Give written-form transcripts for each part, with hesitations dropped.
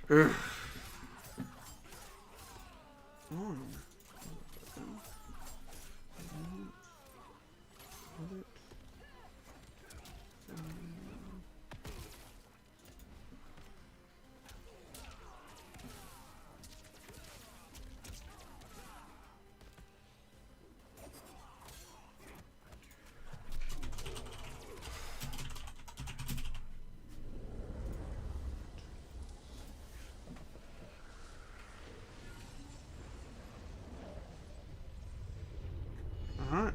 Ugh. Alright.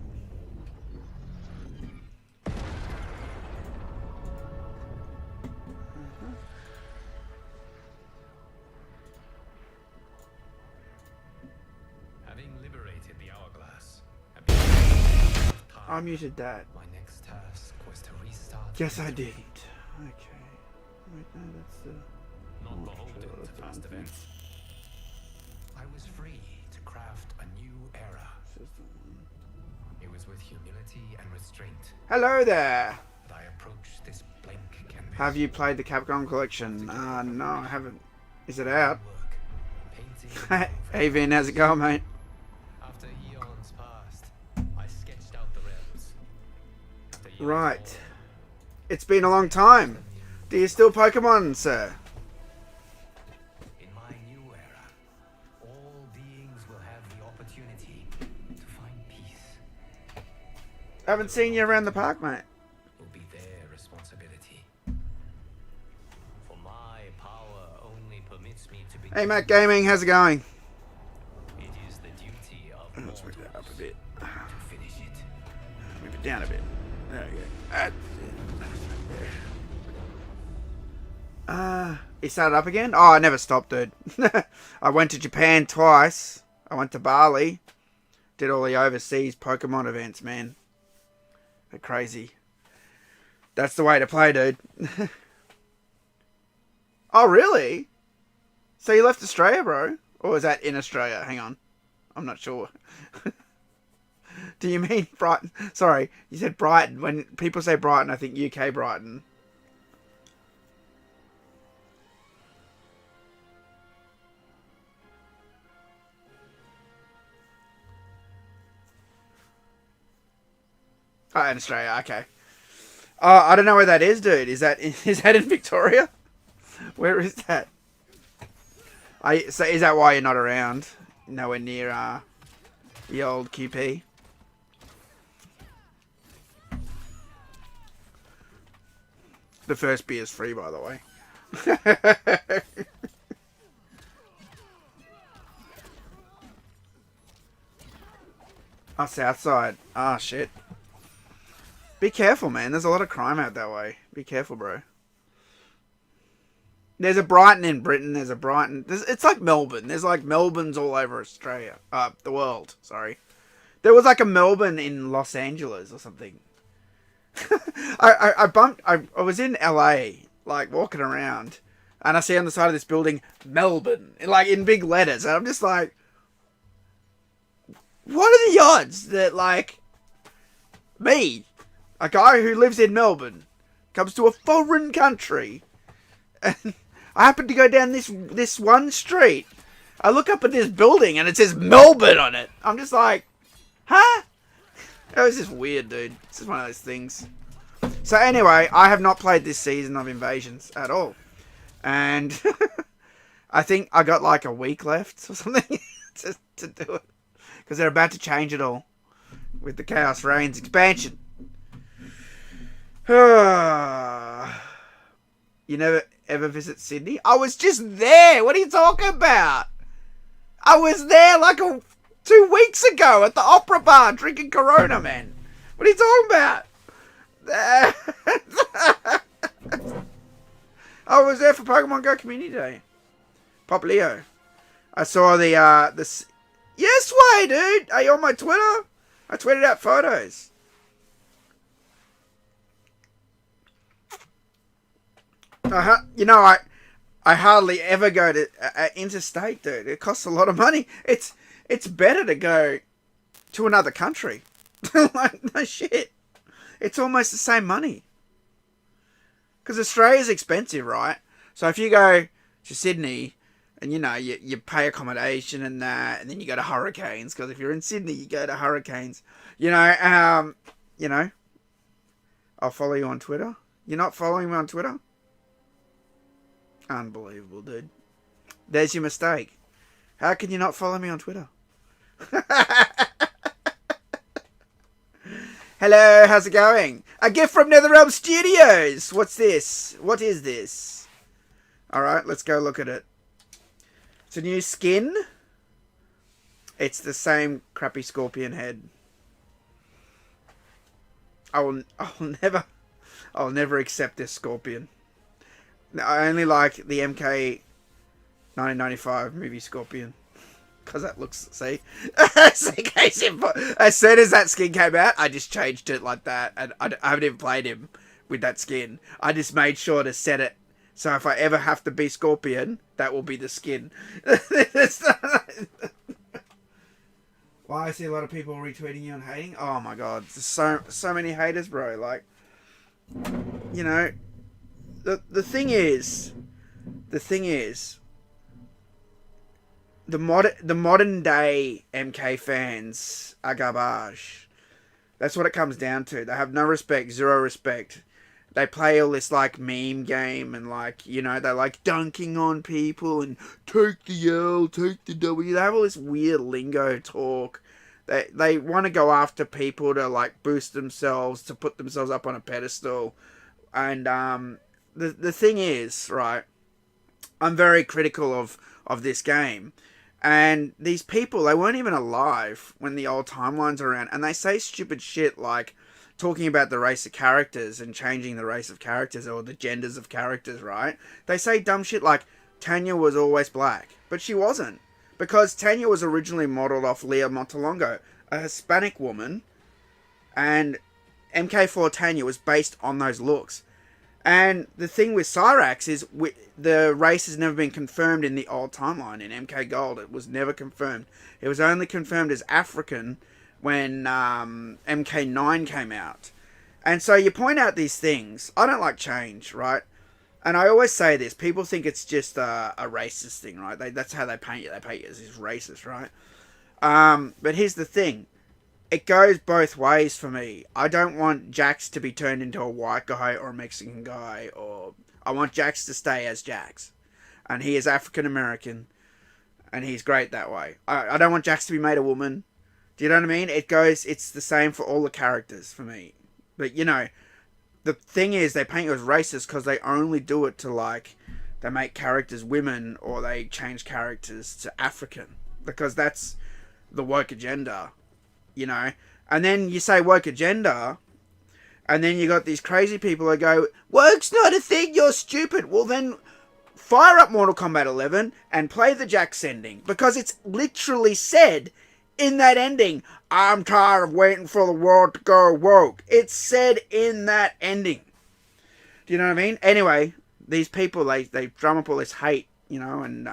Having liberated the hourglass, I muted that. my next task was to restart. Yes, I did. Okay. Wait, no, that's the... Not beholden to past events. I was free to craft a new era. It was with humility and restraint Hello there! that I approached this blank canvas. Have you played the Capcom collection? No, I haven't. Is it out? Painting, Avian, how's it going, mate? After eons passed, I sketched out the realms. After years Right. It's been a long time. Do you still Pokemon, sir? in my new era, all beings will have the opportunity to find peace. Haven't seen you around the park, mate. Will be their responsibility. For my power only permits me to be. Hey, Matt Gaming, how's it going? It is the duty of Let's move that up a bit. to finish it. Move it down a bit. There we go. That's it. He started up again? Oh, I never stopped, dude. I went to Japan twice. I went to Bali. Did all the overseas Pokemon events, man. They're crazy. That's the way to play, dude. Oh, really? So you left Australia, bro? Or was that in Australia? Hang on. I'm not sure. Do you mean Brighton? Sorry, you said Brighton. When people say Brighton, I think UK Brighton. Oh, in Australia, okay. I don't know where that is, dude. Is that in Victoria? Where is that? So is that why you're not around? Nowhere near the old QP? The first beer is free, by the way. Oh, Southside. Ah, shit. Be careful, man. There's a lot of crime out that way. Be careful, bro. There's a Brighton in Britain. There's a Brighton. It's like Melbourne. There's like Melbournes all over Australia. The world. Sorry. There was like a Melbourne in Los Angeles or something. I was in LA, like walking around, and I see on the side of this building Melbourne, like in big letters, and I'm just like, what are the odds that like me, a guy who lives in Melbourne, comes to a foreign country, and I happen to go down this one street. I look up at this building and it says Melbourne on it. I'm just like, huh? That was just weird, dude. It's just one of those things. So anyway, I have not played this season of Invasions at all. And I think I got like a week left or something to do it. Because they're about to change it all with the Chaos Reigns expansion. You never ever visit Sydney? I was just there. What are you talking about? I was there like 2 weeks ago at the Opera Bar drinking Corona, man. What are you talking about? I was there for Pokemon Go Community Day. Pop Leo. I saw the yes way, dude. Are you on my Twitter? I tweeted out photos. You know, I hardly ever go to interstate, dude. It costs a lot of money. It's better to go to another country. Like, no shit. It's almost the same money. Because Australia's expensive, right? So if you go to Sydney, and you pay accommodation and that, and then you go to Hurricanes, because if you're in Sydney, you go to Hurricanes. You know, I'll follow you on Twitter. You're not following me on Twitter? Unbelievable, dude. There's your mistake. How can you not follow me on Twitter? Hello, how's it going? A gift from NetherRealm Studios. What's this? What is this? Alright, let's go look at it. It's a new skin. It's the same crappy scorpion head. I'll never accept this scorpion. I only like the MK 1995 movie Scorpion. Because that looks, see? As soon as that skin came out, I just changed it like that. And I haven't even played him with that skin. I just made sure to set it. So if I ever have to be Scorpion, that will be the skin. Why, I see a lot of people retweeting you and hating. Oh my god. There's so many haters, bro. Like, you know, the thing is, the modern day MK fans are garbage. That's what it comes down to. They have no respect, zero respect. They play all this like meme game and like, you know, they like dunking on people and take the L, take the W. They have all this weird lingo talk. They want to go after people to like boost themselves, to put themselves up on a pedestal. And the thing is, right, I'm very critical of this game. And these people, they weren't even alive when the old timeline's around. And they say stupid shit like talking about the race of characters and changing the race of characters or the genders of characters, right? They say dumb shit like Tanya was always black. But she wasn't. Because Tanya was originally modelled off Leah Montalongo, a Hispanic woman. And MK4 Tanya was based on those looks. And the thing with Cyrax is the race has never been confirmed in the old timeline. In MK Gold, it was never confirmed. It was only confirmed as African when MK9 came out. And so you point out these things. I don't like change, right? And I always say this. People think it's just a racist thing, right? That's how they paint you. They paint you as this racist, right? But here's the thing. It goes both ways for me. I don't want Jax to be turned into a white guy or a Mexican guy. Or I want Jax to stay as Jax. And he is African American. And he's great that way. I don't want Jax to be made a woman. Do you know what I mean? It's the same for all the characters for me. But, you know, the thing is, they paint you as racist because they only do it to, like, they make characters women or they change characters to African. Because that's the woke agenda. You know, and then you say woke agenda, and then you got these crazy people that go, woke's not a thing, you're stupid. Well, then fire up Mortal Kombat 11 and play the Jax ending, because it's literally said in that ending, I'm tired of waiting for the world to go woke. It's said in that ending. Do you know what I mean? Anyway, these people, they drum up all this hate, you know, and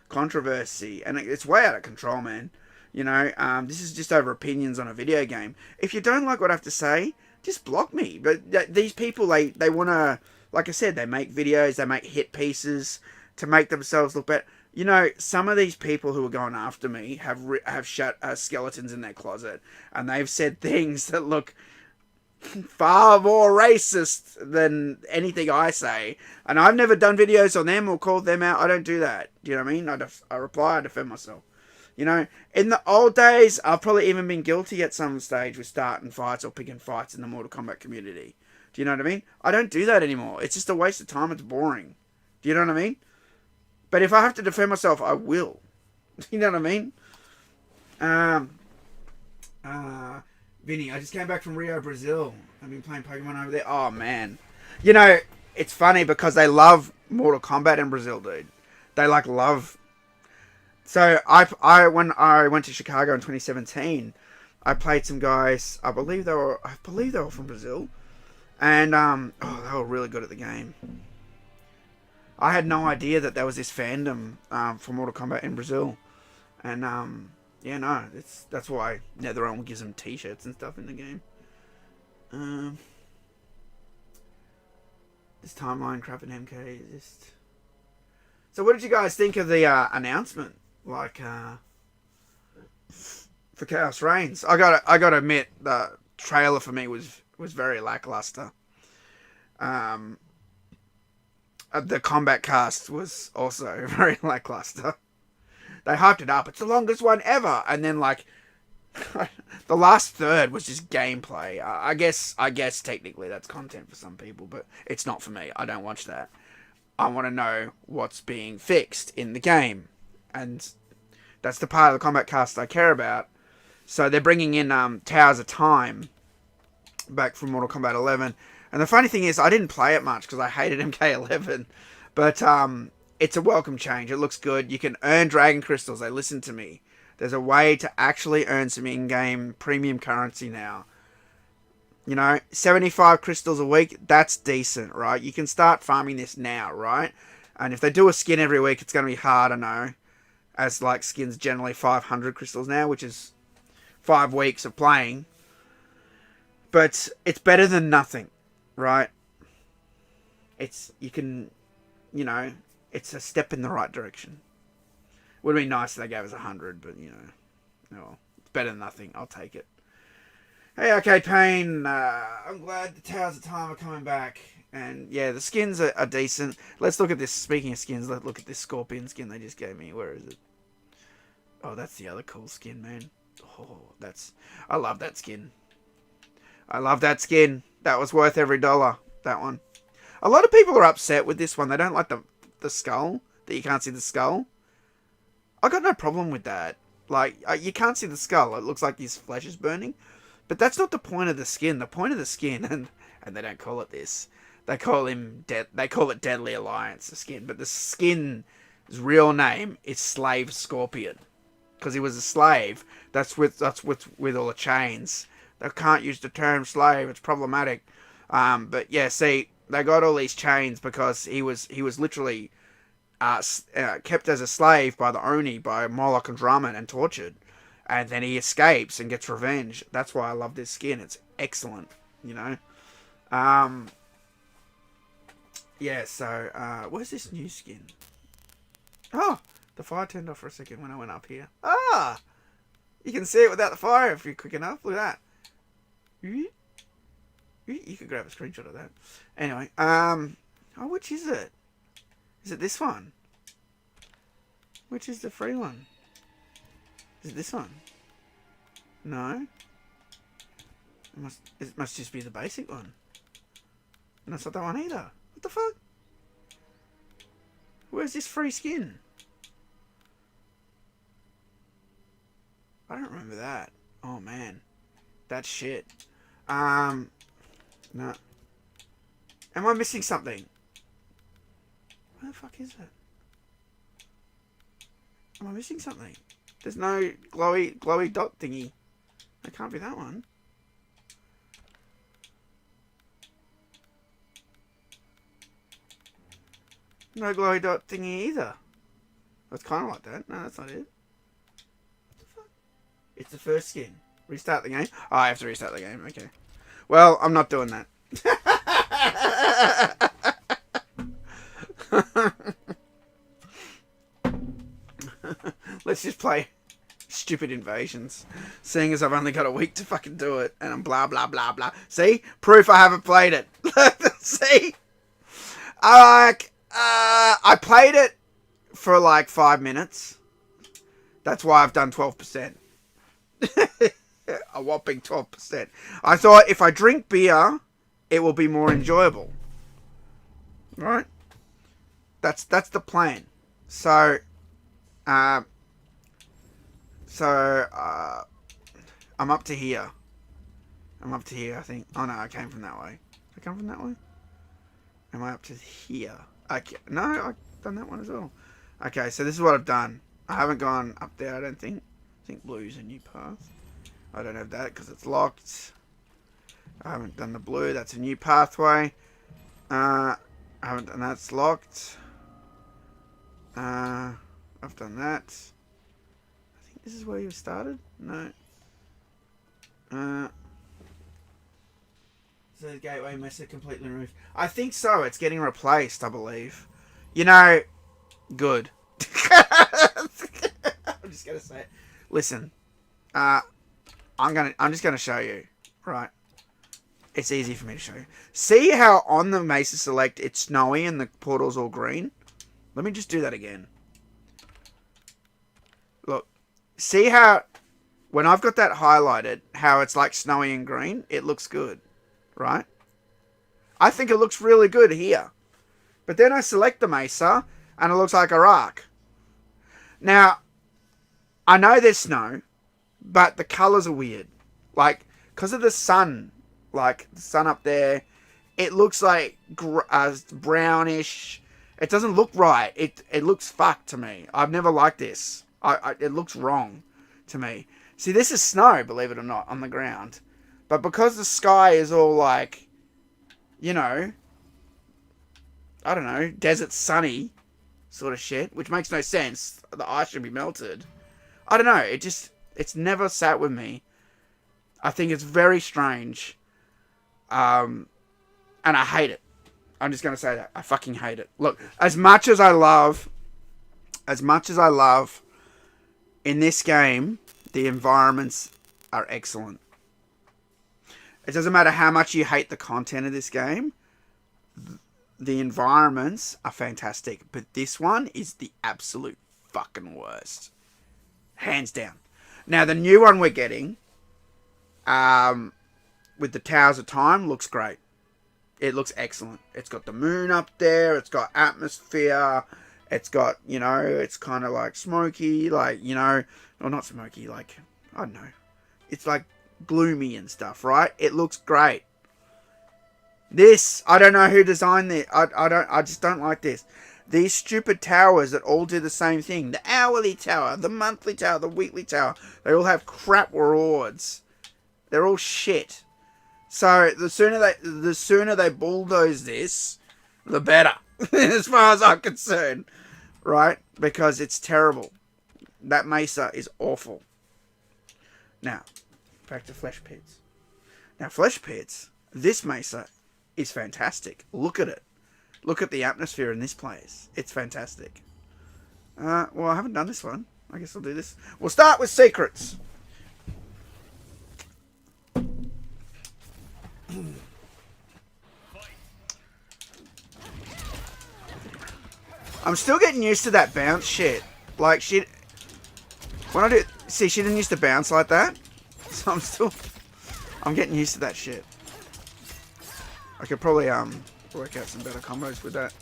controversy, and it's way out of control, man. You know, this is just over opinions on a video game. If you don't like what I have to say, just block me. But these people, they want to, like I said, they make videos, they make hit pieces to make themselves look better. You know, some of these people who are going after me have shut skeletons in their closet. And they've said things that look far more racist than anything I say. And I've never done videos on them or called them out. I don't do that. Do you know what I mean? I reply, I defend myself. You know, in the old days, I've probably even been guilty at some stage with starting fights or picking fights in the Mortal Kombat community. Do you know what I mean? I don't do that anymore. It's just a waste of time. It's boring. Do you know what I mean? But if I have to defend myself, I will. You know what I mean? Vinny, I just came back from Rio, Brazil. I've been playing Pokemon over there. Oh, man. You know, it's funny because they love Mortal Kombat in Brazil, dude. They, like, love... So, when I went to Chicago in 2017, I played some guys, I believe they were from Brazil. And, they were really good at the game. I had no idea that there was this fandom, for Mortal Kombat in Brazil. And, yeah, no, that's why NetherRealm gives them t-shirts and stuff in the game. This timeline crap in MK is just... So what did you guys think of the announcement? Like, for Chaos Reigns? I gotta admit, the trailer for me was very lackluster. The Kombat cast was also very lackluster. They hyped it up. It's the longest one ever. And then, like, the last third was just gameplay. I guess technically that's content for some people, but it's not for me. I don't watch that. I want to know what's being fixed in the game. And that's the part of the Kombat cast I care about. So they're bringing in Towers of Time back from Mortal Kombat 11. And the funny thing is, I didn't play it much because I hated MK11. But it's a welcome change. It looks good. You can earn Dragon Crystals. They listen to me. There's a way to actually earn some in-game premium currency now. You know, 75 crystals a week, that's decent, right? You can start farming this now, right? And if they do a skin every week, it's going to be hard, I know. As, like, skins generally 500 crystals now, which is 5 weeks of playing. But it's better than nothing, right? You can, you know, it's a step in the right direction. Would have been nice if they gave us 100, but, you know, oh, it's better than nothing. I'll take it. Hey, Arcade Pain, I'm glad the Towers of Time are coming back. And, yeah, the skins are decent. Let's look at this. Speaking of skins, let's look at this Scorpion skin they just gave me. Where is it? Oh, that's the other cool skin, man. Oh, I love that skin. I love that skin. That was worth every dollar, that one. A lot of people are upset with this one. They don't like the skull, that you can't see the skull. I got no problem with that. Like, you can't see the skull. It looks like his flesh is burning. But that's not the point of the skin. The point of the skin, and they don't call it this. They call it Deadly Alliance, the skin. But the skin's real name is Slave Scorpion, because he was a slave. That's with all the chains. They can't use the term slave. It's problematic. But yeah, see, they got all these chains because he was literally kept as a slave by the Oni, by Moloch and Drummond, and tortured. And then he escapes and gets revenge. That's why I love this skin. It's excellent, you know. Yeah, so, where's this new skin? Oh, the fire turned off for a second when I went up here. Ah! You can see it without the fire if you're quick enough. Look at that. You could grab a screenshot of that. Anyway, oh, which is it? Is it this one? Which is the free one? Is it this one? No. It must just be the basic one. And it's not that one either. What the fuck? Where's this free skin? I don't remember that. Oh man. That's shit. No. Am I missing something? Where the fuck is it? Am I missing something? There's no glowy dot thingy. It can't be that one. No glowy dot thingy either. It's kind of like that. No, that's not it. What the fuck? It's the first skin. Restart the game? Oh, I have to restart the game. Okay. Well, I'm not doing that. Let's just play stupid invasions. Seeing as I've only got a week to fucking do it. And I'm blah, blah, blah, blah. See? Proof I haven't played it. See? I played it for like 5 minutes. That's why I've done 12%. A whopping 12%. I thought if I drink beer, it will be more enjoyable. Right? That's the plan. So, I'm up to here. I think. Oh no, I came from that way. Did I come from that way? Am I up to here? Okay. No, I've done that one as well. Okay, so this is what I've done. I haven't gone up there, I don't think. I think blue is a new path. I don't have that because it's locked. I haven't done the blue. That's a new pathway. I haven't done that. It's locked. I've done that. I think this is where you started. No. So the gateway method completely removed. I think so. It's getting replaced, I believe. You know, Good. I'm just gonna say it. Listen, I'm just gonna show you. Right. It's easy for me to show you. See how on the Mesa Select it's snowy and the portal's all green? Let me just do that again. Look. See how when I've got that highlighted, how it's like snowy and green? It looks good. Right? I think it looks really good here. But then I select the Mesa and it looks like a rock. Now, I know there's snow, but the colours are weird. Like, because of the sun, like the sun up there, it looks like brownish. It doesn't look right. It looks fucked to me. I've never liked this. It looks wrong to me. See, this is snow, believe it or not, on the ground. But because the sky is all like, you know, I don't know, desert sunny sort of shit, which makes no sense. The ice should be melted. I don't know. It's never sat with me. I think it's very strange. And I hate it. I'm just going to say that. I fucking hate it. Look, as much as I love in this game, the environments are excellent. It doesn't matter how much you hate the content of this game. The environments are fantastic. But this one is the absolute fucking worst. Hands down. Now, the new one we're getting, with the Towers of Time, looks great. It looks excellent. It's got the moon up there. It's got atmosphere. It's got, you know, it's kind of like smoky, like, you know, or not smoky, like, I don't know. It's like gloomy and stuff, right? It looks great. This, I don't know who designed this. I just don't like this. These stupid towers that all do the same thing. The hourly tower, the monthly tower, the weekly tower. They all have crap rewards. They're all shit. So the sooner they bulldoze this, the better. As far as I'm concerned. Right? Because it's terrible. That Mesa is awful. Now, back to Flesh Pits. Now, Flesh Pits, this Mesa is fantastic. Look at it. Look at the atmosphere in this place. It's fantastic. Well, I haven't done this one. I guess I'll do this. We'll start with secrets. I'm still getting used to that bounce shit. Like, when I do... See, she didn't used to bounce like that. So I'm getting used to that shit. I could probably, work out some better combos with that.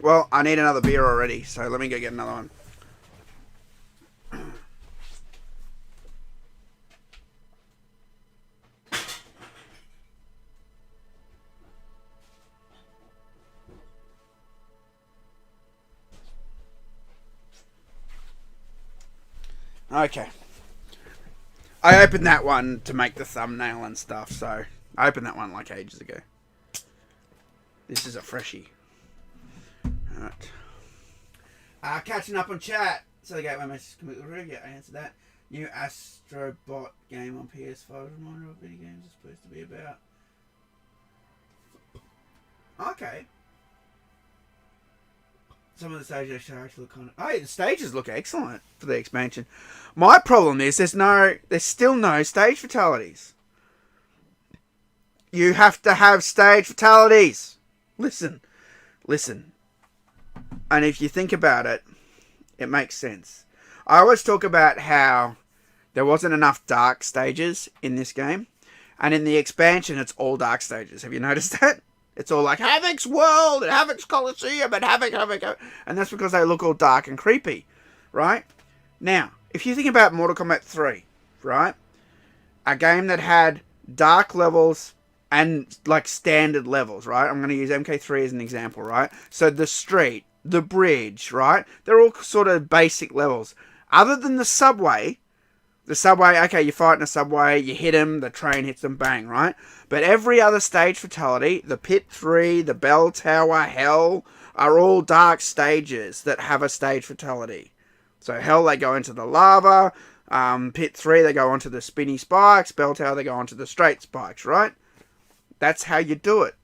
Well, I need another beer already, so let me go get another one. Okay. I opened that one to make the thumbnail and stuff, so I opened that one like ages ago. This is a freshie. Alright. Catching up on chat. So the gateway message completely rude. Yeah, I answered that. New Astrobot game on PS5. Reminder of video games is supposed to be about. Okay. Some of the stages actually look kind of... Oh, the stages look excellent for the expansion. My problem is there's still no stage fatalities. You have to have stage fatalities. Listen. And if you think about it, it makes sense. I always talk about how there wasn't enough dark stages in this game. And in the expansion, it's all dark stages. Have you noticed that? It's all like Havoc's World and Havoc's Coliseum and Havoc. And that's because they look all dark and creepy. Right? Now, if you think about Mortal Kombat 3, right? A game that had dark levels and like standard levels, right? I'm going to use MK3 as an example, right? So the street, the bridge, right? They're all sort of basic levels. Other than the subway, okay, you fight in a subway, you hit him, the train hits them, bang, right? But every other stage fatality, the Pit 3, the Bell Tower, Hell, are all dark stages that have a stage fatality. So Hell, they go into the lava. Pit 3, they go onto the spinny spikes. Bell Tower, they go onto the straight spikes, right? That's how you do it.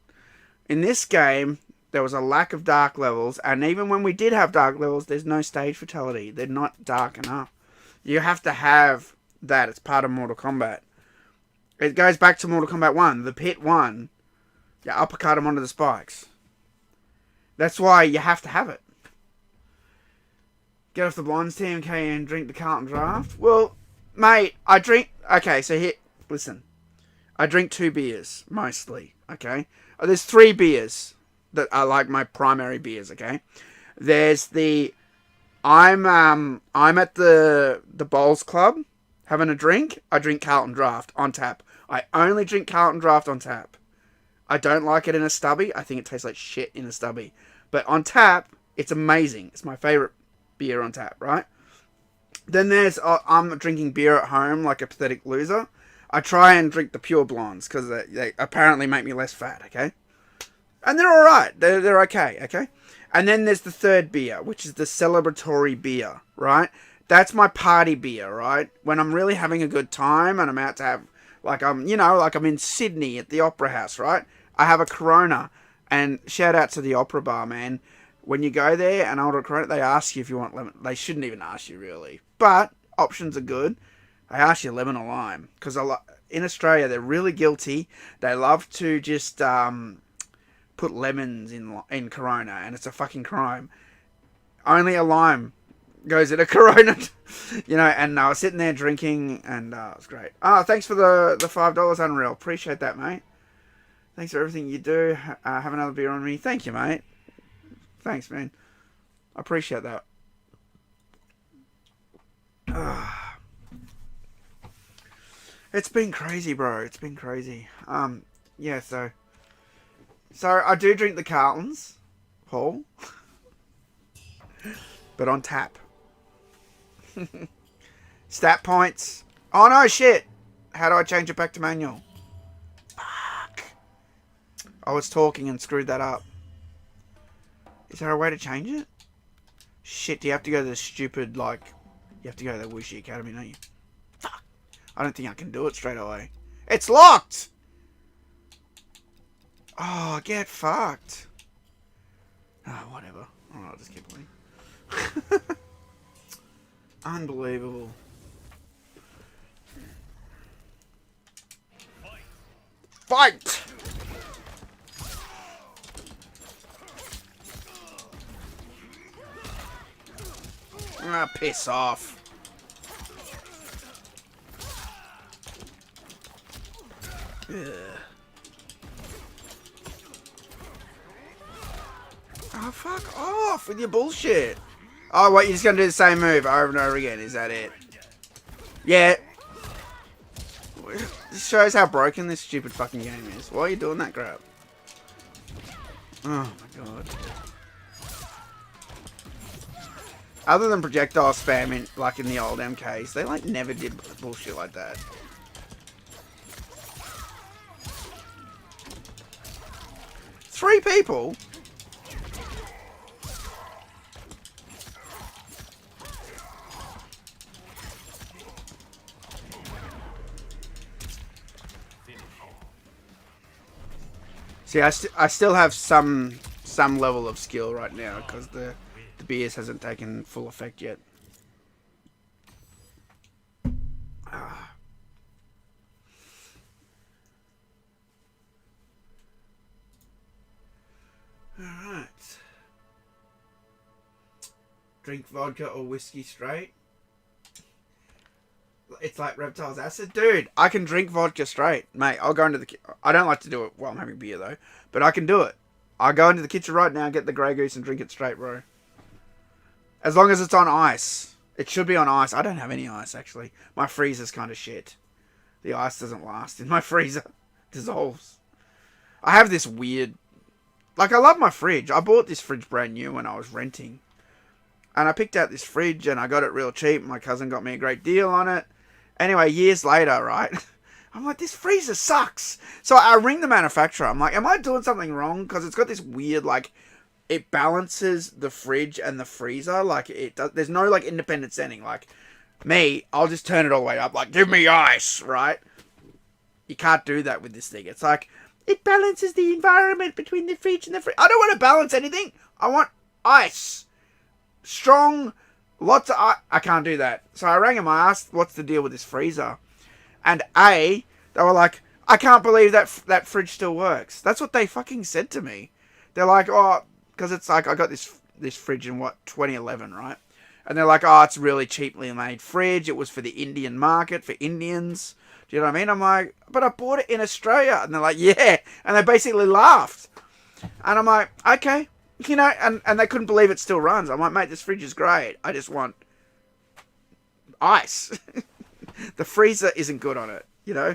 In this game, there was a lack of dark levels, and even when we did have dark levels, there's no stage fatality. They're not dark enough. You have to have that. It's part of Mortal Kombat. It goes back to Mortal Kombat 1. The Pit 1, you uppercut him onto the spikes. That's why you have to have it. Get off the Blondes TMK and drink the Carlton Draft? Well, mate, I drink... Okay, so here... Listen. I drink 2 beers, mostly, okay? There's 3 beers that are like my primary beers, okay? There's the... I'm at the Bowls Club having a drink. I drink Carlton Draft on tap. I only drink Carlton Draft on tap. I don't like it in a stubby. I think it tastes like shit in a stubby. But on tap, it's amazing. It's my favourite beer on tap, right? Then there's... I'm drinking beer at home like a pathetic loser. I try and drink the pure blondes because they apparently make me less fat, okay? And they're alright. They're okay, okay? And then there's the third beer, which is the celebratory beer, right? That's my party beer, right? When I'm really having a good time and I'm out to have, like I'm in Sydney at the Opera House, right? I have a Corona. And shout out to the Opera Bar, man. When you go there and order a Corona, they ask you if you want lemon. They shouldn't even ask you, really. But options are good. I ask you lemon or lime. Because in Australia, they're really guilty. They love to just put lemons in Corona. And it's a fucking crime. Only a lime goes in a Corona. And I was sitting there drinking. And it was great. Thanks for the $5, Unreal. Appreciate that, mate. Thanks for everything you do. Have another beer on me. Thank you, mate. Thanks, man. I appreciate that. It's been crazy, bro. It's been crazy. Yeah, so I do drink the Carltons, Paul. But on tap. Stat points. Oh, no, shit. How do I change it back to manual? Fuck. I was talking and screwed that up. Is there a way to change it? Shit, do you have to go to the stupid, you have to go to the Wuxi Academy, don't you? Fuck. I don't think I can do it straight away. It's locked! Oh, get fucked. Oh, whatever. Oh, I'll just keep playing. Unbelievable. Fight! Ah, piss off. Ugh. Oh, fuck off with your bullshit. Oh, wait, you're just going to do the same move over and over again. Is that it? Yeah. This shows how broken this stupid fucking game is. Why are you doing that crap? Oh, my God. Other than projectile spam in the old MKs, they never did bullshit like that. Three people? See, I still have some level of skill right now because the BS hasn't taken full effect yet. Alright. Drink vodka or whiskey straight. It's like Reptile's acid. Dude, I can drink vodka straight. Mate, I'll go into the... I don't like to do it while I'm having beer, though. But I can do it. I'll go into the kitchen right now, get the Grey Goose and drink it straight, bro. As long as it's on ice. It should be on ice. I don't have any ice, actually. My freezer's kind of shit. The ice doesn't last in my freezer. Dissolves. I have this weird... Like, I love my fridge. I bought this fridge brand new when I was renting. And I picked out this fridge and I got it real cheap. My cousin got me a great deal on it. Anyway, years later, right? I'm like, this freezer sucks. So I ring the manufacturer. I'm like, am I doing something wrong? Because it's got this weird, like... It balances the fridge and the freezer. Like, it does. There's no, like, independent setting. Like, me, I'll just turn it all the way up. Like, give me ice, right? You can't do that with this thing. It's like, it balances the environment between the fridge and the fridge. I don't want to balance anything. I want ice. Strong, lots of ice. I can't do that. So I rang him. I asked, what's the deal with this freezer? And they were like, I can't believe that fridge still works. That's what they fucking said to me. They're like, oh... Because it's like, I got this fridge in, 2011, right? And they're like, oh, it's a really cheaply made fridge. It was for the Indian market, for Indians. Do you know what I mean? I'm like, but I bought it in Australia. And they're like, yeah. And they basically laughed. And I'm like, okay. You know, and they couldn't believe it still runs. I'm like, mate, this fridge is great. I just want ice. The freezer isn't good on it, you know?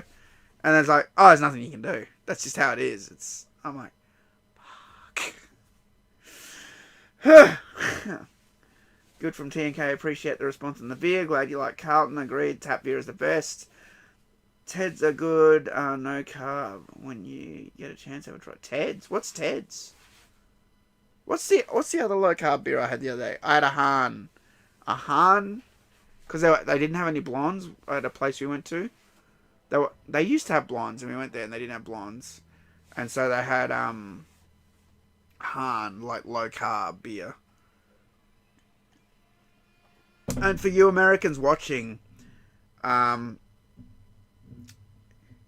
And it's like, oh, there's nothing you can do. That's just how it is. I'm like, fuck. Good from TNK. Appreciate the response on the beer. Glad you like Carlton. Agreed. Tap beer is the best. Ted's are good. No carb. When you get a chance, have a try. Ted's? What's Ted's? What's the other low carb beer I had the other day? I had a Han. A Han? Because they didn't have any blondes at a place we went to. They used to have blondes, and we went there and they didn't have blondes. And so they had Han, like low carb beer. And for you Americans watching, in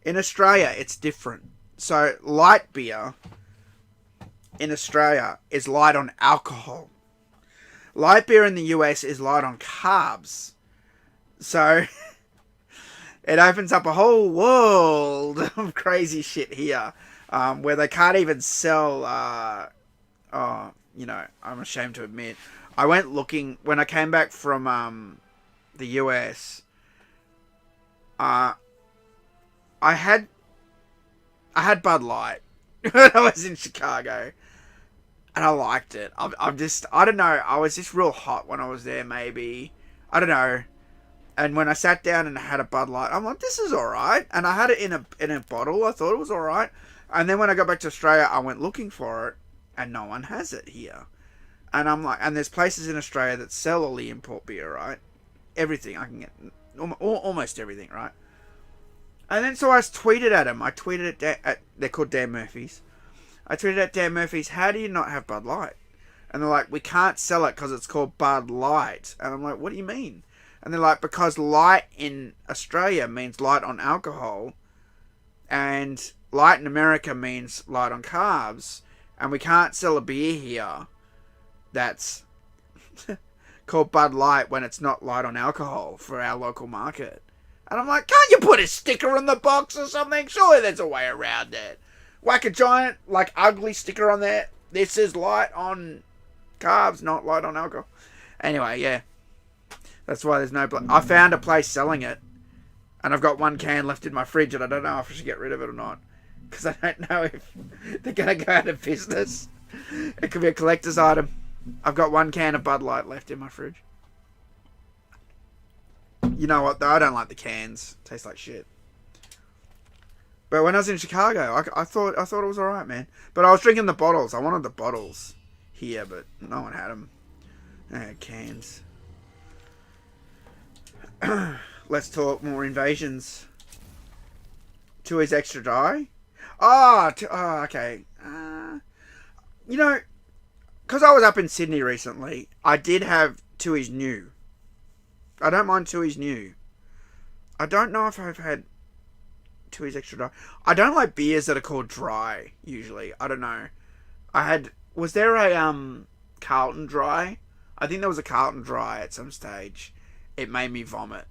Australia it's different. So light beer in Australia is light on alcohol. Light beer in the US is light on carbs. So it opens up a whole world of crazy shit here, where they can't even sell you know, I'm ashamed to admit, I went looking when I came back from the US. I had Bud Light when I was in Chicago, and I liked it. I don't know. I was just real hot when I was there. Maybe I don't know. And when I sat down and had a Bud Light, I'm like, this is all right. And I had it in a bottle. I thought it was all right. And then when I got back to Australia, I went looking for it. And no one has it here. And I'm like, and there's places in Australia that sell all the import beer, right? Everything. I can get almost everything, right? And then so I tweeted at them. I tweeted at they're called Dan Murphy's. I tweeted at Dan Murphy's, how do you not have Bud Light? And they're like, we can't sell it because it's called Bud Light. And I'm like, what do you mean? And they're like, because light in Australia means light on alcohol. And light in America means light on carbs. And we can't sell a beer here that's called Bud Light when it's not light on alcohol for our local market. And I'm like, can't you put a sticker on the box or something? Surely there's a way around it. Whack a giant, like, ugly sticker on there. This is light on carbs, not light on alcohol. Anyway, yeah. That's why there's no... I found a place selling it. And I've got one can left in my fridge, and I don't know if I should get rid of it or not. Because I don't know if they're going to go out of business. It could be a collector's item. I've got one can of Bud Light left in my fridge. You know what, though? I don't like the cans. Taste like shit. But when I was in Chicago, I thought it was alright, man. But I was drinking the bottles. I wanted the bottles here, but no one had them. They had cans. Let's talk more invasions. Tui's extra dry? Okay. You know, because I was up in Sydney recently, I did have Tui's new. I don't mind Tui's new. I don't know if I've had Tui's extra dry. I don't like beers that are called dry, usually. I don't know. Was there a Carlton dry? I think there was a Carlton dry at some stage. It made me vomit.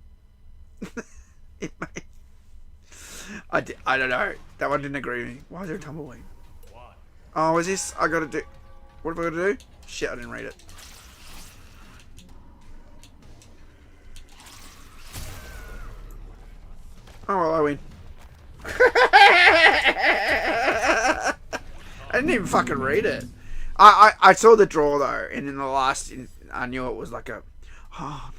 I don't know. That one didn't agree with me. Why is there a tumbleweed? What? Oh, is this... I gotta do... What have I gotta do? Shit, I didn't read it. Oh, well, I win. I didn't even fucking read it. I saw the draw though, and in the last, I knew it was like a, oh,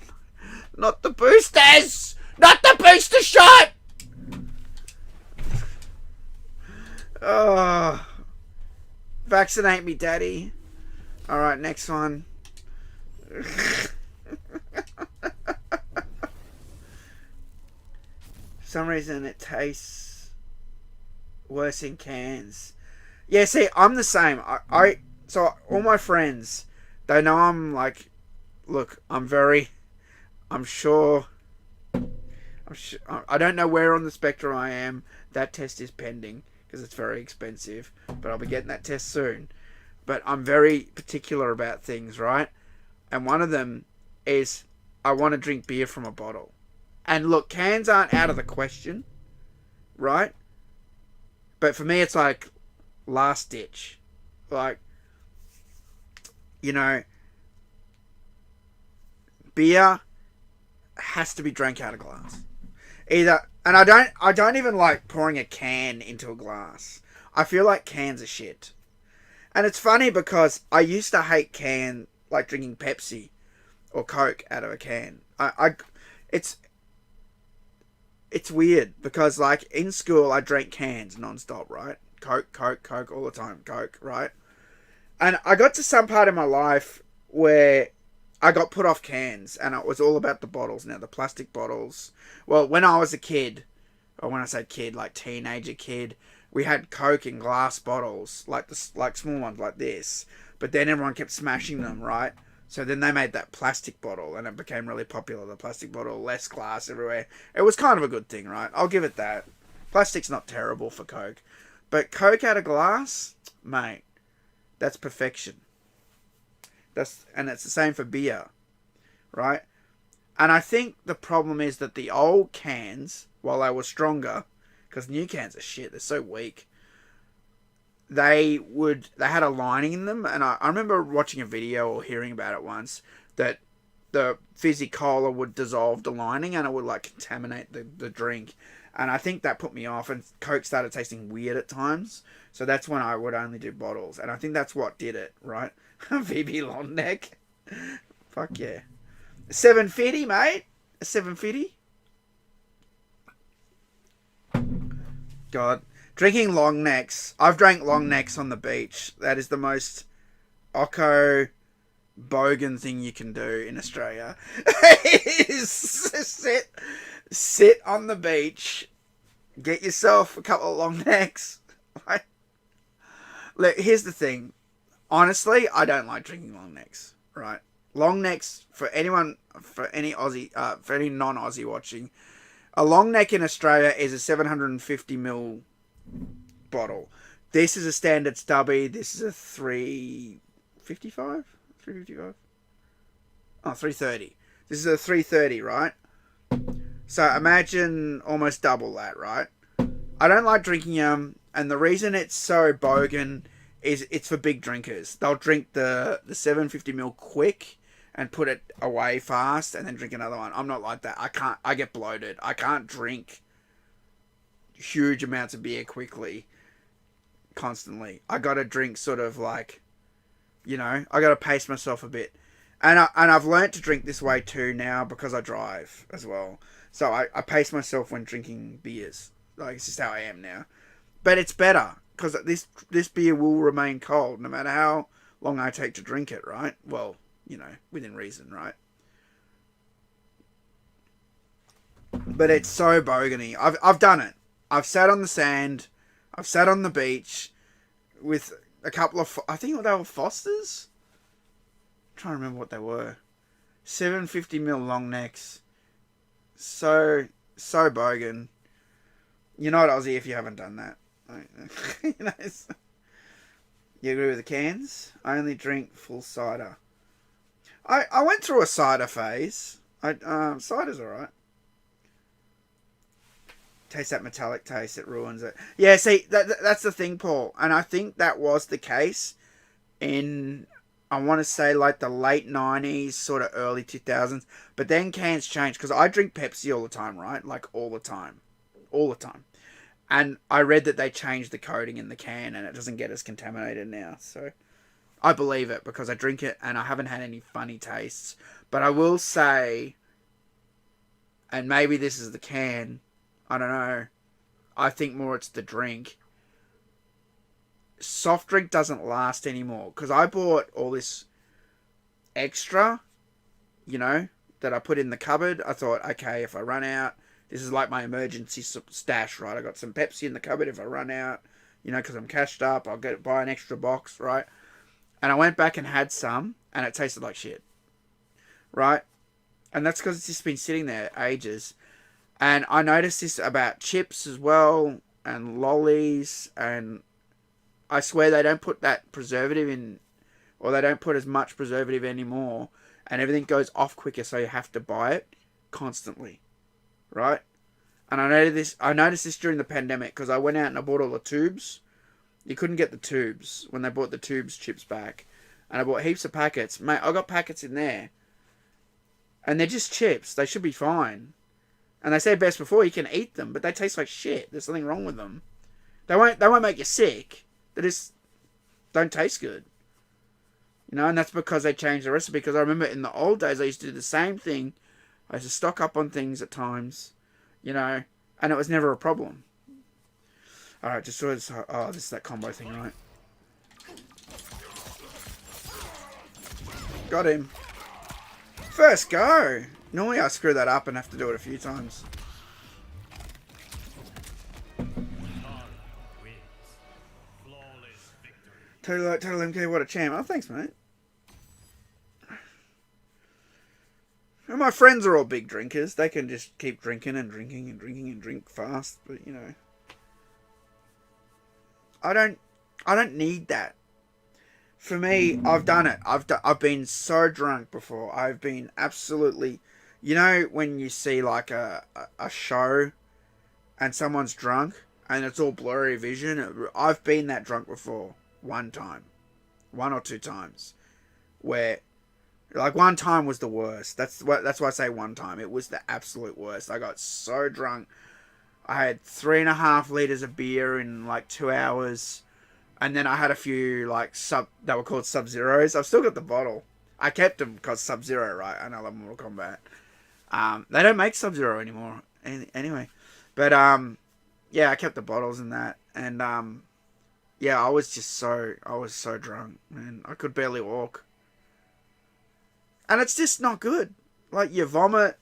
not the boosters, not the booster shot. Oh, vaccinate me, daddy. All right, next one. For some reason, it tastes worse in cans. Yeah, see, I'm the same. So all my friends, they know I'm like, look, I'm sure, I don't know where on the spectrum I am. That test is pending because it's very expensive, but I'll be getting that test soon. But I'm very particular about things, right? And one of them is I want to drink beer from a bottle. And look, cans aren't out of the question, right? But for me, it's like last ditch. Like, you know, beer has to be drank out of glass. Either, and I don't even like pouring a can into a glass. I feel like cans are shit. And it's funny because I used to hate like drinking Pepsi or Coke out of a can. It's weird because like in school I drank cans non-stop, right? Coke all the time, Coke, right? And I got to some part in my life where I got put off cans and it was all about the bottles now, the plastic bottles. Well, when I was a kid, or when I say kid, like teenager kid, we had Coke in glass bottles, like small ones like this. But then everyone kept smashing them, right? So then they made that plastic bottle and it became really popular, the plastic bottle, less glass everywhere. It was kind of a good thing, right? I'll give it that. Plastic's not terrible for Coke. But Coke out of glass, mate, that's perfection. And it's the same for beer, right? And I think the problem is that the old cans, while they were stronger, because new cans are shit, they're so weak, they had a lining in them, and I remember watching a video or hearing about it once that the fizzy cola would dissolve the lining and it would like contaminate the drink. And I think that put me off, and Coke started tasting weird at times. So that's when I would only do bottles. And I think that's what did it, right? VB long neck. Fuck yeah. 750, mate. 750. God. Drinking long necks. I've drank long necks on the beach. That is the most Occo bogan thing you can do in Australia. Is sit on the beach, get yourself a couple of long necks. Look, here's the thing. Honestly, I don't like drinking long necks. Right? Long necks for any Aussie, for any non-Aussie watching. A long neck in Australia is a 750ml bottle. This is a standard stubby. This is a 355. 355. Oh, 330. This is a 330, right? So imagine almost double that, right? I don't like drinking them, and the reason it's so bogan is it's for big drinkers. They'll drink the 750ml quick and put it away fast and then drink another one. I'm not like that. I get bloated. I can't drink huge amounts of beer quickly, constantly. I gotta drink sort of like, I gotta pace myself a bit. And I've learnt to drink this way too now because I drive as well. So I pace myself when drinking beers. Like, it's just how I am now. But it's better because this beer will remain cold no matter how long I take to drink it, right? Well, within reason, right? But it's so bogany. I've done it. I've sat on the sand. I've sat on the beach with a couple of, I think they were Fosters. I'm trying to remember what they were. 750ml long necks. So bogan. You're not Aussie if you haven't done that. You agree with the cans? I only drink full cider. I went through a cider phase. Cider's alright. Taste that metallic taste, it ruins it. Yeah, see, that's the thing, Paul. And I think that was the case in, I want to say, like the late 90s, sort of early 2000s. But then cans changed, because I drink Pepsi all the time, right? Like, all the time. all the time. And I read that they changed the coating in the can and it doesn't get as contaminated now. So I believe it because I drink it and I haven't had any funny tastes. But I will say, and maybe this is the can, I don't know. I think more it's the drink. Soft drink doesn't last anymore. Because I bought all this extra, you know, that I put in the cupboard. I thought, okay, if I run out, this is like my emergency stash, right? I got some Pepsi in the cupboard if I run out, you know, because I'm cashed up. I'll buy an extra box, right? And I went back and had some, and it tasted like shit, right? And that's because it's just been sitting there ages. And I noticed this about chips as well, and lollies, and I swear they don't put that preservative in, or they don't put as much preservative anymore, and everything goes off quicker, so you have to buy it constantly, right? And I noticed this during the pandemic, because I went out and I bought all the tubes. You couldn't get the tubes when they bought the tubes chips back. And I bought heaps of packets. Mate, I got packets in there. And they're just chips. They should be fine. And they say best before you can eat them, but they taste like shit. There's something wrong with them. They won't make you sick. They just don't taste good. You know, and that's because they changed the recipe. Because I remember in the old days, I used to do the same thing. I used to stock up on things at times, you know, and it was never a problem. Alright, just saw this. Oh, this is that combo thing, right? Got him. First go! Normally I screw that up and have to do it a few times. TotalMK, what a champ. Oh, thanks, mate. And my friends are all big drinkers. They can just keep drinking and drinking and drinking and drink fast, but, you know. I don't need that. For me, I've done it. I've been so drunk before. I've been absolutely, you know, when you see like a show and someone's drunk and it's all blurry vision. I've been that drunk before. One or two times, where like one time was the worst. That's why I say one time. It was the absolute worst. I got so drunk. I had 3.5 liters of beer in like 2 hours. And then I had a few like that were called Sub-Zeros. I've still got the bottle. I kept them because Sub-Zero, right? I love Mortal Kombat. They don't make Sub-Zero anymore. Anyway. But yeah, I kept the bottles and that. And yeah, I was so drunk, man. I could barely walk. And it's just not good. Like you vomit.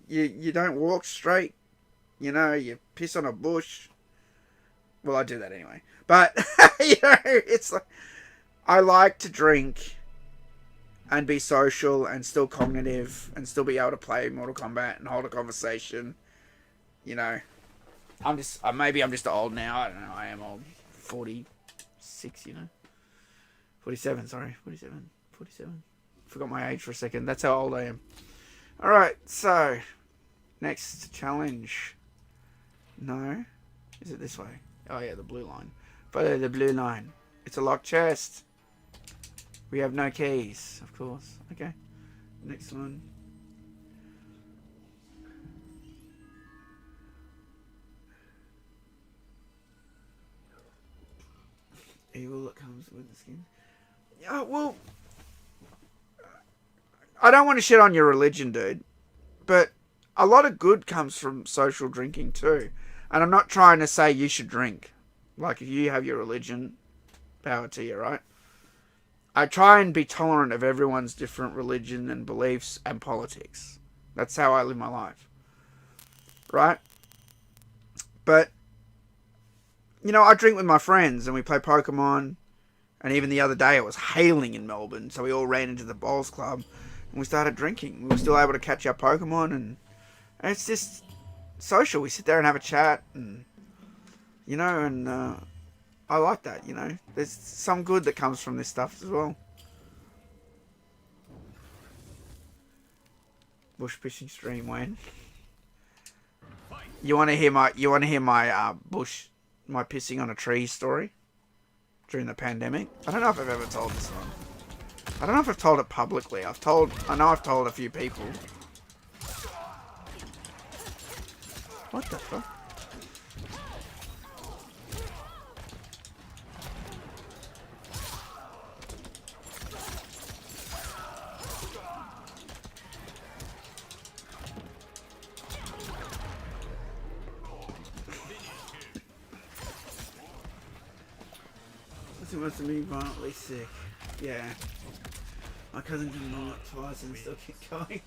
You don't walk straight. You know, you piss on a bush. Well, I do that anyway. But, you know, it's like, I like to drink and be social and still cognitive and still be able to play Mortal Kombat and hold a conversation. You know, maybe I'm just old now. I don't know. I am old. 46, you know. 47, sorry. 47. Forgot my age for a second. That's how old I am. Alright, so, next challenge. No? Is it this way? Oh yeah, the blue line. Follow the blue line. It's a locked chest. We have no keys, of course. Okay. Next one. Evil that comes with the skin. Yeah, well, I don't want to shit on your religion, dude. But a lot of good comes from social drinking too. And I'm not trying to say you should drink. Like, if you have your religion, power to you, right? I try and be tolerant of everyone's different religion and beliefs and politics. That's how I live my life. Right? But, you know, I drink with my friends and we play Pokemon. And even the other day it was hailing in Melbourne. So we all ran into the bowls club and we started drinking. We were still able to catch our Pokemon and it's just social. We sit there and have a chat and, you know, and I like that, you know. There's some good that comes from this stuff as well. Bush fishing stream, Wayne. You want to hear my my pissing on a tree story during the pandemic? I don't know if I've ever told this one. I don't know if I've told it publicly. I know I've told a few people. What the fuck? Too much to be violently sick. Yeah. My cousin can long up twice and still keep going.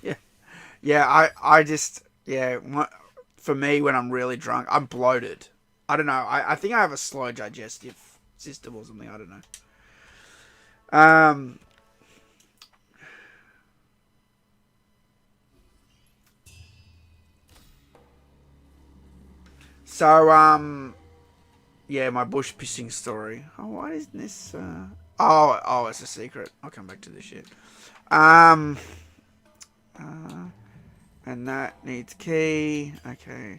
Yeah. Yeah, I just, yeah, for me, when I'm really drunk, I'm bloated. I don't know. I think I have a slow digestive system or something. I don't know. So, yeah, my bush pissing story. Oh, why isn't this, oh, it's a secret. I'll come back to this shit. And that needs key. Okay.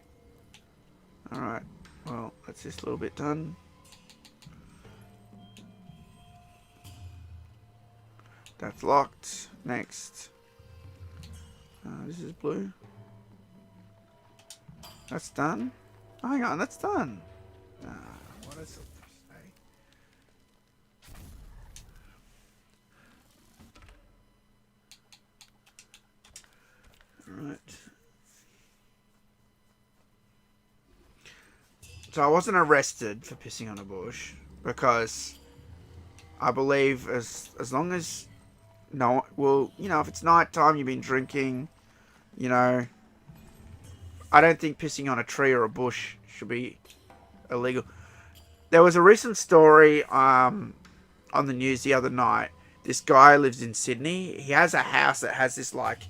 Alright. Well, that's this little bit done. That's locked. Next. This is blue. That's done. Oh, hang on, that's done. What is it? Right. So I wasn't arrested for pissing on a bush because I believe as long as no, well, you know, if it's night time, you've been drinking, you know, I don't think pissing on a tree or a bush should be illegal. There was a recent story on the news the other night. This guy lives in Sydney. He has a house that has this like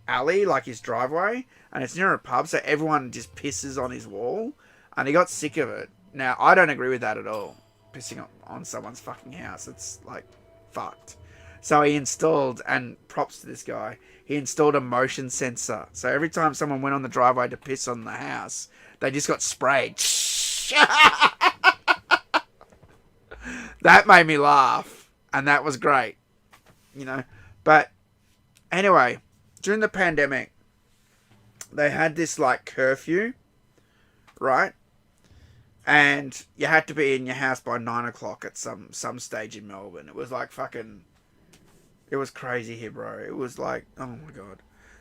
alley, like his driveway, and it's near a pub, so everyone just pisses on his wall, and he got sick of it. Now, I don't agree with that at all. Pissing on someone's fucking house, it's like fucked. So he installed, and props to this guy, he installed a motion sensor. So every time someone went on the driveway to piss on the house, they just got sprayed. That made me laugh, and that was great, you know. But anyway, during the pandemic, they had this like curfew, right? And you had to be in your house by 9 o'clock at some stage in Melbourne. It was like fucking, it was crazy here, bro. It was like, oh my god,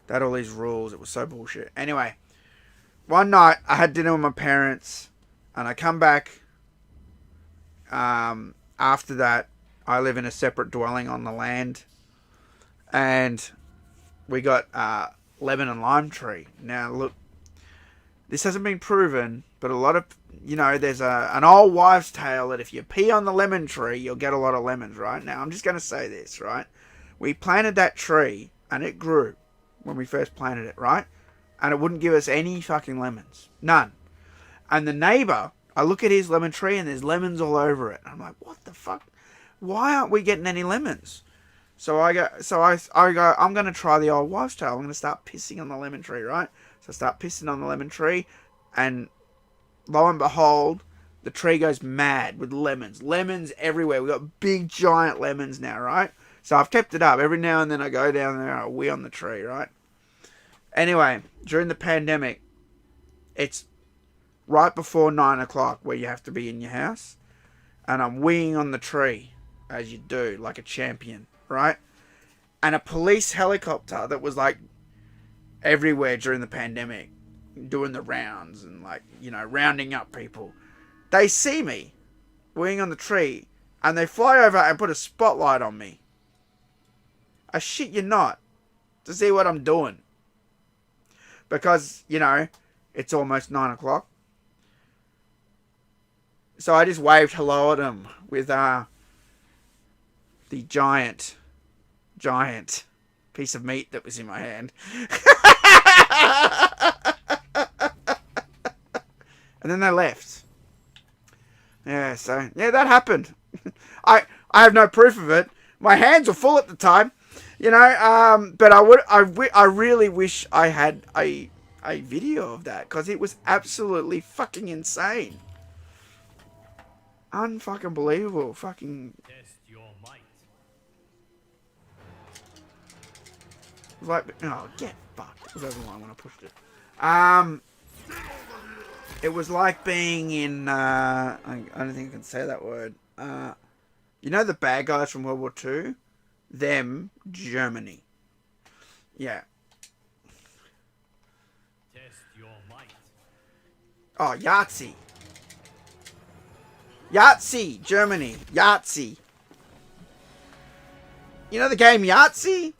they had all these rules. It was so bullshit. Anyway, one night I had dinner with my parents, and I come back. After that, I live in a separate dwelling on the land, and we got lemon and lime tree. Now look, this hasn't been proven, but a lot of, you know, there's an old wives' tale that if you pee on the lemon tree, you'll get a lot of lemons, right? Now I'm just going to say this, right? We planted that tree, and it grew when we first planted it, right? And it wouldn't give us any fucking lemons, none. And the neighbor, I look at his lemon tree and there's lemons all over it. I'm like, what the fuck? Why aren't we getting any lemons? So I go, I'm going to try the old wives' tale. I'm going to start pissing on the lemon tree, right? So I start pissing on the lemon tree, and lo and behold, the tree goes mad with lemons. Lemons everywhere. We've got big, giant lemons now, right? So I've kept it up. Every now and then I go down there and I wee on the tree, right? Anyway, during the pandemic, it's right before 9 o'clock where you have to be in your house, and I'm weeing on the tree, as you do, like a champion, right? And a police helicopter that was like everywhere during the pandemic, doing the rounds and like, you know, rounding up people, they see me weeing on the tree, and they fly over and put a spotlight on me. I shit you not, to see what I'm doing. Because, you know, it's almost 9 o'clock. So I just waved hello at them with the giant piece of meat that was in my hand. And then they left. Yeah, so, yeah, that happened. I have no proof of it. My hands were full at the time, you know, but I really wish I had a video of that, because it was absolutely fucking insane. Unfucking believable. Fucking. Test your might. Like, oh, get fucked. It was over the line when I pushed it. It was like being in, I don't think I can say that word. You know the bad guys from World War II? Them, Germany. Yeah. Test your might. Oh, Yahtzee. Yahtzee, Germany. Yahtzee. You know the game Yahtzee?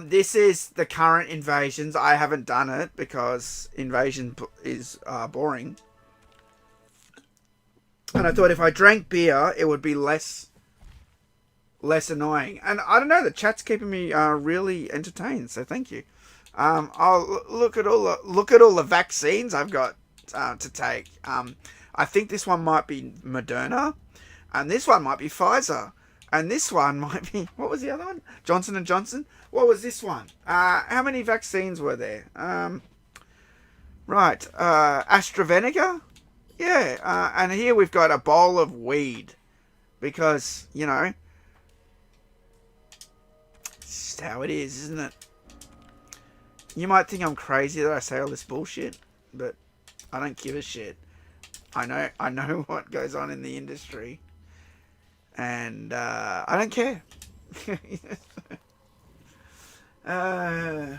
This is the current invasions. I haven't done it because invasion is boring. And I thought if I drank beer, it would be less annoying. And I don't know, the chat's keeping me really entertained. So thank you. I'll look at all the vaccines I've got to take. I think this one might be Moderna, and this one might be Pfizer, and this one might be, what was the other one? Johnson and Johnson. What was this one? How many vaccines were there? Right, AstraZeneca. Yeah, and here we've got a bowl of weed, because you know, it's just how it is, isn't it? You might think I'm crazy that I say all this bullshit, but I don't give a shit. I know what goes on in the industry, and I don't care. Oh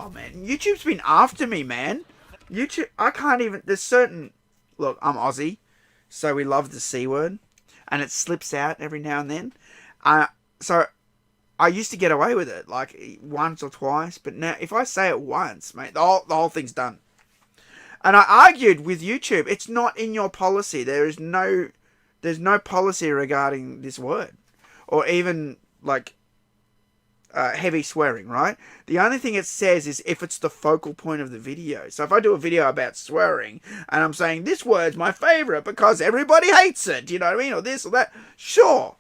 man, YouTube's been after me, man. YouTube, I can't even. There's certain. Look, I'm Aussie, so we love the C word, and it slips out every now and then. So I used to get away with it, like once or twice, but now if I say it once, mate, the whole thing's done. And I argued with YouTube, it's not in your policy. There's no policy regarding this word, or even like heavy swearing, right? The only thing it says is if it's the focal point of the video. So if I do a video about swearing and I'm saying this word's my favorite because everybody hates it, you know what I mean, or this or that, sure.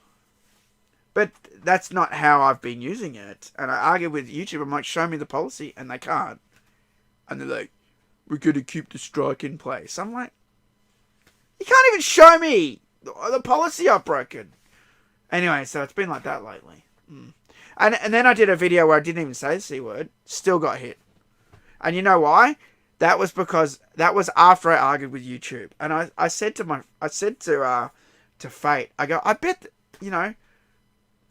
But that's not how I've been using it. And I argue with YouTube, I'm like, show me the policy, and they can't. And they're like, we're going to keep the strike in place. I'm like, you can't even show me the policy I've broken. Anyway, so it's been like that lately. And then I did a video where I didn't even say the C word, still got hit. And you know why? That was because that was after I argued with YouTube. And I said to Fate, I go, I bet, you know,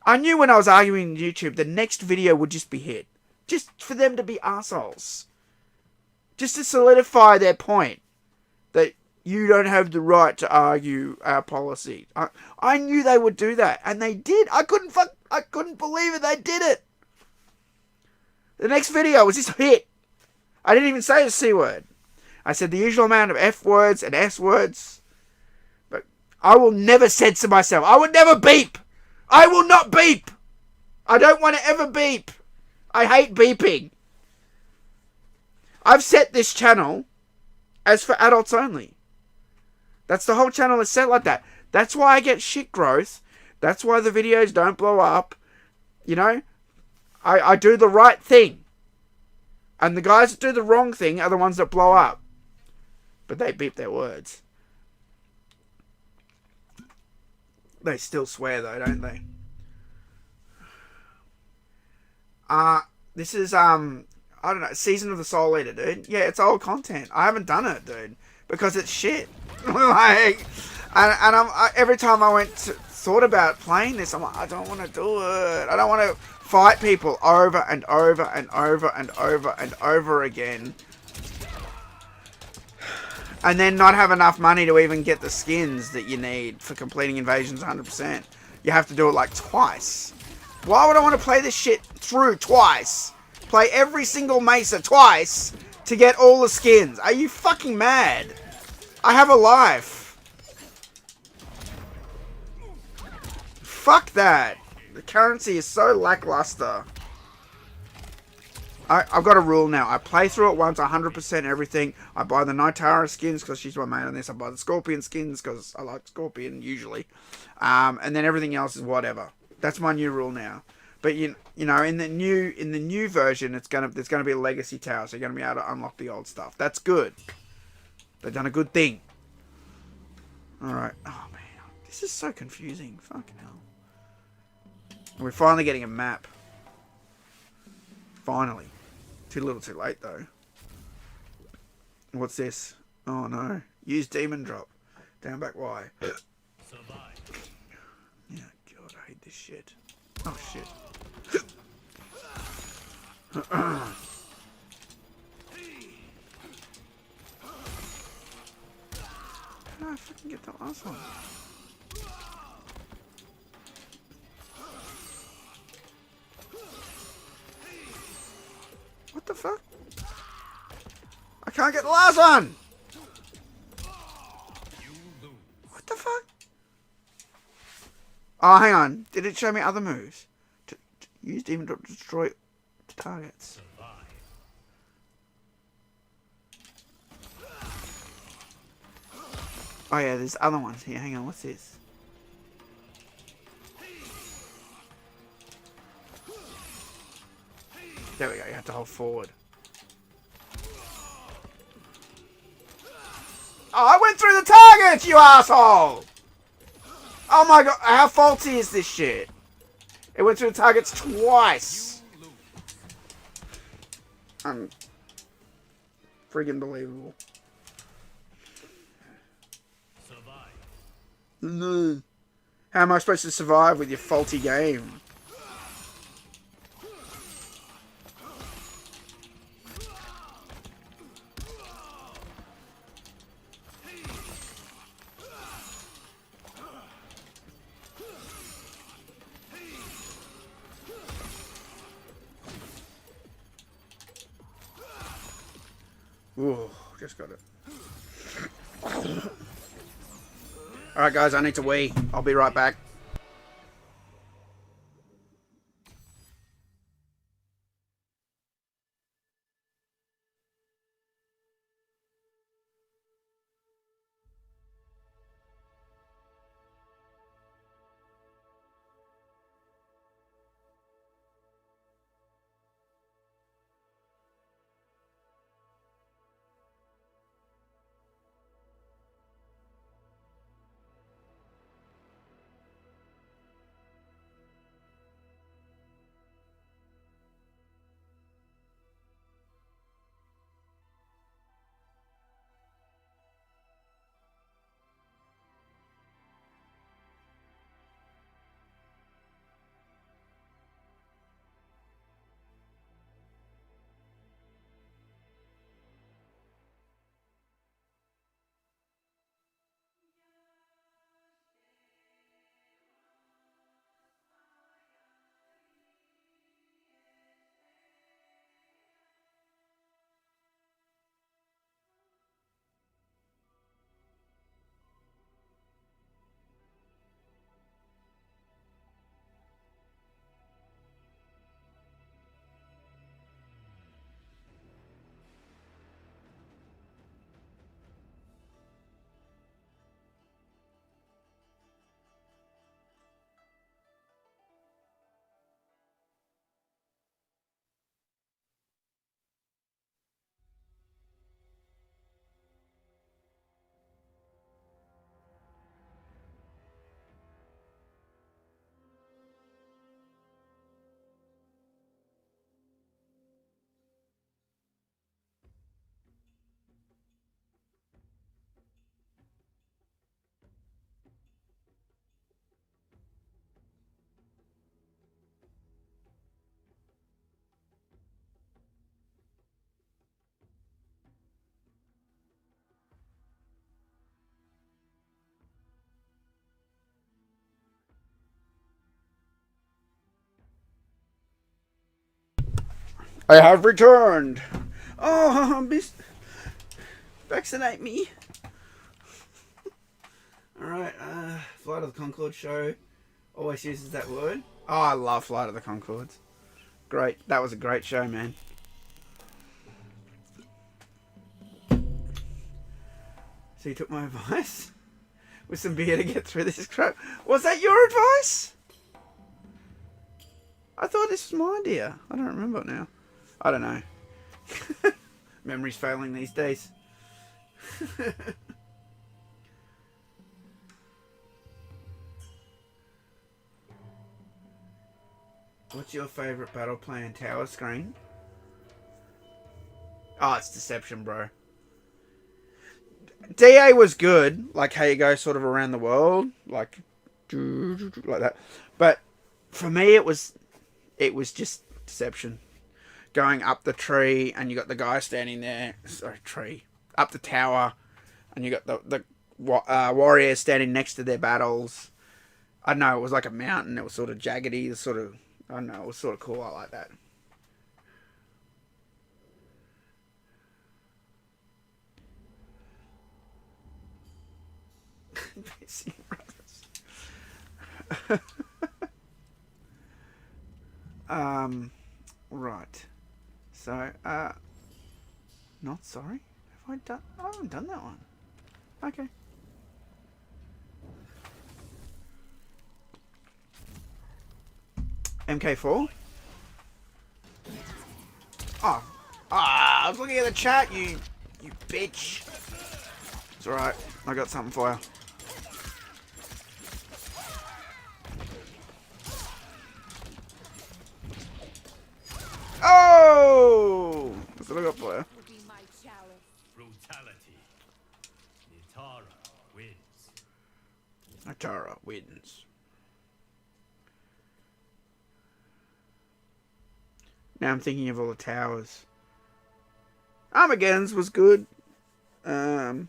I knew when I was arguing with YouTube, the next video would just be hit. Just for them to be assholes. Just to solidify their point. That you don't have the right to argue our policy. I knew they would do that. And they did. I couldn't believe it. They did it. The next video was just hit. I didn't even say the C word. I said the usual amount of F words and S words. But I will never censor myself. I would never beep. I will not beep. I don't want to ever beep. I hate beeping. I've set this channel as for adults only. That's the whole channel is set like that. That's why I get shit growth. That's why the videos don't blow up. You know, I do the right thing. And the guys that do the wrong thing are the ones that blow up. But they beep their words. They still swear though, don't they? This is, I don't know, Season of the Soul Eater, dude. Yeah, it's old content. I haven't done it, dude. Because it's shit. Like, and every time I thought about playing this, I'm like, I don't want to do it. I don't want to fight people over and over and over and over and over again. And then not have enough money to even get the skins that you need for completing invasions 100%. You have to do it like twice. Why would I want to play this shit through twice? Play every single Mesa twice to get all the skins. Are you fucking mad? I have a life. Fuck that. The currency is so lackluster. I've got a rule now. I play through it once, 100% everything. I buy the Nitara skins because she's my main on this. I buy the Scorpion skins because I like Scorpion usually. And then everything else is whatever. That's my new rule now. But you know, in the new version, there's gonna be a legacy tower, so you're gonna be able to unlock the old stuff. That's good. They've done a good thing. All right. Oh man, this is so confusing. Fucking hell. And we're finally getting a map. Finally. Too little, too late though. What's this? Oh no. Use demon drop. Down back Y. Yeah. God, I hate this shit. Oh shit. I fucking get the last one? What the fuck? I can't get the last one! What the fuck? Oh, hang on. Did it show me other moves? Used even to destroy targets. Oh yeah, there's other ones here. Hang on, what's this? There we go, you have to hold forward. Oh, I went through the target, you asshole! Oh my god, how faulty is this shit? It went through the targets twice. Friggin' believable. No. How am I supposed to survive with your faulty game? Ooh, just got it. Alright guys, I need to wee. I'll be right back. I have returned. Oh, vaccinate me. Alright, Flight of the Conchords show always uses that word. Oh, I love Flight of the Conchords. Great. That was a great show, man. So you took my advice? With some beer to get through this crap? Was that your advice? I thought this was my idea. I don't remember it now. I don't know. Memory's failing these days. What's your favourite battle plan tower screen? Oh, it's Deception, bro. DA was good, like how you go sort of around the world, like that. But for me, it was just Deception. Going up the tree, and you got the guy standing there. Sorry, tree. Up the tower, and you got the warriors standing next to their battles. I don't know, it was like a mountain. It was sort of jaggedy. It was sort of, I don't know, it was sort of cool. I like that. Right. So, not sorry. Have I done? I haven't done that one. Okay. MK4. Oh. I was looking at the chat. You bitch. It's alright. I got something for you. Oh! That's what I got for you. Brutality. Nitara wins. Nitara wins. Now I'm thinking of all the towers. Armageddon's was good. I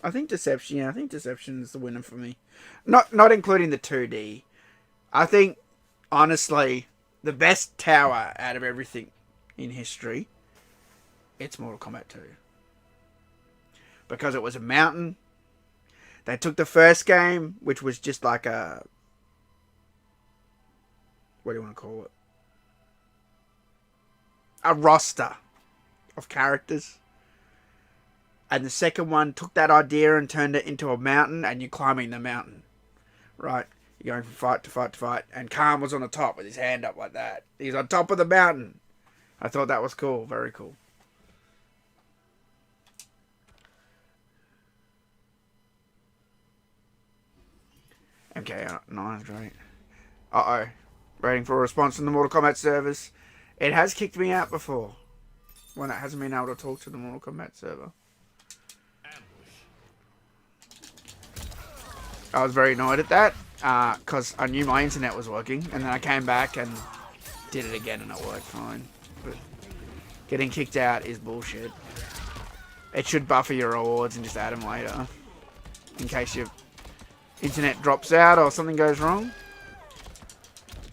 think Deception. Yeah, I think Deception is the winner for me. Not including the 2D. I think, honestly, the best tower out of everything in history, it's Mortal Kombat 2. Because it was a mountain. They took the first game, which was just like a... What do you want to call it? A roster of characters. And the second one took that idea and turned it into a mountain, and you're climbing the mountain. Right? You're going from fight to fight to fight. And Khan was on the top with his hand up like that. He's on top of the mountain. I thought that was cool. Very cool. MK9 is great. Uh-oh. Waiting for a response from the Mortal Kombat servers. It has kicked me out before. When it hasn't been able to talk to the Mortal Kombat server. I was very annoyed at that. Because I knew my internet was working. And then I came back and did it again and it worked fine. But getting kicked out is bullshit. It should buffer your rewards and just add them later. In case your internet drops out or something goes wrong.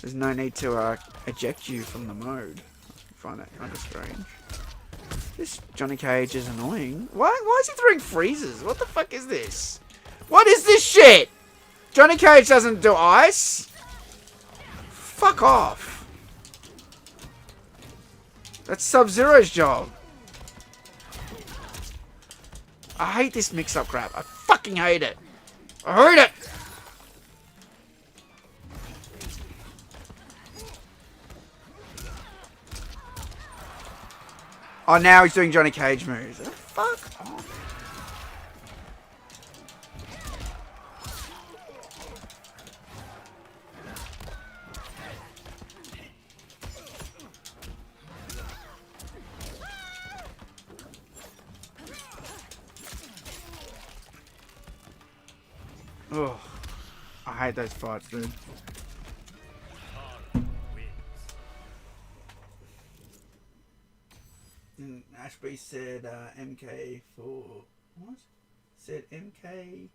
There's no need to eject you from the mode. I find that kind of strange. This Johnny Cage is annoying. Why is he throwing freezes? What the fuck is this? What is this shit? Johnny Cage doesn't do ice. Fuck off. That's Sub-Zero's job. I hate this mix-up crap. I fucking hate it. I hate it. Oh, now he's doing Johnny Cage moves. Oh, fuck off. Oh, I hate those fights, dude. And Ashby said MK for what? Said MK.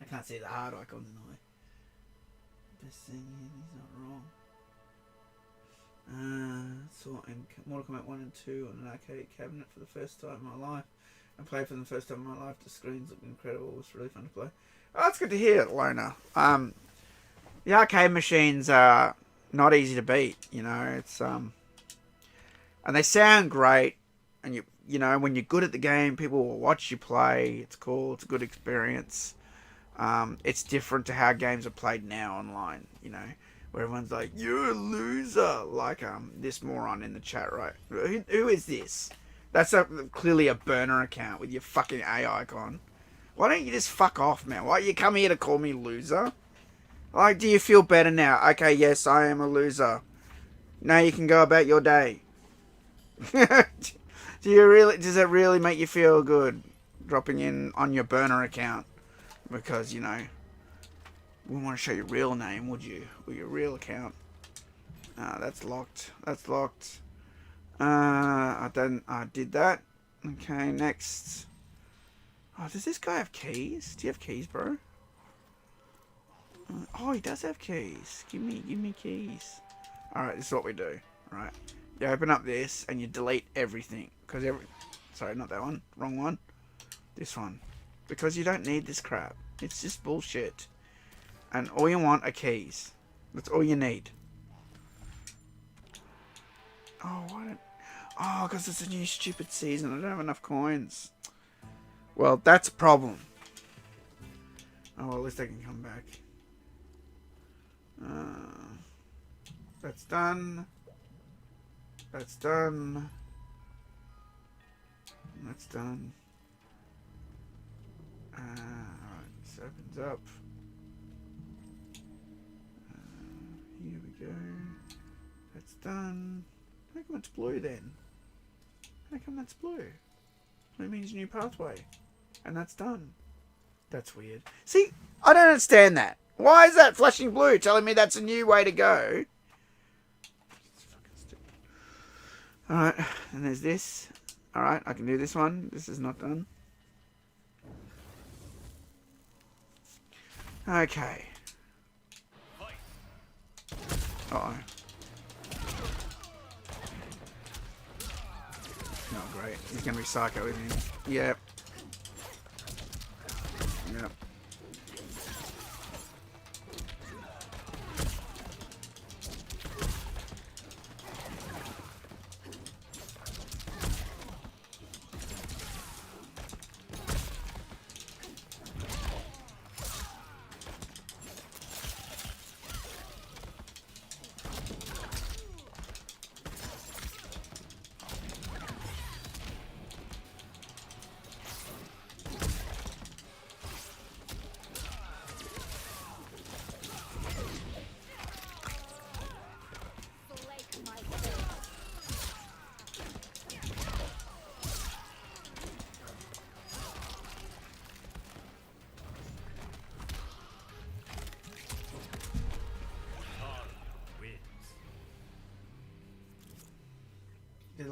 I can't see the heart icon in the way. Best thing, he's not wrong. Saw MK, Mortal Kombat 1 and 2 on an arcade cabinet for the first time in my life. I played for them the first time in my life. The screens looked incredible. It was really fun to play. Oh, that's good to hear, Lona. The arcade machines are not easy to beat. You know, it's and they sound great. And you know, when you're good at the game, people will watch you play. It's cool. It's a good experience. It's different to how games are played now online. You know, where everyone's like, "You're a loser," like this moron in the chat, right? Who is this? That's clearly a burner account with your fucking A icon. Why don't you just fuck off, man? Why you come here to call me loser? Like, do you feel better now? Okay, yes, I am a loser. Now you can go about your day. Does it really make you feel good dropping in on your burner account? Because, you know, we want to show your real name, would you? Or your real account. That's locked. That's locked. I did that. Okay, next. Oh, does this guy have keys? Do you have keys, bro? Oh, he does have keys. Give me keys. Alright, this is what we do. Alright. You open up this and you delete everything. Because sorry, not that one. Wrong one. This one. Because you don't need this crap. It's just bullshit. And all you want are keys. That's all you need. Oh, why don't... Oh, because it's a new stupid season. I don't have enough coins. Well, that's a problem. Oh, well, at least I can come back. That's done. That's done. That's done. Alright, this opens up. Here we go. That's done. How come it's blue then? How come that's blue? It means new pathway. And that's done. That's weird. See, I don't understand that. Why is that flashing blue telling me that's a new way to go? Alright, and there's this. Alright, I can do this one. This is not done. Okay. Uh-oh. Oh, great. He's going to be psycho, isn't he? Yep. Yep.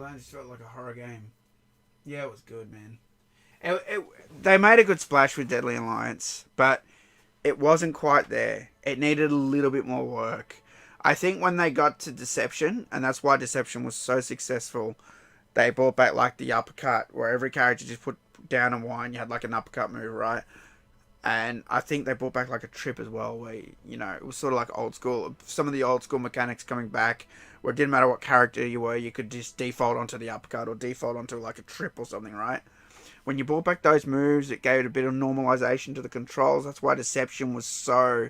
It just felt like a horror game. Yeah, it was good, man. They made a good splash with Deadly Alliance, but it wasn't quite there. It needed a little bit more work. I think when they got to Deception, and that's why Deception was so successful, they brought back like the uppercut, where every character just put down and one, you had like an uppercut move, right? And I think they brought back like a trip as well, where, you know, it was sort of like old school. Some of the old school mechanics coming back, where it didn't matter what character you were, you could just default onto the uppercut or default onto like a trip or something, right? When you brought back those moves, it gave it a bit of normalization to the controls. That's why Deception was so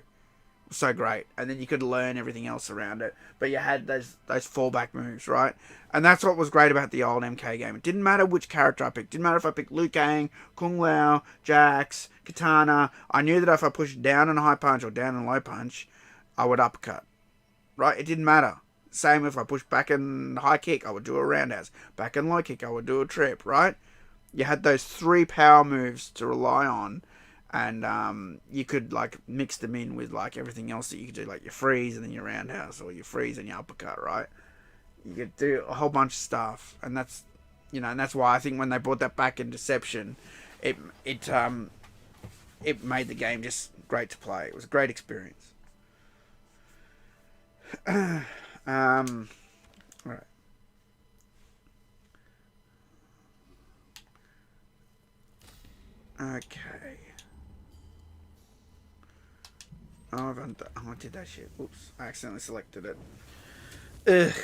great. And then you could learn everything else around it. But you had those fallback moves, right? And that's what was great about the old MK game. It didn't matter which character I picked. It didn't matter if I picked Liu Kang, Kung Lao, Jax, Katana. I knew that if I pushed down and high punch or down and low punch, I would uppercut. Right? It didn't matter. Same if I pushed back and high kick, I would do a roundhouse. Back and low kick, I would do a trip, right? You had those 3 power moves to rely on. And you could like mix them in with like everything else that you could do, like your freeze and then your roundhouse, or your freeze and your uppercut, right? You could do a whole bunch of stuff, and that's, you know, and that's why I think when they brought that back in Deception, it made the game just great to play. It was a great experience. All right. Okay. Oh, I did that shit. Oops. I accidentally selected it. Ugh.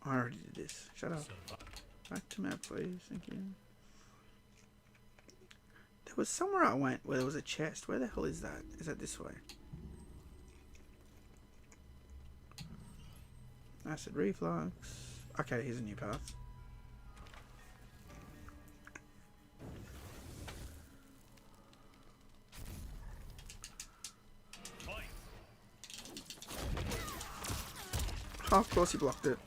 I already did this. Shut up. Back to map, please. Thank you. There was somewhere I went where there was a chest. Where the hell is that? Is that this way? Acid reflux. Okay, here's a new path. Oh, of course he blocked it.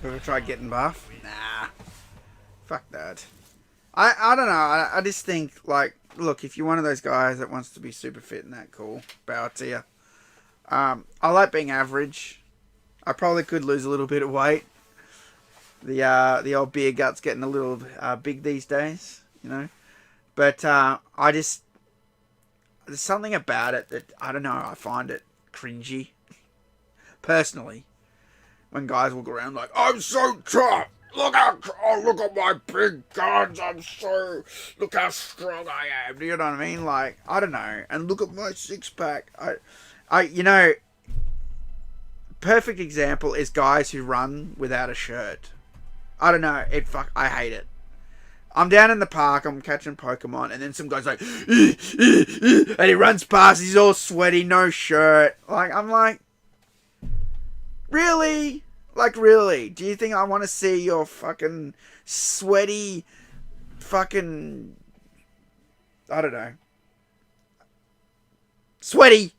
Ever tried getting buff? Nah. Fuck that. I don't know. I just think, like, look, if you're one of those guys that wants to be super fit and that, cool. Bow to you. I like being average. I probably could lose a little bit of weight. The old beer gut's getting a little big these days, you know. But I just... There's something about it that, I don't know, I find it cringy. Personally. When guys walk around like, I'm so tough! Look at my big guns, look how strong I am. Do you know what I mean? Like, I don't know. And look at my six pack. You know, perfect example is guys who run without a shirt. I don't know. I hate it. I'm down in the park, I'm catching Pokemon, and then some guy's like, and he runs past, he's all sweaty, no shirt. Like, I'm like, really? Like, really? Do you think I want to see your fucking sweaty, fucking, I don't know. Sweaty,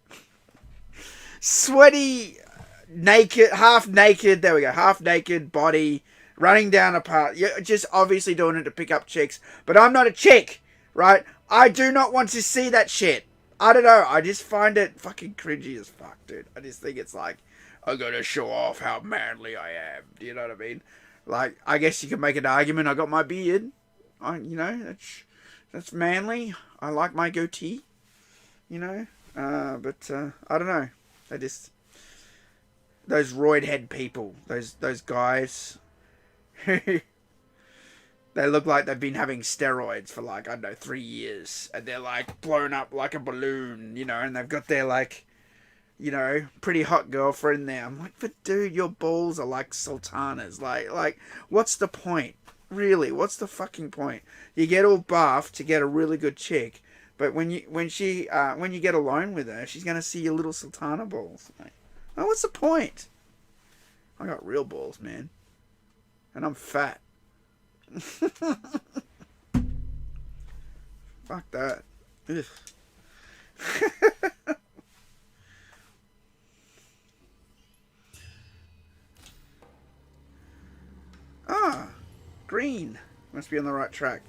naked, half naked, there we go, half naked body, running down a path. You're just obviously doing it to pick up chicks. But I'm not a chick, right? I do not want to see that shit. I don't know. I just find it fucking cringy as fuck, dude. I just think it's like, I gotta show off how manly I am. Do you know what I mean? Like, I guess you could make an argument. I got my beard. You know, that's manly. I like my goatee. You know? But I don't know. Those roid head people. Those guys... They look like they've been having steroids for like, I don't know, 3 years. And they're like blown up like a balloon, you know, and they've got their like, you know, pretty hot girlfriend there. I'm like, but dude, your balls are like sultanas. Like, what's the point? Really, what's the fucking point? You get all buff to get a really good chick, but when you get alone with her, she's gonna see your little sultana balls. Like, oh, what's the point? I got real balls, man. And I'm fat. Fuck that. Ugh. Green. Must be on the right track.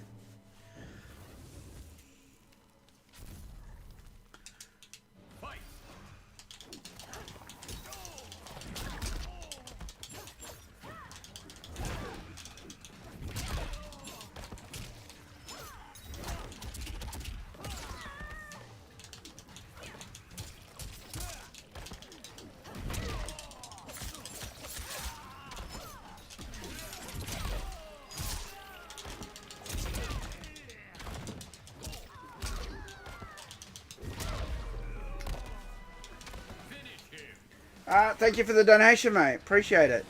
Thank you for the donation, mate. Appreciate it.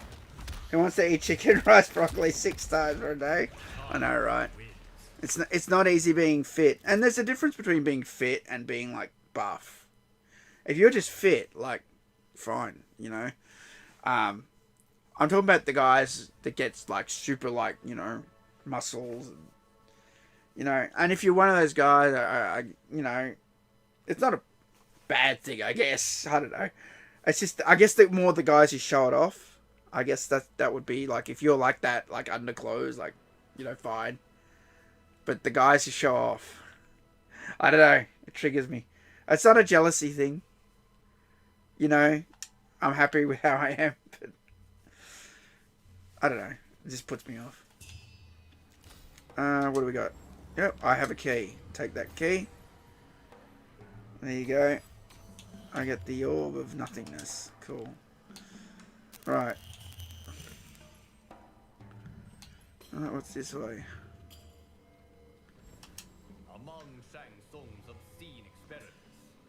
Who wants to eat chicken, rice, broccoli 6 times for a day? I know, right? It's not easy being fit. And there's a difference between being fit and being, like, buff. If you're just fit, like, fine, you know? I'm talking about the guys that gets, like, super, like, you know, muscles. And, you know, and if you're one of those guys, you know, it's not a bad thing, I guess. I don't know. It's just, I guess the more the guys who show it off, I guess that would be, like, if you're like that, like, underclothes, like, you know, fine. But the guys who show off, I don't know, it triggers me. It's not a jealousy thing. You know, I'm happy with how I am, but I don't know, it just puts me off. What do we got? Yep, I have a key. Take that key. There you go. I get the orb of nothingness. Cool. Right. What's this way? Among Shang Tsung's obscene experiments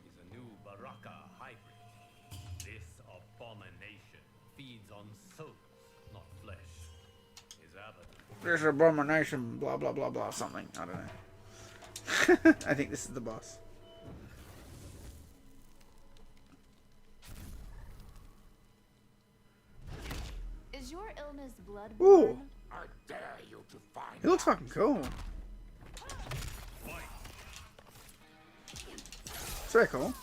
is a new Baraka hybrid. This abomination feeds on souls, not flesh. His avatar. This abomination, blah blah blah blah, something. I don't know. I think this is the boss. Is your illness bloodborne? Ooh. I dare you to find It looks fucking cool. It's very cool.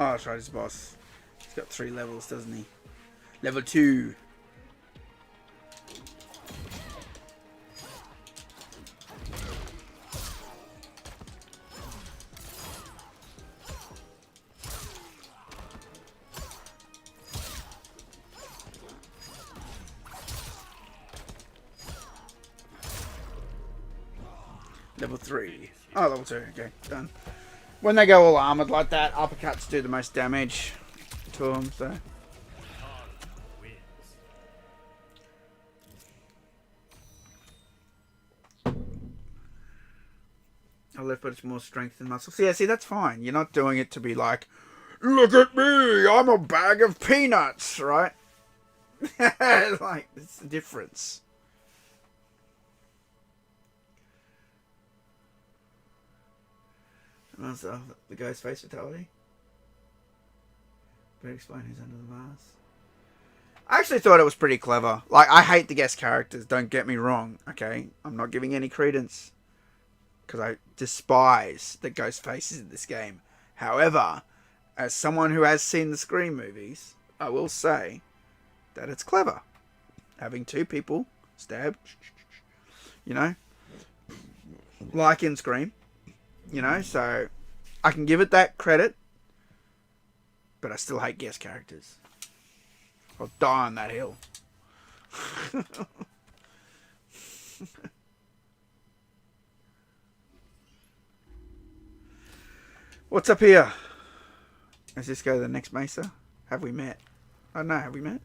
Oh, that's right, he's a boss. He's got 3 levels, doesn't he? Level 2. Level 3. Oh, level 2. Okay, done. When they go all armoured like that, uppercuts do the most damage to them, so... I left, but it's more strength than muscle. So yeah, see, that's fine. You're not doing it to be like, look at me, I'm a bag of peanuts, right? Like, it's the difference. The ghost face fatality. Better explain who's under the mask. I actually thought it was pretty clever. Like, I hate the guest characters, don't get me wrong, okay? I'm not giving any credence. Because I despise the ghost faces in this game. However, as someone who has seen the Scream movies, I will say that it's clever. Having 2 people stab, you know, like in Scream, you know, so I can give it that credit, but I still hate guest characters. I'll die on that hill. What's up here? Let's just go to the next mesa. Have we met? I don't know, have we met?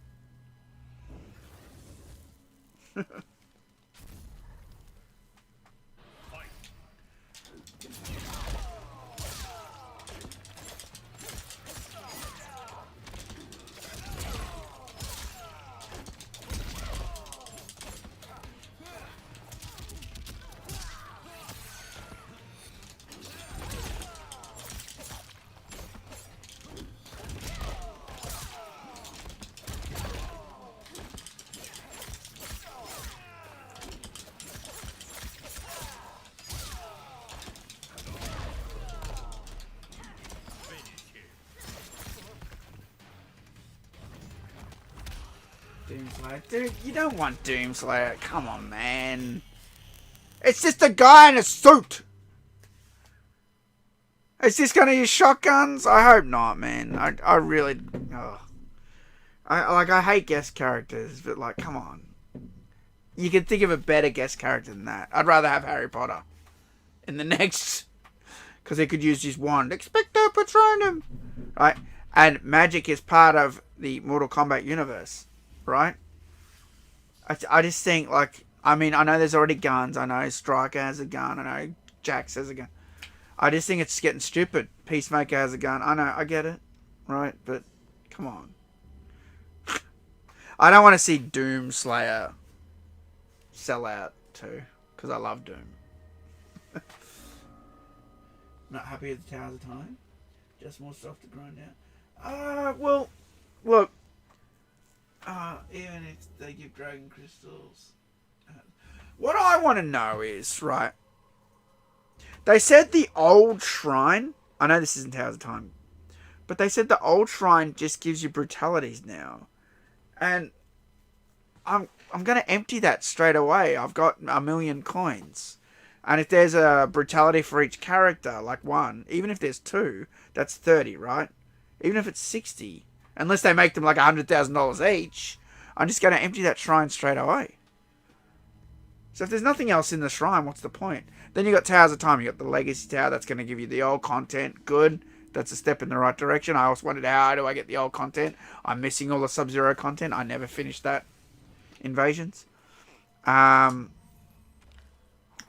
Doomslayer. Dude, you don't want Doomslayer. Come on, man. It's just a guy in a suit. Is this going to use shotguns? I hope not, man. I really... Oh. I hate guest characters, but, like, come on. You can think of a better guest character than that. I'd rather have Harry Potter in the next... Because he could use his wand. Expecto Patronum! Right? And magic is part of the Mortal Kombat universe. Right? I just think, like... I mean, I know there's already guns. I know Striker has a gun. I know Jax has a gun. I just think it's getting stupid. Peacemaker has a gun. I know, I get it. Right? But, come on. I don't want to see Doomslayer sell out too. Because I love Doom. Not happy at the Towers of Time? Just more stuff to grind out? Well, look. Even if they give Dragon Crystals. What I want to know is, right. They said the old shrine. I know this isn't Towers of Time. But they said the old shrine just gives you brutalities now. And I'm going to empty that straight away. I've got 1,000,000 coins. And if there's a brutality for each character, like 1, even if there's 2, that's 30, right? Even if it's 60, unless they make them like $100,000 each, I'm just going to empty that shrine straight away. So if there's nothing else in the shrine, what's the point? Then you got Towers of Time. You got the Legacy Tower. That's going to give you the old content. Good. That's a step in the right direction. I always wondered, how do I get the old content? I'm missing all the Sub-Zero content. I never finished that. Invasions. Do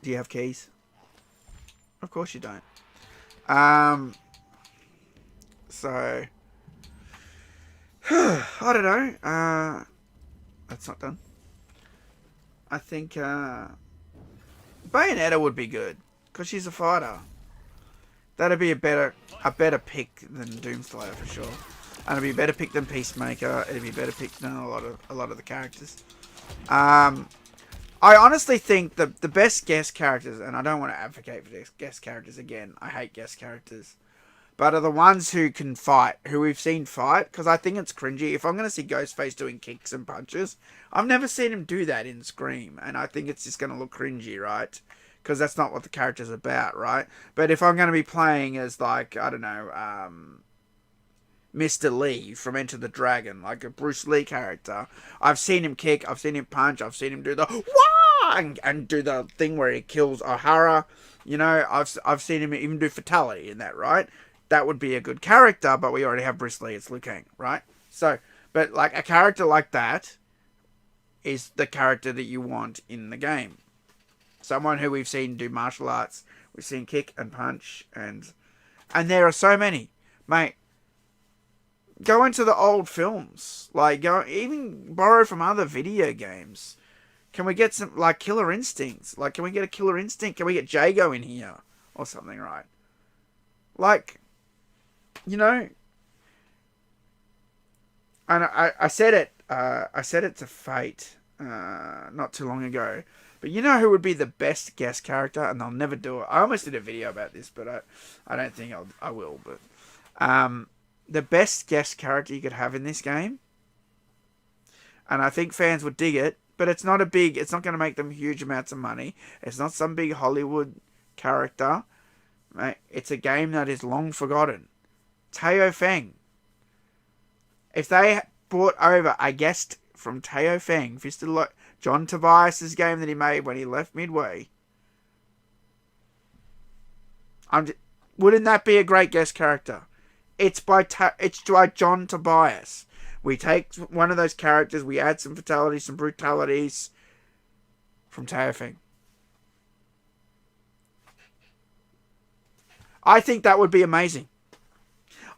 you have keys? Of course you don't. So... I don't know. That's not done. I think Bayonetta would be good. Because she's a fighter. That'd be a better pick than Doomslayer for sure. And it'd be a better pick than Peacemaker. It'd be a better pick than a lot of the characters. I honestly think the best guest characters, and I don't want to advocate for guest characters again. I hate guest characters. but are the ones who can fight, who we've seen fight, because I think it's cringy. If I'm going to see Ghostface doing kicks and punches, I've never seen him do that in Scream, and I think it's just going to look cringy, right? Because that's not what the character's about, right? But if I'm going to be playing as, like, I don't know, Mr. Lee from Enter the Dragon, like a Bruce Lee character, I've seen him kick, I've seen him punch, I've seen him do the wah and do the thing where he kills O'Hara. You know, I've seen him even do fatality in that, right? That would be a good character, but we already have Bruce Lee, it's Liu Kang, right? So, but like a character like that is the character that you want in the game. Someone who we've seen do martial arts, we've seen kick and punch, and there are so many, mate. Go into the old films, like go even borrow from other video games. Can we get some like Killer Instincts? Like, can we get a Killer Instinct? Can we get Jago in here or something, right? Like, you know, and I said it. I said it to Fate not too long ago. But you know who would be the best guest character, and they'll never do it. I almost did a video about this, but I don't think I will. But the best guest character you could have in this game, and I think fans would dig it, but it's not going to make them huge amounts of money. It's not some big Hollywood character. Right? It's a game that is long forgotten. Teo Feng. If they brought over a guest from Teo Feng, John Tobias' game that he made when he left Midway, wouldn't that be a great guest character? It's by John Tobias. We take one of those characters, we add some fatalities, some brutalities from Teo Feng. I think that would be amazing.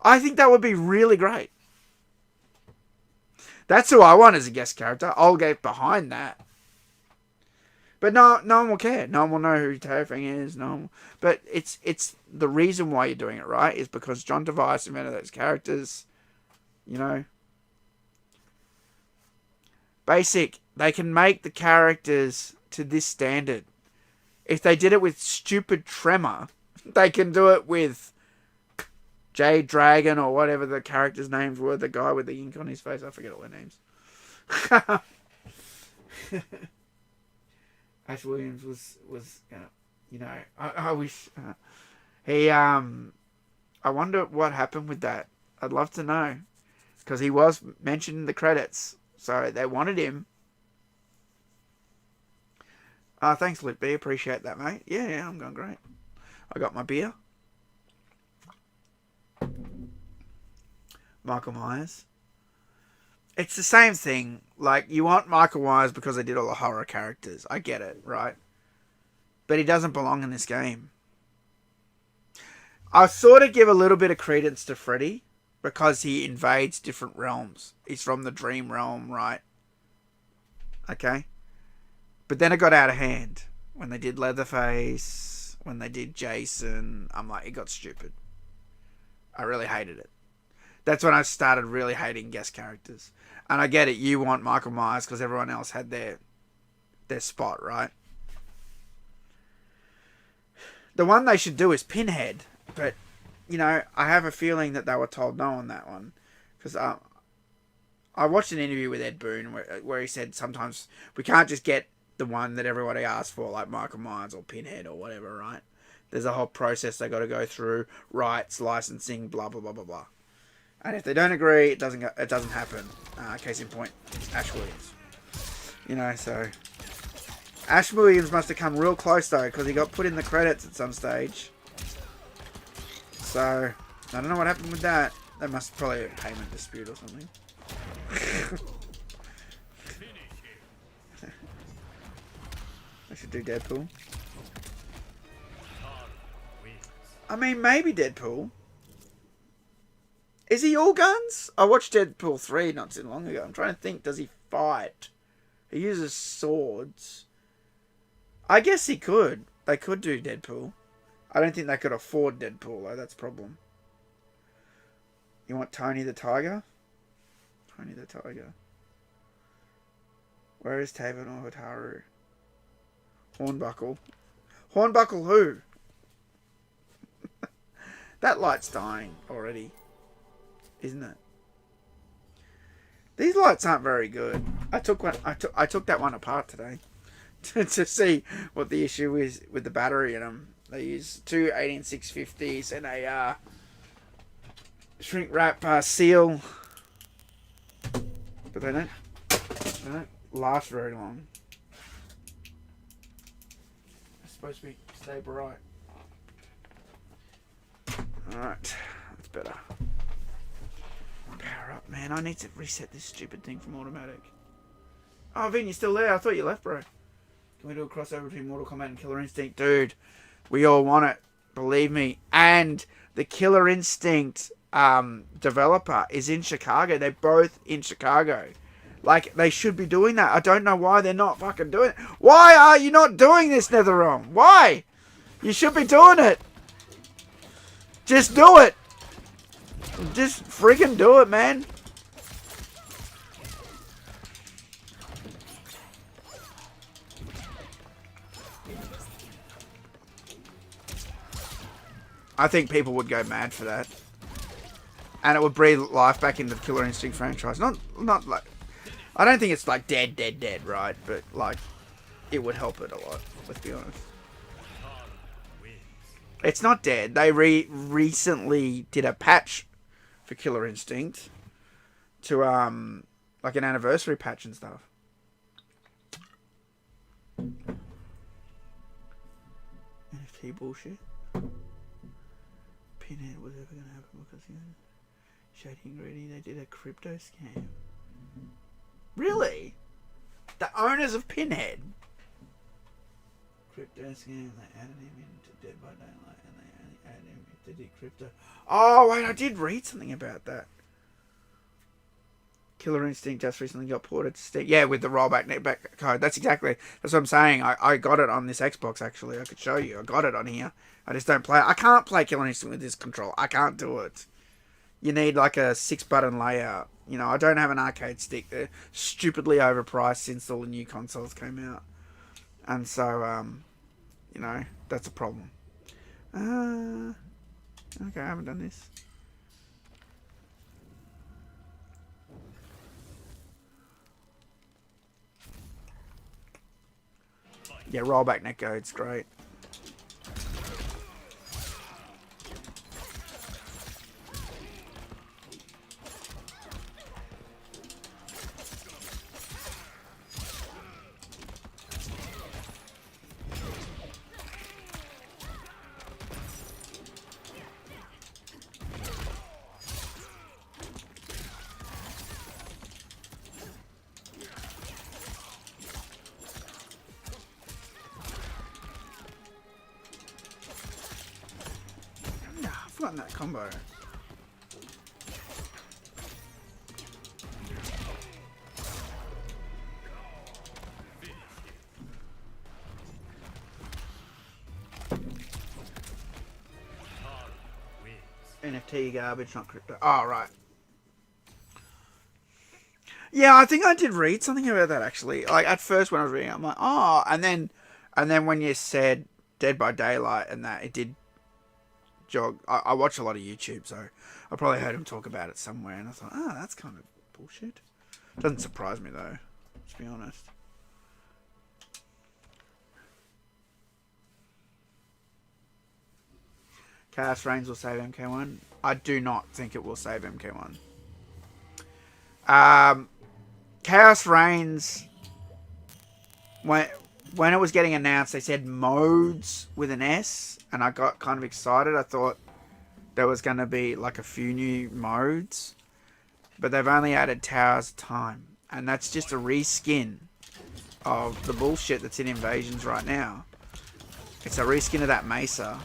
I think that would be really great. That's who I want as a guest character. I'll get behind that. But no one will care. No one will know who Teo Feng is. But it's the reason why you're doing it, right? Is because John Tobias invented those characters. You know. Basic. They can make the characters to this standard. If they did it with stupid Tremor, they can do it with Jade Dragon or whatever the characters' names were. The guy with the ink on his face. I forget all their names. Ash Williams was you know, I wish he I wonder what happened with that. I'd love to know, because he was mentioned in the credits, so they wanted him. Thanks, Luke B. Appreciate that, mate. Yeah, I'm going great. I got my beer. Michael Myers. It's the same thing. Like, you want Michael Myers because they did all the horror characters. I get it, right? But he doesn't belong in this game. I sort of give a little bit of credence to Freddy because he invades different realms. He's from the dream realm, right? Okay? But then it got out of hand. When they did Leatherface, when they did Jason, I'm like, it got stupid. I really hated it. That's when I started really hating guest characters. And I get it, you want Michael Myers because everyone else had their spot, right? The one they should do is Pinhead. But, you know, I have a feeling that they were told no on that one. Because I watched an interview with Ed Boon where he said sometimes we can't just get the one that everybody asks for, like Michael Myers or Pinhead or whatever, right? There's a whole process they got to go through, rights, licensing, blah, blah, blah, blah, blah. And if they don't agree, it doesn't happen. Case in point, Ash Williams. You know, so Ash Williams must have come real close though, because he got put in the credits at some stage. So I don't know what happened with that. They must probably have a payment dispute or something. I should do Deadpool. I mean, maybe Deadpool. Is he all guns? I watched Deadpool 3 not too long ago. I'm trying to think, does he fight? He uses swords. I guess he could. They could do Deadpool. I don't think they could afford Deadpool, though. That's a problem. You want Tony the Tiger? Tony the Tiger. Where is Taven or Hotaru? Hornbuckle. Hornbuckle who? That light's dying already, isn't it? These lights aren't very good. I took that one apart today to see what the issue is with the battery in them. They use two 18650s and a shrink wrap seal, but they don't last very long. They're supposed to stay bright. Alright, that's better. Power up, man. I need to reset this stupid thing from automatic. Oh, Vin, you're still there? I thought you left, bro. Can we do a crossover between Mortal Kombat and Killer Instinct? Dude, we all want it. Believe me. And the Killer Instinct developer is in Chicago. They're both in Chicago. Like, they should be doing that. I don't know why they're not fucking doing it. Why are you not doing this, NetherRealm? Why? You should be doing it. Just do it. Just freaking do it, man. I think people would go mad for that. And it would breathe life back into the Killer Instinct franchise. Not like... I don't think it's like dead, right? But, like, it would help it a lot, let's be honest. It's not dead. They recently did a patch for Killer Instinct to, like an anniversary patch and stuff. NFT bullshit. Pinhead was ever going to happen because, you know, Shady and Greedy, they did a crypto scam. Really? The owners of Pinhead? Crypto scam, they added him into Dead by Daylight and they only added him if they did crypto. Oh, wait, I did read something about that. Killer Instinct just recently got ported to Steam. Yeah, with the rollback netback code. That's what I'm saying. I got it on this Xbox, actually. I could show you. I got it on here. I just don't play it. I can't play Killer Instinct with this control. I can't do it. You need like a 6-button layout. You know, I don't have an arcade stick. They're stupidly overpriced since all the new consoles came out. And so, you know, that's a problem. Okay, I haven't done this. Yeah, rollback netcode's great. That combo. NFT garbage, not crypto. Oh, right. Yeah, I think I did read something about that, actually. Like, at first when I was reading it, I'm like, oh, and then when you said Dead by Daylight and that, it did jog. I watch a lot of YouTube, so I probably heard him talk about it somewhere, and I thought, oh, that's kind of bullshit. Doesn't surprise me, though, to be honest. Chaos Reigns will save MK1. I do not think it will save MK1. Chaos Reigns, when it was getting announced, they said modes with an S, and I got kind of excited. I thought there was going to be like a few new modes, but they've only added Towers of Time, and that's just a reskin of the bullshit that's in Invasions right now. It's a reskin of that Mesa.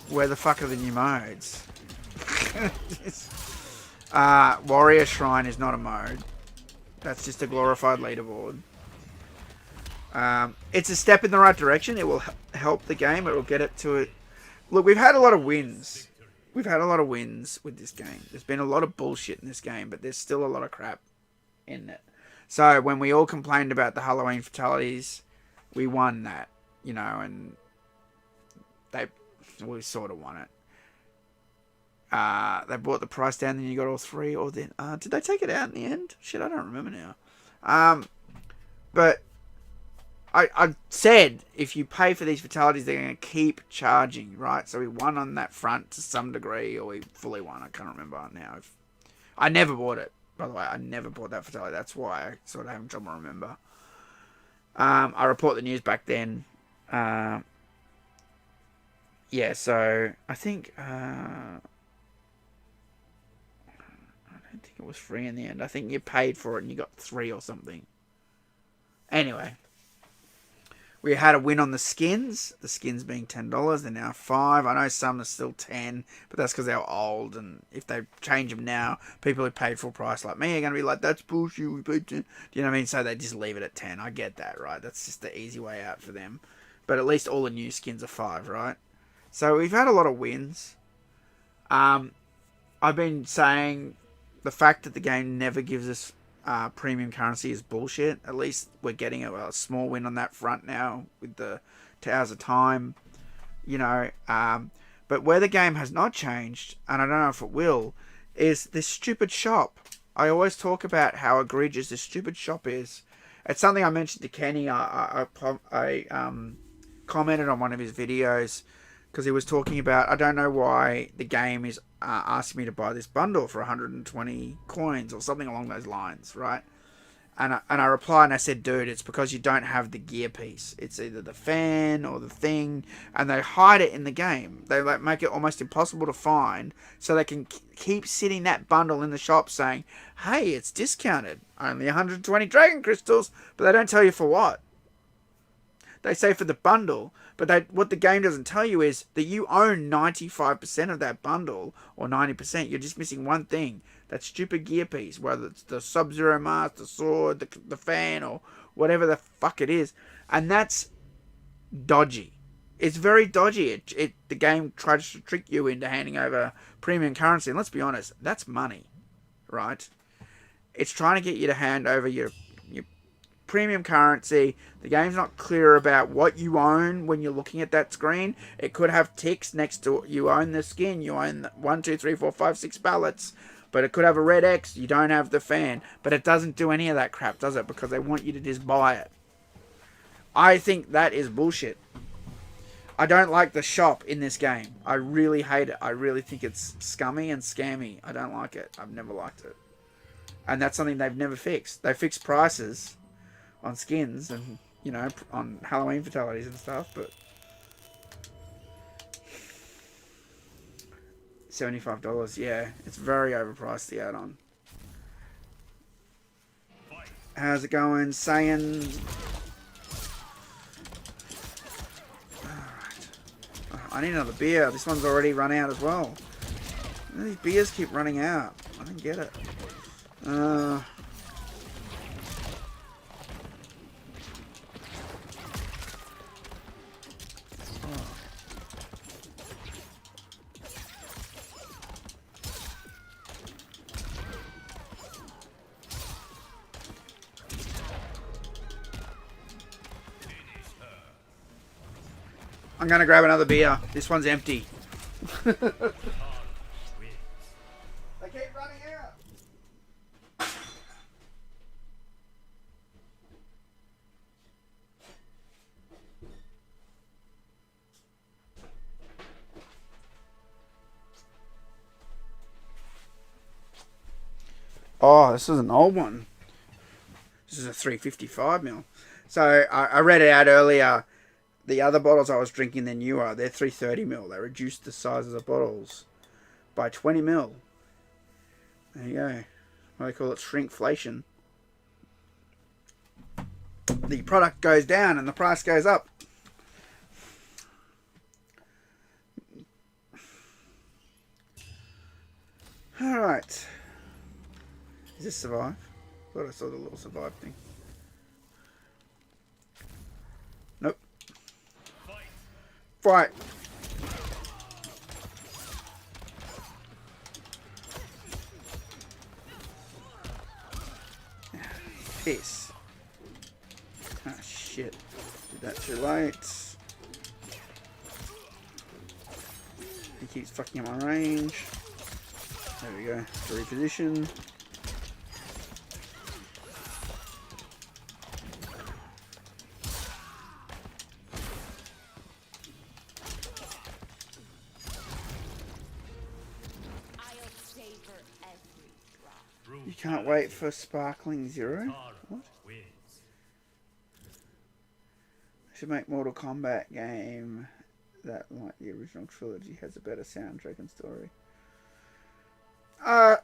Where the fuck are the new modes? Warrior Shrine is not a mode. That's just a glorified leaderboard. It's a step in the right direction. It will help the game. It will get it to it. Look, we've had a lot of wins. We've had a lot of wins with this game. There's been a lot of bullshit in this game, but there's still a lot of crap in it. So when we all complained about the Halloween fatalities, we won that, you know, and we sort of won it. They brought the price down, then you got all 3, or then did they take it out in the end? Shit, I don't remember now. But I said if you pay for these fatalities, they're going to keep charging, right? So we won on that front to some degree, or we fully won. I can't remember now. I never bought it, by the way. I never bought that fatality. That's why I sort of have trouble remember. I report the news back then. Yeah, so I think I don't think it was free in the end. I think you paid for it and you got 3 or something. Anyway, we had a win on the skins. The skins being $10, they're now $5. I know some are still $10, but that's because they're old. And if they change them now, people who paid full price like me are going to be like, "That's bullshit. We paid $10." Do you know what I mean? So they just leave it at 10. I get that, right? That's just the easy way out for them. But at least all the new skins are 5, right? So we've had a lot of wins. I've been saying the fact that the game never gives us premium currency is bullshit. At least we're getting a small win on that front now with the Towers of Time, you know. But where the game has not changed, and I don't know if it will, is this stupid shop. I always talk about how egregious this stupid shop is. It's something I mentioned to Kenny. I commented on one of his videos because he was talking about, I don't know why the game is asking me to buy this bundle for 120 coins or something along those lines, right? And I replied and I said, dude, it's because you don't have the gear piece. It's either the fan or the thing, and they hide it in the game. They like make it almost impossible to find, so they can keep sitting that bundle in the shop saying, hey, it's discounted, only 120 dragon crystals, but they don't tell you for what. They say for the bundle, but what the game doesn't tell you is that you own 95% of that bundle, or 90%. You're just missing one thing, that stupid gear piece, whether it's the Sub-Zero mask, the sword, the fan, or whatever the fuck it is. And that's dodgy. It's very dodgy. The game tries to trick you into handing over premium currency. And let's be honest, that's money, right? It's trying to get you to hand over your premium currency. The game's not clear about what you own when you're looking at that screen. It could have ticks next to you own the skin, you own 1, 2, 3, 4, 5, 6 pallets, but it could have a red X, you don't have the fan. But it doesn't do any of that crap, does it? Because they want you to just buy it. I think that is bullshit. I don't like the shop in this game. I really hate it. I really think it's scummy and scammy. I don't like it. I've never liked it. And that's something they've never fixed. They fixed prices on skins and, you know, on Halloween fatalities and stuff, but $75, yeah, it's very overpriced, the add-on. How's it going, Saiyan? Alright. I need another beer. This one's already run out as well. These beers keep running out. I don't get it. I'm gonna grab another beer. This one's empty. They keep running out. Oh, this is an old one. This is a 355ml. So I read it out earlier. The other bottles I was drinking, they're newer. They're 330ml. They reduced the size of the bottles by 20ml. There you go. What they call it, shrinkflation. The product goes down and the price goes up. Alright. Does this survive? Thought I saw the little survive thing. Nope. Fight. Piss. Ah, shit. Did that too late. keeps fucking up my range. There we go. Reposition. You can't wait for Sparkling Zero? What? I should make Mortal Kombat game that, like the original trilogy, has a better soundtrack and story. I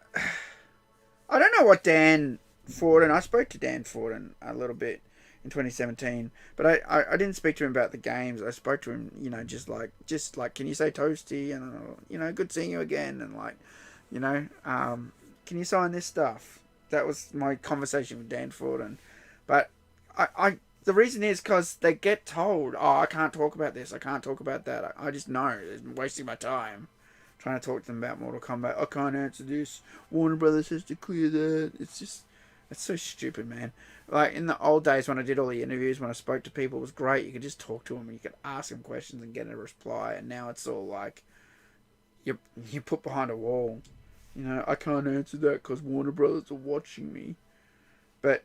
don't know what Dan Forden... I spoke to Dan Forden a little bit in 2017, but I didn't speak to him about the games. I spoke to him, you know, just like, can you say Toasty? And, you know, good seeing you again. And, like, you know, can you sign this stuff? That was my conversation with Dan Forden. But the reason is because they get told, oh, I can't talk about this, I can't talk about that. I just know it's wasting my time trying to talk to them about Mortal Kombat. I can't answer this. Warner Brothers has to clear that. It's so stupid, man. Like, in the old days when I did all the interviews, when I spoke to people, it was great. You could just talk to them and you could ask them questions and get a reply. And now it's all like, you're put behind a wall. You know, I can't answer that because Warner Brothers are watching me. But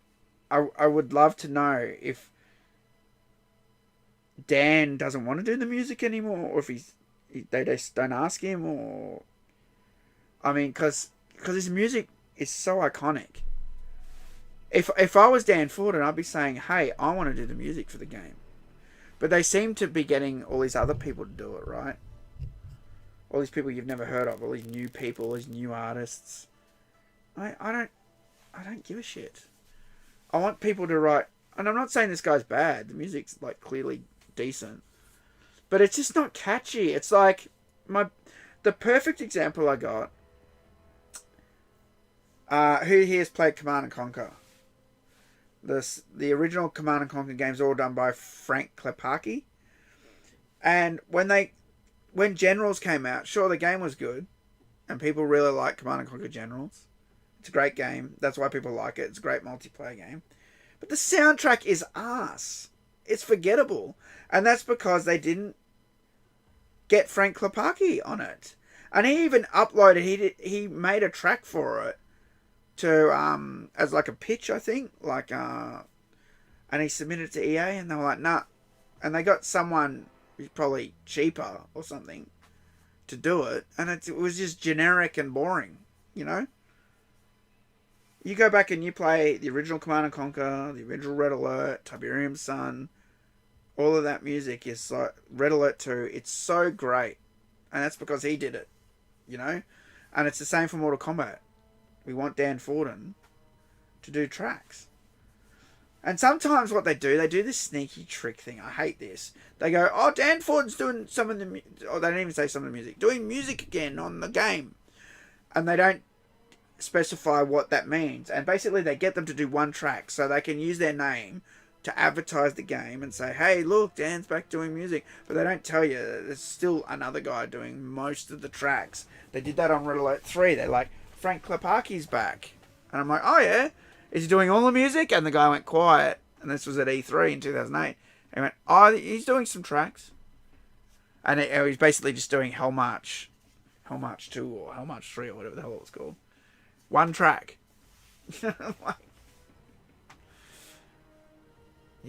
I would love to know if Dan doesn't want to do the music anymore, or if they just don't ask him, or... I mean, because his music is so iconic. If I was Dan Forden, I'd be saying, hey, I want to do the music for the game. But they seem to be getting all these other people to do it, right? All these people you've never heard of, all these new people, all these new artists. I don't give a shit. I want people to write, and I'm not saying this guy's bad. The music's like clearly decent, but it's just not catchy. It's like the perfect example I got. Who here has played Command and Conquer? The original Command and Conquer games are all done by Frank Klepacki, and when Generals came out, sure, the game was good, and people really like Command and Conquer Generals. It's a great game. That's why people like it. It's a great multiplayer game. But the soundtrack is ass. It's forgettable. And that's because they didn't get Frank Klepacki on it. And he even uploaded, he made a track for it to, as like a pitch, I think. Like, and he submitted it to EA, and they were like, nah. And they got someone who's probably cheaper or something to do it. And it was just generic and boring, you know? You go back and you play the original Command & Conquer, the original Red Alert, Tiberium's Sun, all of that music is so... Red Alert 2, it's so great. And that's because he did it, you know? And it's the same for Mortal Kombat. We want Dan Forden to do tracks. And sometimes what they do this sneaky trick thing. I hate this. They go, oh, Dan Forden's doing some of the... Or they don't even say some of the music. Doing music again on the game. And they don't specify what that means, and basically they get them to do one track so they can use their name to advertise the game and say, hey, look, Dan's back doing music. But they don't tell you there's still another guy doing most of the tracks. They did that on Red Alert 3. They're like, Frank Klepacki's back, and I'm like, oh yeah, is he doing all the music? And the guy went quiet, and this was at E3 in 2008. He went, oh, he's doing some tracks, and he's basically just doing Hell March 2 or Hell March 3 or whatever the hell it was called. One track. You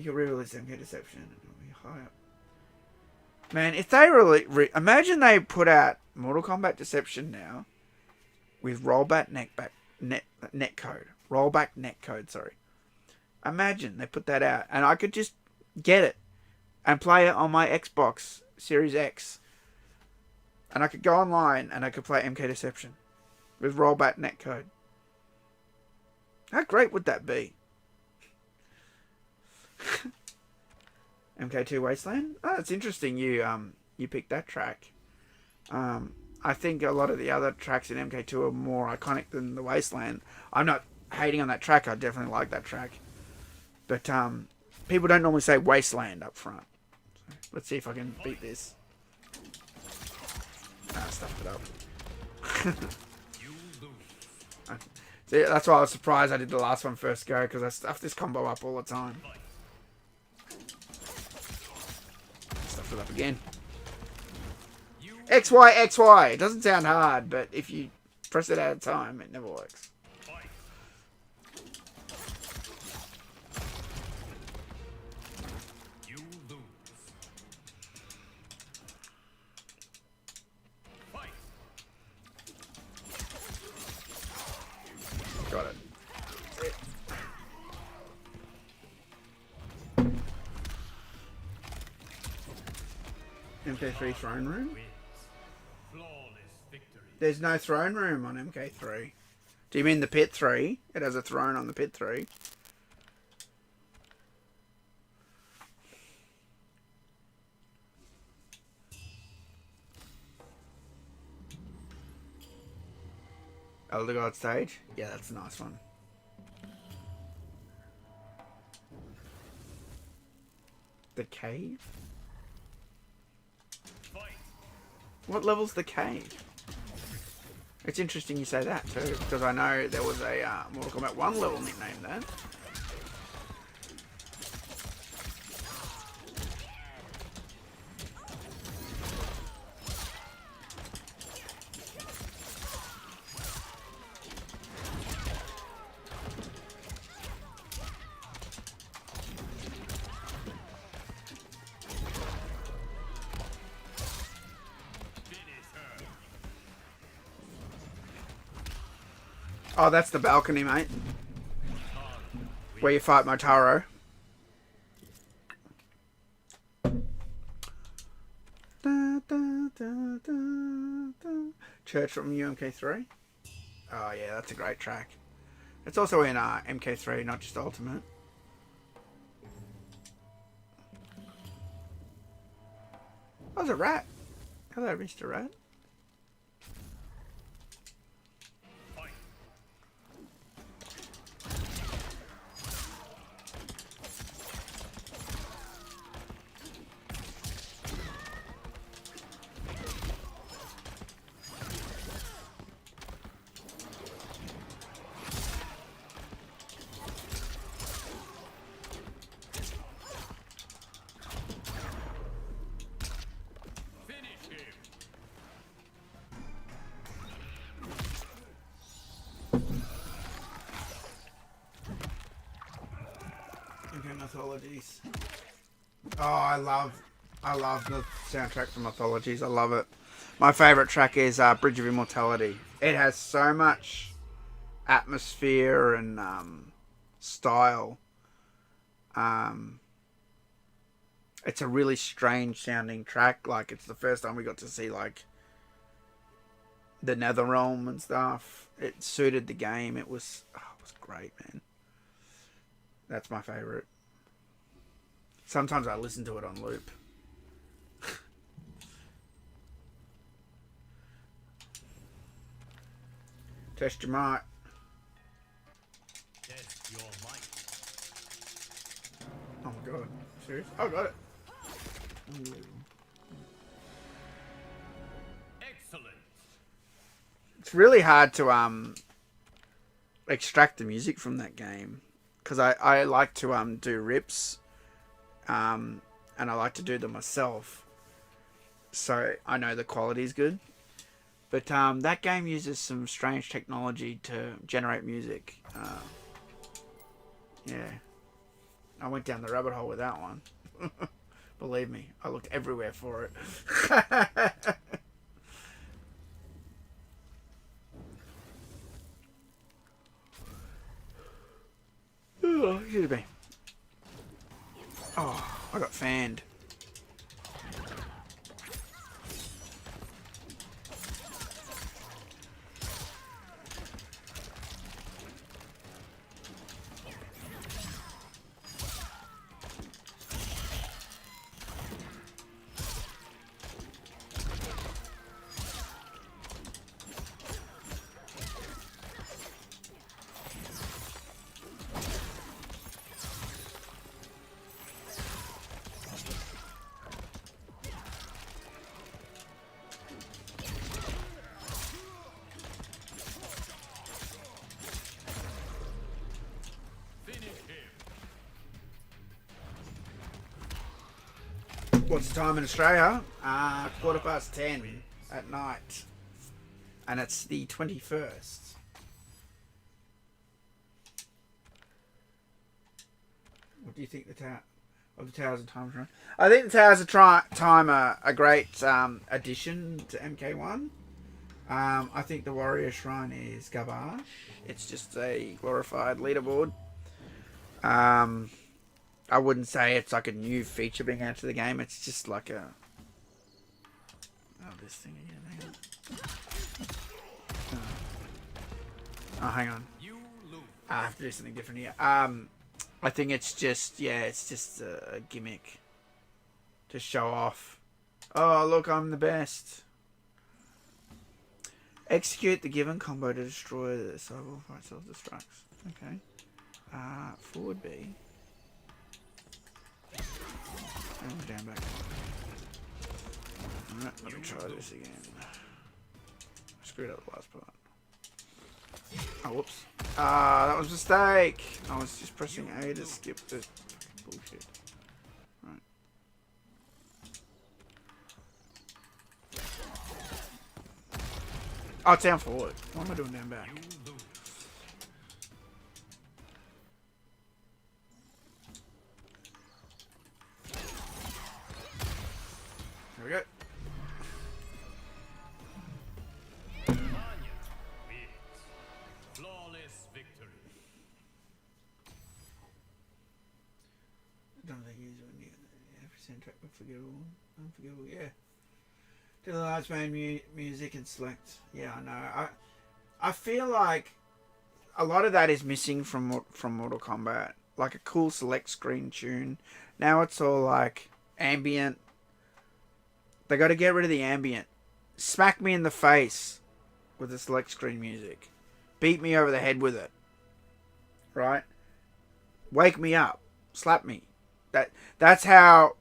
can re-release MK Deception. It'll be high up. Man, if they imagine they put out Mortal Kombat Deception now with rollback netcode. Rollback netcode, sorry. Imagine they put that out and I could just get it and play it on my Xbox Series X. And I could go online and I could play MK Deception with rollback netcode. How great would that be? MK2 Wasteland? Oh, it's interesting you picked that track. I think a lot of the other tracks in MK2 are more iconic than the Wasteland. I'm not hating on that track. I definitely like that track. But people don't normally say Wasteland up front. So let's see if I can beat this. I stuffed it up. See, that's why I was surprised I did the last one first go, because I stuff this combo up all the time. Stuff it up again. X, Y, X, Y. It doesn't sound hard, but if you press it out of time, it never works. Fight. You lose. Fight. Got it. MK3 throne room? Wins. Flawless victory. There's no throne room on MK3. Do you mean the pit 3? It has a throne on the pit 3. Elder God stage? Yeah, that's a nice one. The cave? Fight. What level's the cave? It's interesting you say that too, because I know there was a Mortal Kombat 1 level nicknamed that. Oh, that's the balcony, mate. Where you fight Motaro. Church from UMK3. Oh yeah, that's a great track. It's also in MK3, not just Ultimate. Oh, there's a rat. Hello, Mr. Rat. Mythologies. Oh, I love the soundtrack for Mythologies. I love it. My favourite track is Bridge of Immortality. It has so much atmosphere and style. It's a really strange sounding track. Like, it's the first time we got to see like the Netherrealm and stuff. It suited the game. It was great, man. That's my favourite. Sometimes I listen to it on loop. Test your might. Test your might. Oh my god. Serious? Oh, got it. Excellent. It's really hard to extract the music from that game. Because I like to do rips. And I like to do them myself, so I know the quality is good. But that game uses some strange technology to generate music. Yeah, I went down the rabbit hole with that one. Believe me, I looked everywhere for it. Oh, excuse me. Oh, I got fanned. What's the time in Australia? 10:15. at night. And it's the 21st. What do you think the Towers of Time are? I think the Towers of Time are a great addition to MK1. I think the Warrior Shrine is garbage. It's just a glorified leaderboard. I wouldn't say it's like a new feature being added to the game. It's just like a... Oh, this thing again. Hang on. Oh, hang on. I have to do something different here. I think it's just, yeah, it's just a gimmick to show off. Oh, look, I'm the best. Execute the given combo to destroy the cyber before it self-destructs. Okay. Forward B. And down back. Alright, let me try this again. I screwed up the last part. Oh, whoops. That was a mistake. I was just pressing A to skip the bullshit. Right. Oh, it's down forward. What am I doing down back? There we go. Flawless victory. I don't think he's on the soundtrack. Unforgettable, yeah. To the large main music and select. Yeah, I know. I feel like a lot of that is missing from Mortal Kombat. Like a cool select screen tune. Now it's all like ambient. They got to get rid of the ambient. Smack me in the face with the select screen music. Beat me over the head with it. Right? Wake me up. Slap me. That's how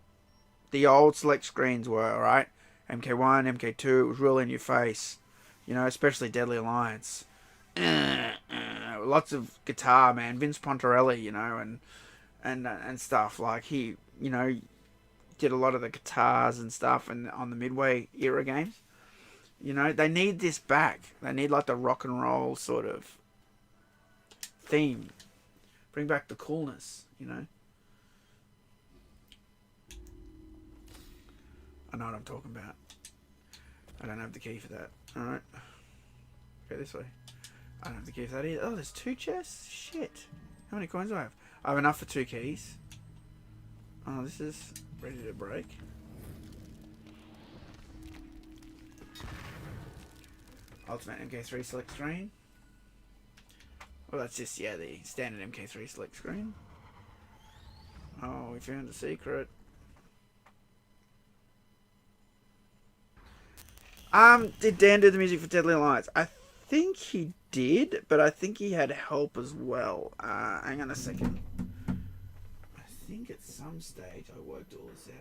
the old select screens were, right? MK1, MK2, it was real in your face. You know, especially Deadly Alliance. Lots of guitar, man. Vince Pontarelli, you know, and stuff. Like, he, you know, did a lot of the guitars and stuff on the Midway era games. You know, they need this back. They need like the rock and roll sort of theme. Bring back the coolness, you know. I know what I'm talking about. I don't have the key for that. Alright. Go this way. I don't have the key for that either. Oh, there's 2 chests? Shit. How many coins do I have? I have enough for 2 keys. Oh, this is ready to break. Ultimate MK3 select screen. Well, that's just, yeah, the standard MK3 select screen. Oh, we found a secret. Did Dan do the music for Deadly Alliance? I think he did, but I think he had help as well. Hang on a second. I think at some stage I worked all this out.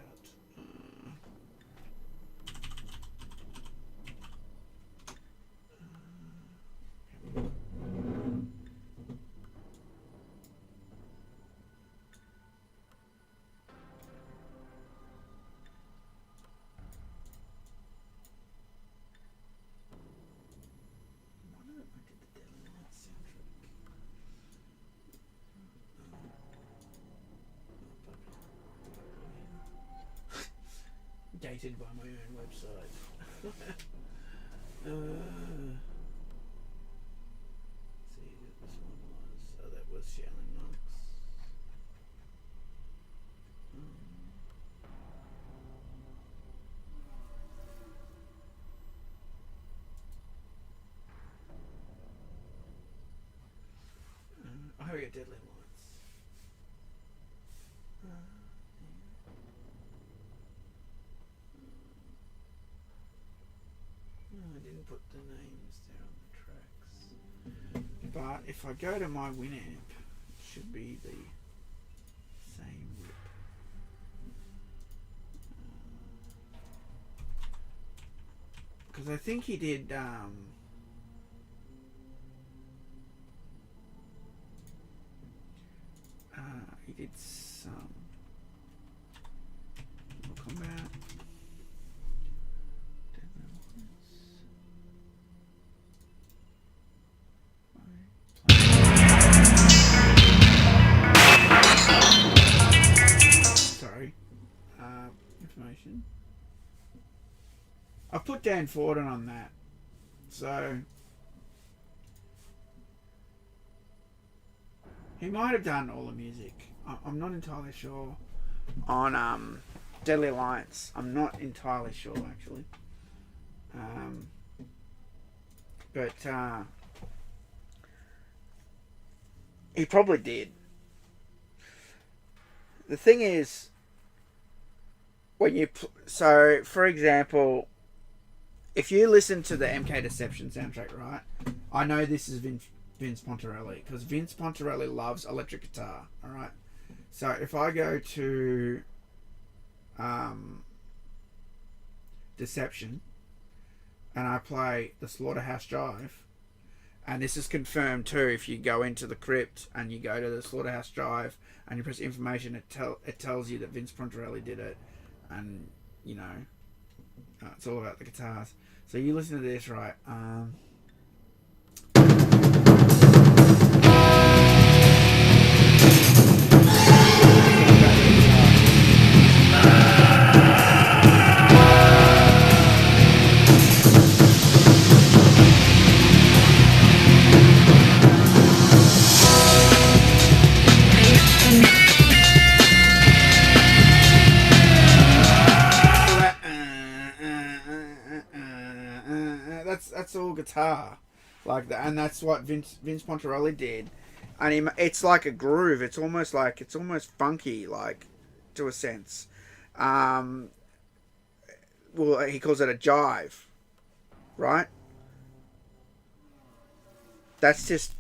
Dated by my own website. See, this one was. Oh, that was Shaolin Monks. I hope we get Deadly Alliance. I didn't put the names there on the tracks. But if I go to my Winamp, it should be the same whip. Because I think he did he did some Kombat. I put Dan Forden on that. So he might have done all the music. I'm not entirely sure on Deadly Alliance. I'm not entirely sure actually. But he probably did. The thing is, when you so for example, if you listen to the MK Deception soundtrack, right? I know this is Vince Pontarelli because Vince Pontarelli loves electric guitar. All right. So if I go to Deception and I play the Slaughterhouse Drive, and this is confirmed too if you go into the crypt and you go to the Slaughterhouse Drive and you press information, it tells you that Vince Pontarelli did it, and you know it's all about the guitars. So you listen to this, right? That's all guitar, like that, and that's what Vince Pontarelli did, and it's like a groove. It's almost funky, like to a sense. Well, he calls it a jive, right? That's just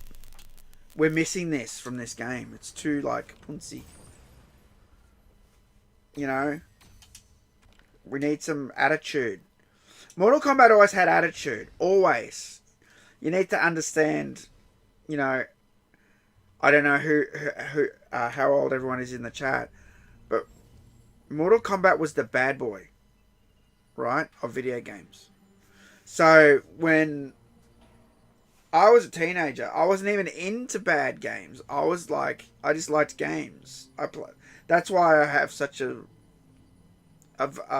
we're missing this from this game. It's too like punsy, you know. We need some attitude. Mortal Kombat always had attitude. Always. You need to understand, you know, I don't know how old everyone is in the chat, but Mortal Kombat was the bad boy, right, of video games. So when I was a teenager, I wasn't even into bad games. I just liked games. That's why I have such a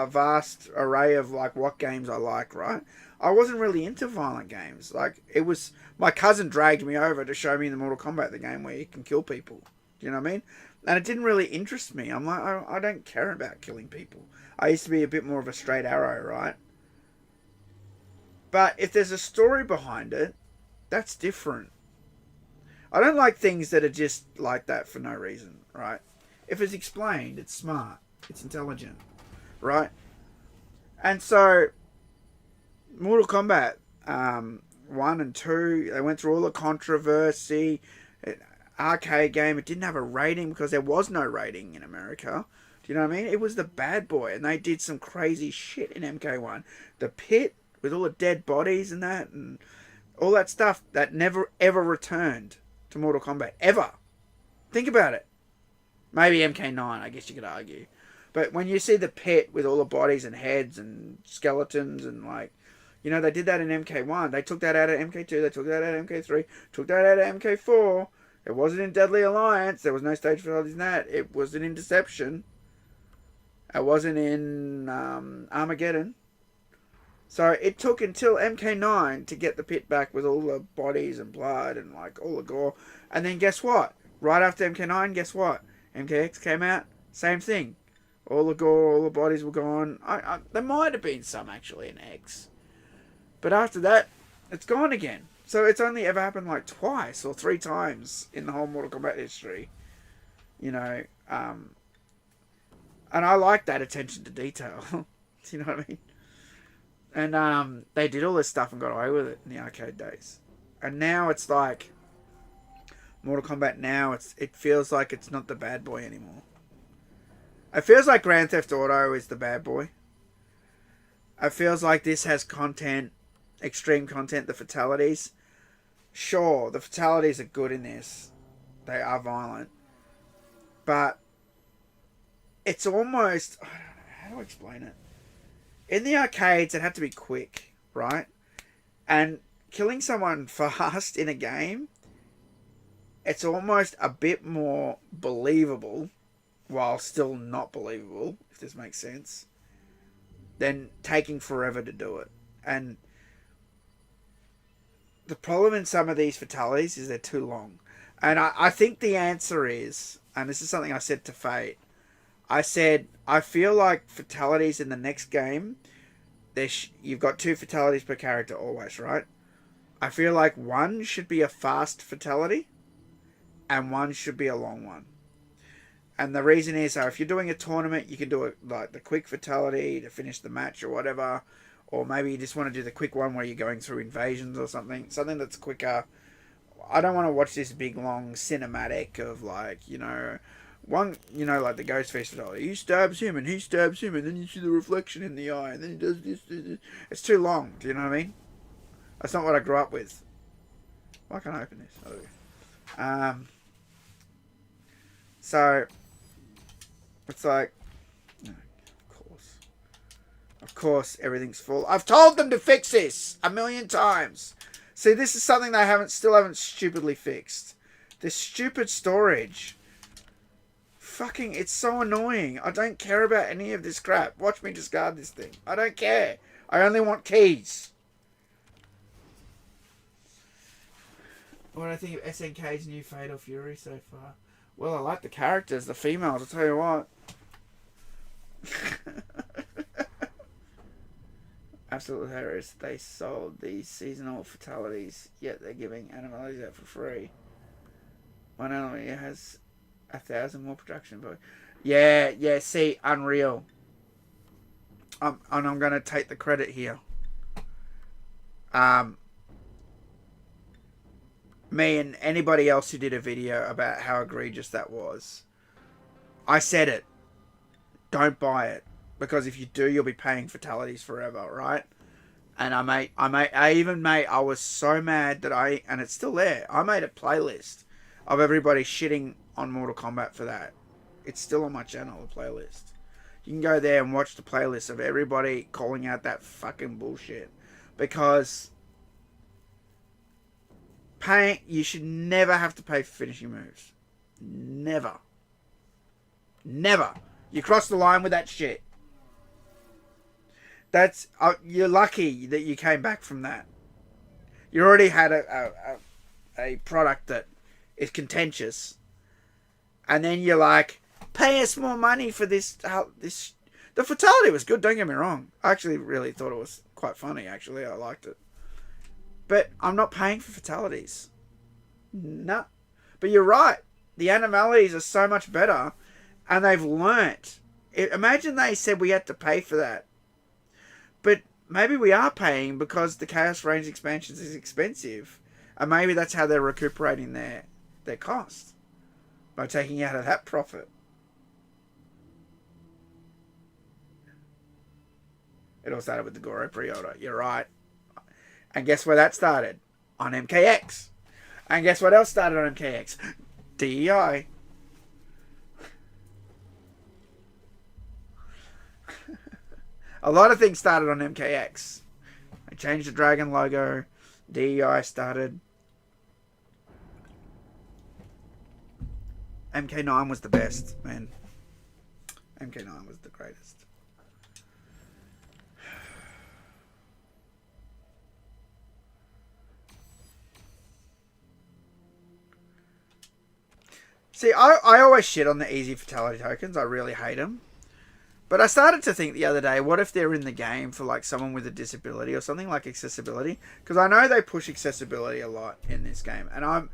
vast array of like what games I like, right? I wasn't really into violent games. Like it was my cousin dragged me over to show me the Mortal Kombat, the game where you can kill people. Do you know what I mean? And it didn't really interest me. I'm like, I don't care about killing people. I used to be a bit more of a straight arrow, right? But if there's a story behind it, that's different. I don't like things that are just like that for no reason, right? If it's explained, it's smart, it's intelligent. Right? And so, Mortal Kombat 1 and 2, they went through all the controversy. Arcade game, it didn't have a rating because there was no rating in America. Do you know what I mean? It was the bad boy, and they did some crazy shit in MK1. The pit, with all the dead bodies and that, and all that stuff that never ever returned to Mortal Kombat. Ever. Think about it. Maybe MK9, I guess you could argue. But when you see the pit with all the bodies and heads and skeletons and like, you know, they did that in MK1. They took that out of MK2. They took that out of MK3. Took that out of MK4. It wasn't in Deadly Alliance. There was no stage fatalities in that. It wasn't in Deception. It wasn't in Armageddon. So it took until MK9 to get the pit back with all the bodies and blood and like all the gore. And then guess what? Right after MK9, guess what? MKX came out. Same thing. All the gore, all the bodies were gone. There might have been some actually in X. But after that, it's gone again. So it's only ever happened like twice or 3 times in the whole Mortal Kombat history. You know, and I like that attention to detail. Do you know what I mean? And they did all this stuff and got away with it in the arcade days. And now it's like, Mortal Kombat now, it feels like it's not the bad boy anymore. It feels like Grand Theft Auto is the bad boy. It feels like this has content, extreme content, the fatalities. Sure, the fatalities are good in this. They are violent. But it's almost, I don't know, how do I explain it? In the arcades, it had to be quick, right? And killing someone fast in a game, it's almost a bit more believable while still not believable, if this makes sense. than taking forever to do it. And the problem in some of these fatalities is they're too long. And I think the answer is, and this is something I said to Fate, I said, I feel like fatalities in the next game, you've got 2 fatalities per character always, right? I feel like one should be a fast fatality and one should be a long one. And the reason is, if you're doing a tournament, you can do it like the quick fatality to finish the match or whatever. Or maybe you just want to do the quick one where you're going through invasions or something. Something that's quicker. I don't want to watch this big, long cinematic of like, one, like the Ghostface fatality. He stabs him and he stabs him and then you see the reflection in the eye and then he does this. It's too long. Do you know what I mean? That's not what I grew up with. Why can't I open this? Oh. So... it's like, no, of course, everything's full. I've told them to fix this 1,000,000 times. See, this is something they still haven't stupidly fixed. This stupid storage. Fucking, it's so annoying. I don't care about any of this crap. Watch me discard this thing. I don't care. I only want keys. What do I think of SNK's new Fatal Fury so far? Well, I like the characters, the females, I'll tell you what. Absolutely hilarious. They sold these seasonal fatalities, yet they're giving animals out for free. One enemy has 1,000 more production value. Yeah, see, unreal. And I'm going to take the credit here. Me and anybody else who did a video about how egregious that was. I said it. Don't buy it. Because if you do, you'll be paying fatalities forever, right? And I was so mad that and it's still there. I made a playlist of everybody shitting on Mortal Kombat for that. It's still on my channel, the playlist. You can go there and watch the playlist of everybody calling out that fucking bullshit. Because you should never have to pay for finishing moves. Never. Never. You cross the line with that shit. You're lucky that you came back from that. You already had a product that is contentious, and then you're like, pay us more money for this. The fatality was good. Don't get me wrong. I actually really thought it was quite funny. Actually, I liked it. But I'm not paying for fatalities. No. But you're right. The animalities are so much better, and they've learnt. Imagine they said we had to pay for that. But maybe we are paying because the Chaos Range expansions is expensive. And maybe that's how they're recuperating their cost. By taking out of that profit. It all started with the Goro pre-order. You're right. And guess where that started? On MKX. And guess what else started on MKX? DEI. A lot of things started on MKX. They changed the dragon logo. DEI started. MK9 was the best, man. MK9 was the greatest. See, I always shit on the easy fatality tokens. I really hate them. But I started to think the other day, what if they're in the game for like someone with a disability or something like accessibility? Because I know they push accessibility a lot in this game. And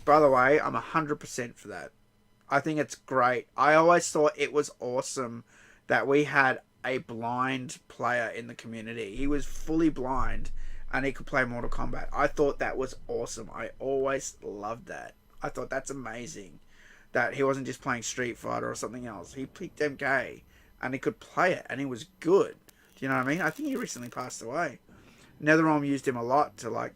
by the way, I'm 100% for that. I think it's great. I always thought it was awesome that we had a blind player in the community. He was fully blind and he could play Mortal Kombat. I thought that was awesome. I always loved that. I thought that's amazing. That he wasn't just playing Street Fighter or something else. He picked MK. And he could play it, and he was good. Do you know what I mean? I think he recently passed away. NetherRealm used him a lot to like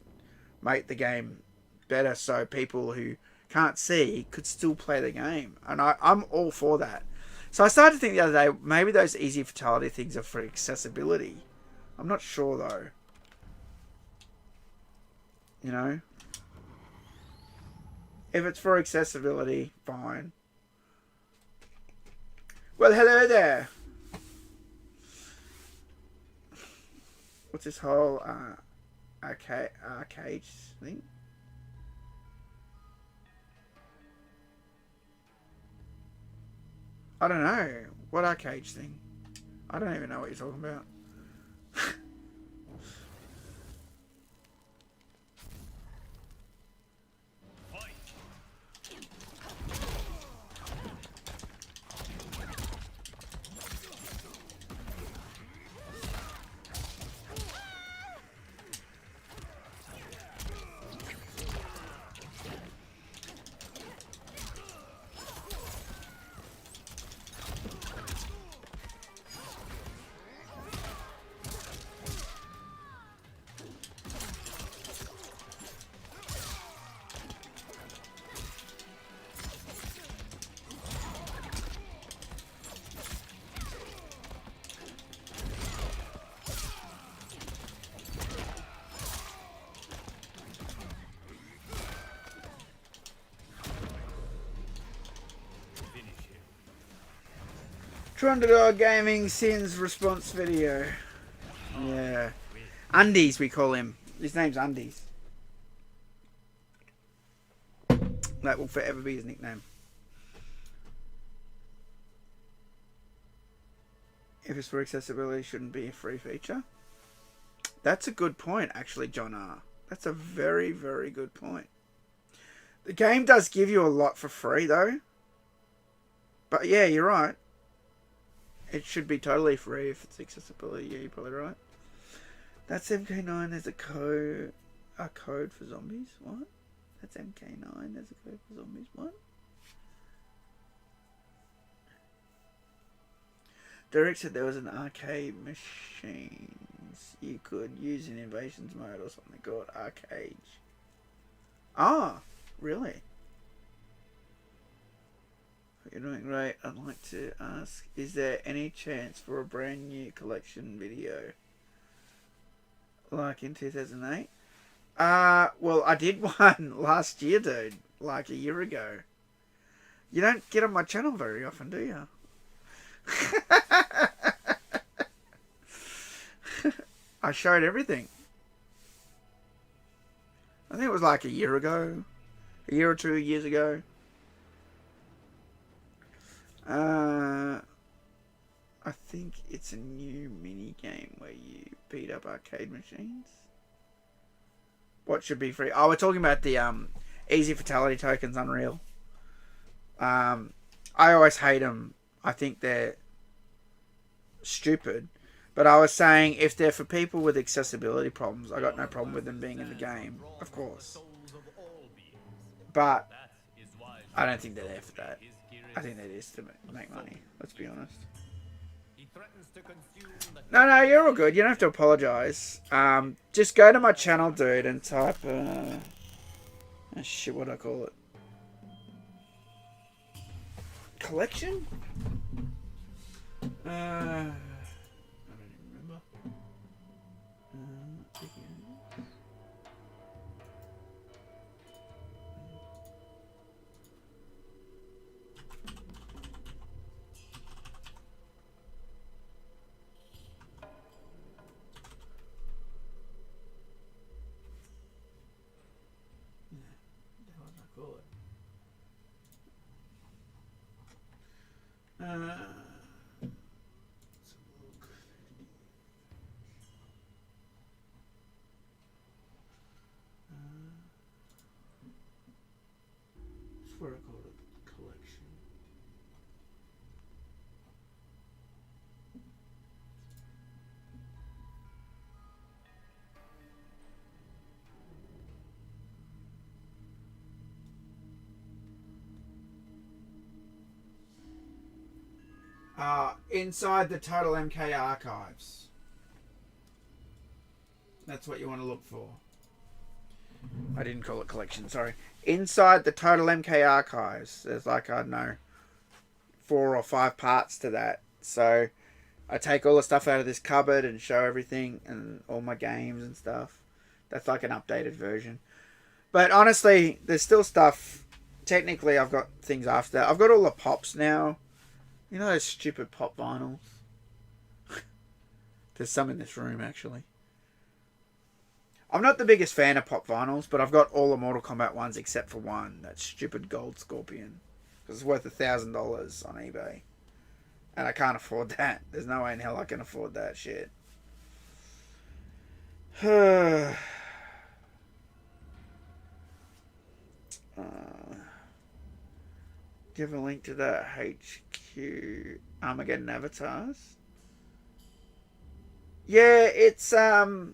make the game better, so people who can't see could still play the game. And I'm all for that. So I started to think the other day, maybe those easy fatality things are for accessibility. I'm not sure though. You know, if it's for accessibility, fine. Well, hello there. What's this whole arcade thing? I don't know. What arcade thing? I don't even know what you're talking about. $200 Gaming Sins response video. Yeah. Undies, we call him. His name's Undies. That will forever be his nickname. If it's for accessibility, shouldn't be a free feature. That's a good point, actually, John R. That's a very, very good point. The game does give you a lot for free, though. But yeah, you're right. It should be totally free if it's accessibility. Yeah, you're probably right. That's MK9. There's a code for zombies. What? That's MK9. There's a code for zombies. What? Derek said there was an arcade machines you could use in Invasions mode or something called Arcade. Ah, really? You're doing great. I'd like to ask, is there any chance for a brand new collection video? Like in 2008? Well, I did one last year, dude. Like a year ago. You don't get on my channel very often, do you? I showed everything. I think it was like a year ago. A year or 2 years ago. I think it's a new mini game where you beat up arcade machines. What should be free? Oh, we're talking about the easy fatality tokens, Unreal. I always hate them. I think they're stupid. But I was saying, if they're for people with accessibility problems, I got no problem with them being in the game, of course. But I don't think they're there for that. I think they're just to make money. Let's be honest. No, you're all good. You don't have to apologise. Just go to my channel, dude, and type... oh shit, what do I call it? Collection? I don't even remember. That's where I call it collection. Inside the TotalMK archives. That's what you want to look for. I didn't call it collection, sorry. Inside the TotalMK archives, there's like, I don't know, 4 or 5 parts to that. So I take all the stuff out of this cupboard and show everything and all my games and stuff. That's like an updated version. But honestly, there's still stuff. Technically, I've got things after that. I've got all the pops now. You know those stupid pop vinyls? There's some in this room, actually. I'm not the biggest fan of pop vinyls, but I've got all the Mortal Kombat ones except for one. That stupid gold scorpion. Because it's worth $1,000 on eBay. And I can't afford that. There's no way in hell I can afford that shit. Do you have a link to the HQ Armageddon avatars? Yeah, it's the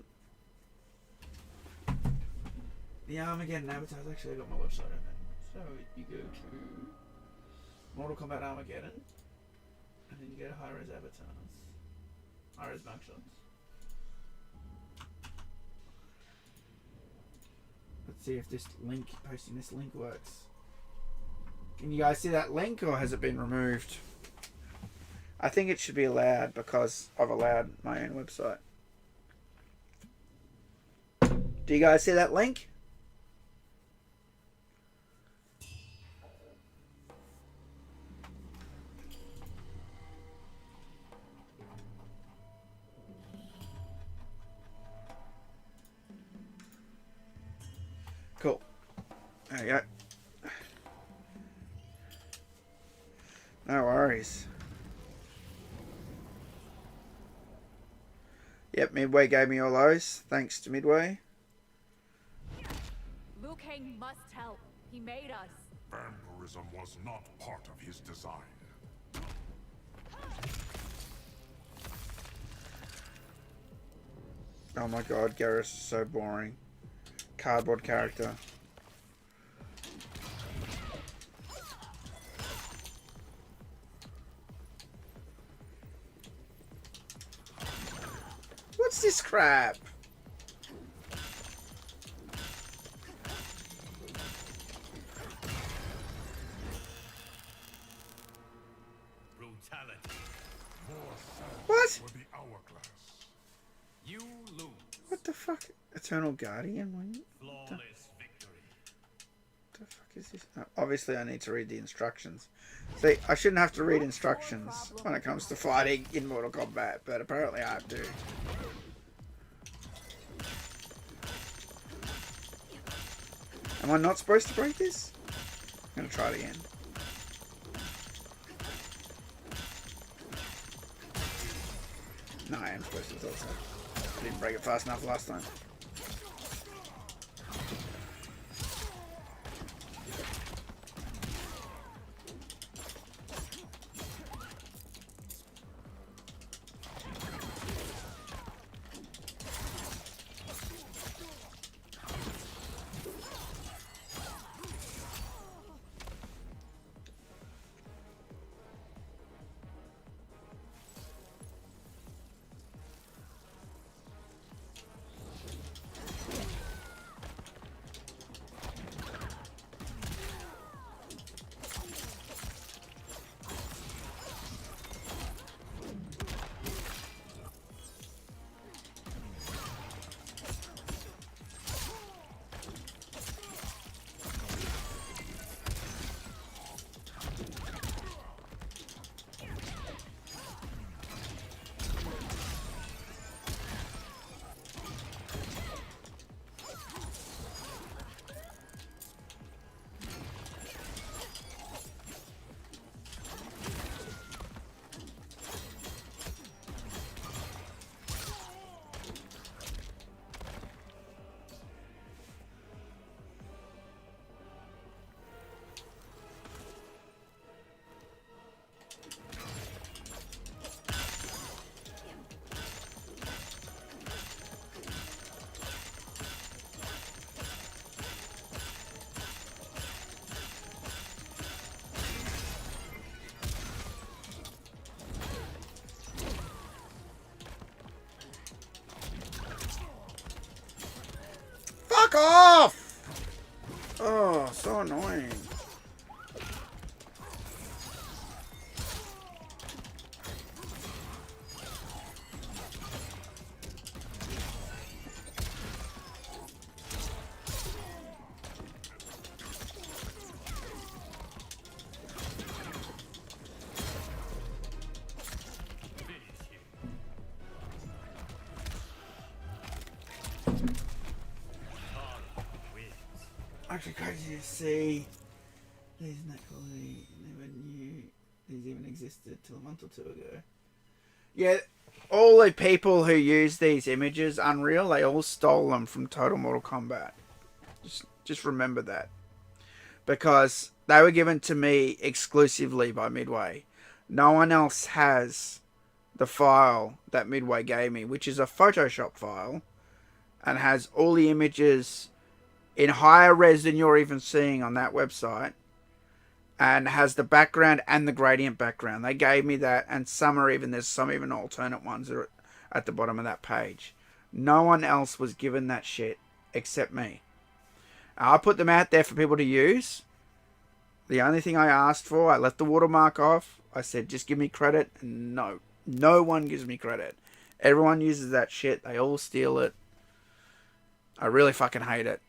Armageddon avatars. Actually, I got my website open. So you go to Mortal Kombat Armageddon, and then you go to high res avatars, high res mugshots. Let's see if this link, posting this link works. Can you guys see that link, or has it been removed? I think it should be allowed because I've allowed my own website. Do you guys see that link? Cool. There you go. No worries. Yep, Midway gave me all those. Thanks to Midway. Liu Kang must help. He made us. Vampirism was not part of his design. Oh my god, Garrus is so boring. Cardboard character. What's this crap? Brutality. What? For the hourglass. You lose. What the fuck? Eternal Guardian? What Flawless victory. the fuck is this? Oh, obviously I need to read the instructions. See, I shouldn't have to read instructions when it comes to fighting in Mortal Kombat, but apparently I have to. Am I not supposed to break this? I'm gonna try it again. No, I am supposed to. I thought so. I didn't break it fast enough last time. Fuck off! Oh, so annoying. Actually, crazy to see. These quality. Never knew these even existed till a month or two ago. Yeah, all the people who use these images, Unreal, they all stole them from Total Mortal Kombat. Just remember that. Because they were given to me exclusively by Midway. No one else has the file that Midway gave me, which is a Photoshop file, and has all the images in higher res than you're even seeing on that website, and has the background and the gradient background. They gave me that, and there's some even alternate ones that are at the bottom of that page. No one else was given that shit except me. I put them out there for people to use. The only thing I asked for, I left the watermark off. I said, just give me credit. And no one gives me credit. Everyone uses that shit. They all steal it. I really fucking hate it.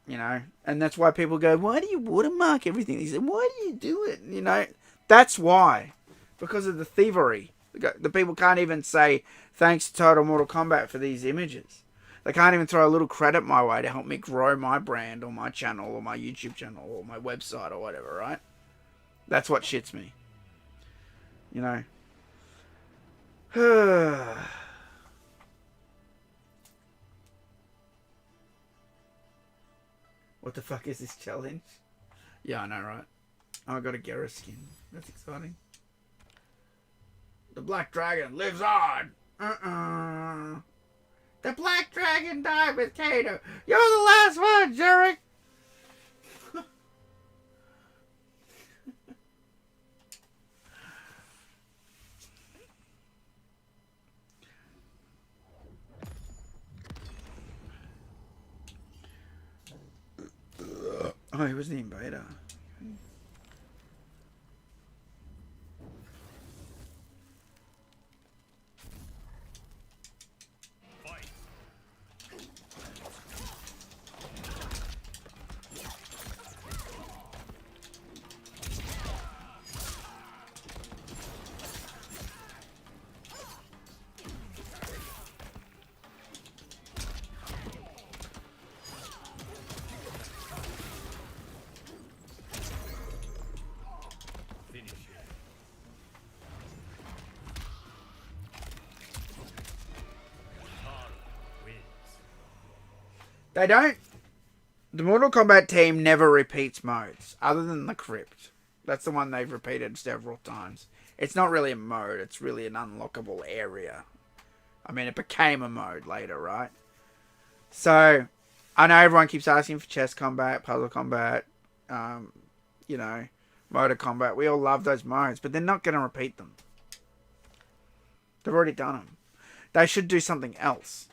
You know? And that's why people go, why do you watermark everything? He said, why do you do it? You know? That's why. Because of the thievery. The people can't even say, thanks to Total Mortal Kombat for these images. They can't even throw a little credit my way to help me grow my brand or my channel or my YouTube channel or my website or whatever, right? That's what shits me. You know? What the fuck is this challenge? Yeah, I know, right? Oh, I got a Gera skin. That's exciting. The Black Dragon lives on! The Black Dragon died with Kato. You're the last one, Jarek. Oh, he wasn't in beta. They don't. The Mortal Kombat team never repeats modes, other than the Crypt. That's the one they've repeated several times. It's not really a mode, it's really an unlockable area. I mean, it became a mode later, right? So, I know everyone keeps asking for chess combat, puzzle combat, you know, motor combat. We all love those modes, but they're not going to repeat them. They've already done them. They should do something else.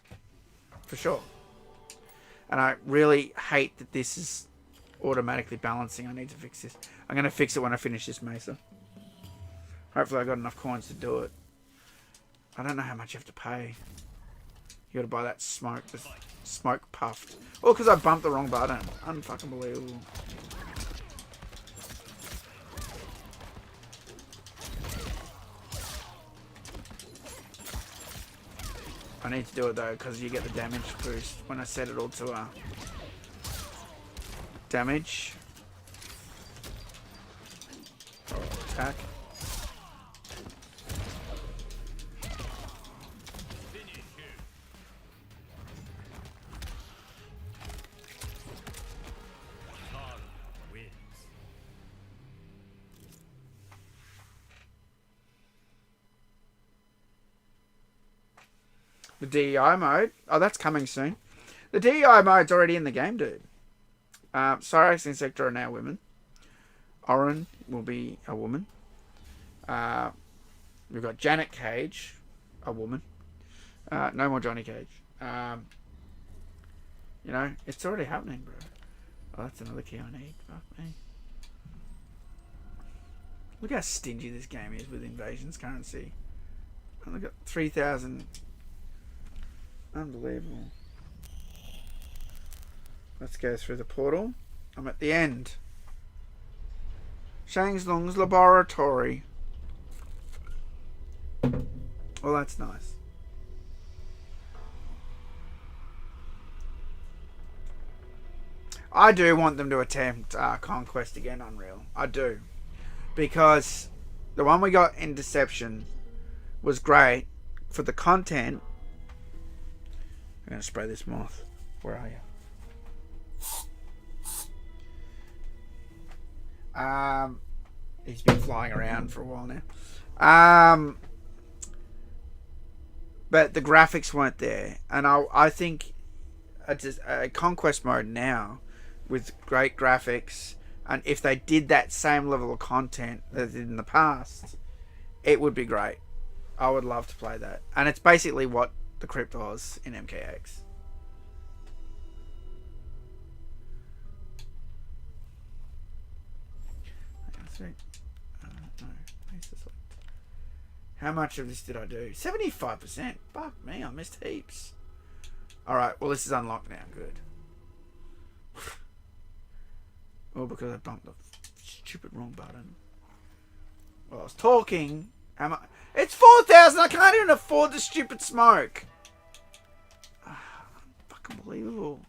For sure. And I really hate that this is automatically balancing. I need to fix this. I'm going to fix it when I finish this Mesa. Hopefully I got enough coins to do it. I don't know how much you have to pay. You got to buy that smoke puffed. Oh, because I bumped the wrong button. Unfucking believable. I need to do it though, because you get the damage boost when I set it all to damage. Attack. The DEI mode. Oh, that's coming soon. The DEI mode's already in the game, dude. Cyrax and Sector are now women. Oren will be a woman. We've got Janet Cage, a woman. No more Johnny Cage. You know, it's already happening, bro. Oh, that's another key I need. Fuck me. Look how stingy this game is with invasions currency. And look at 3,000... Unbelievable. Let's go through the portal. I'm at the end. Shang Tsung's laboratory. Well, that's nice. I do want them to attempt Conquest again, Unreal. I do. Because the one we got in Deception was great for the content. I'm going to spray this moth. Where are you? He's been flying around for a while now. But the graphics weren't there. And I think a Conquest mode now with great graphics, and if they did that same level of content that they did in the past, it would be great. I would love to play that. And it's basically what the Crypt was in MKX. How much of this did I do? 75%. Fuck me, I missed heaps. Alright, well this is unlocked now. Good. Oh, because I bumped the stupid wrong button. Well, I was talking. It's 4,000. I can't even afford the stupid smoke. Fucking unbelievable.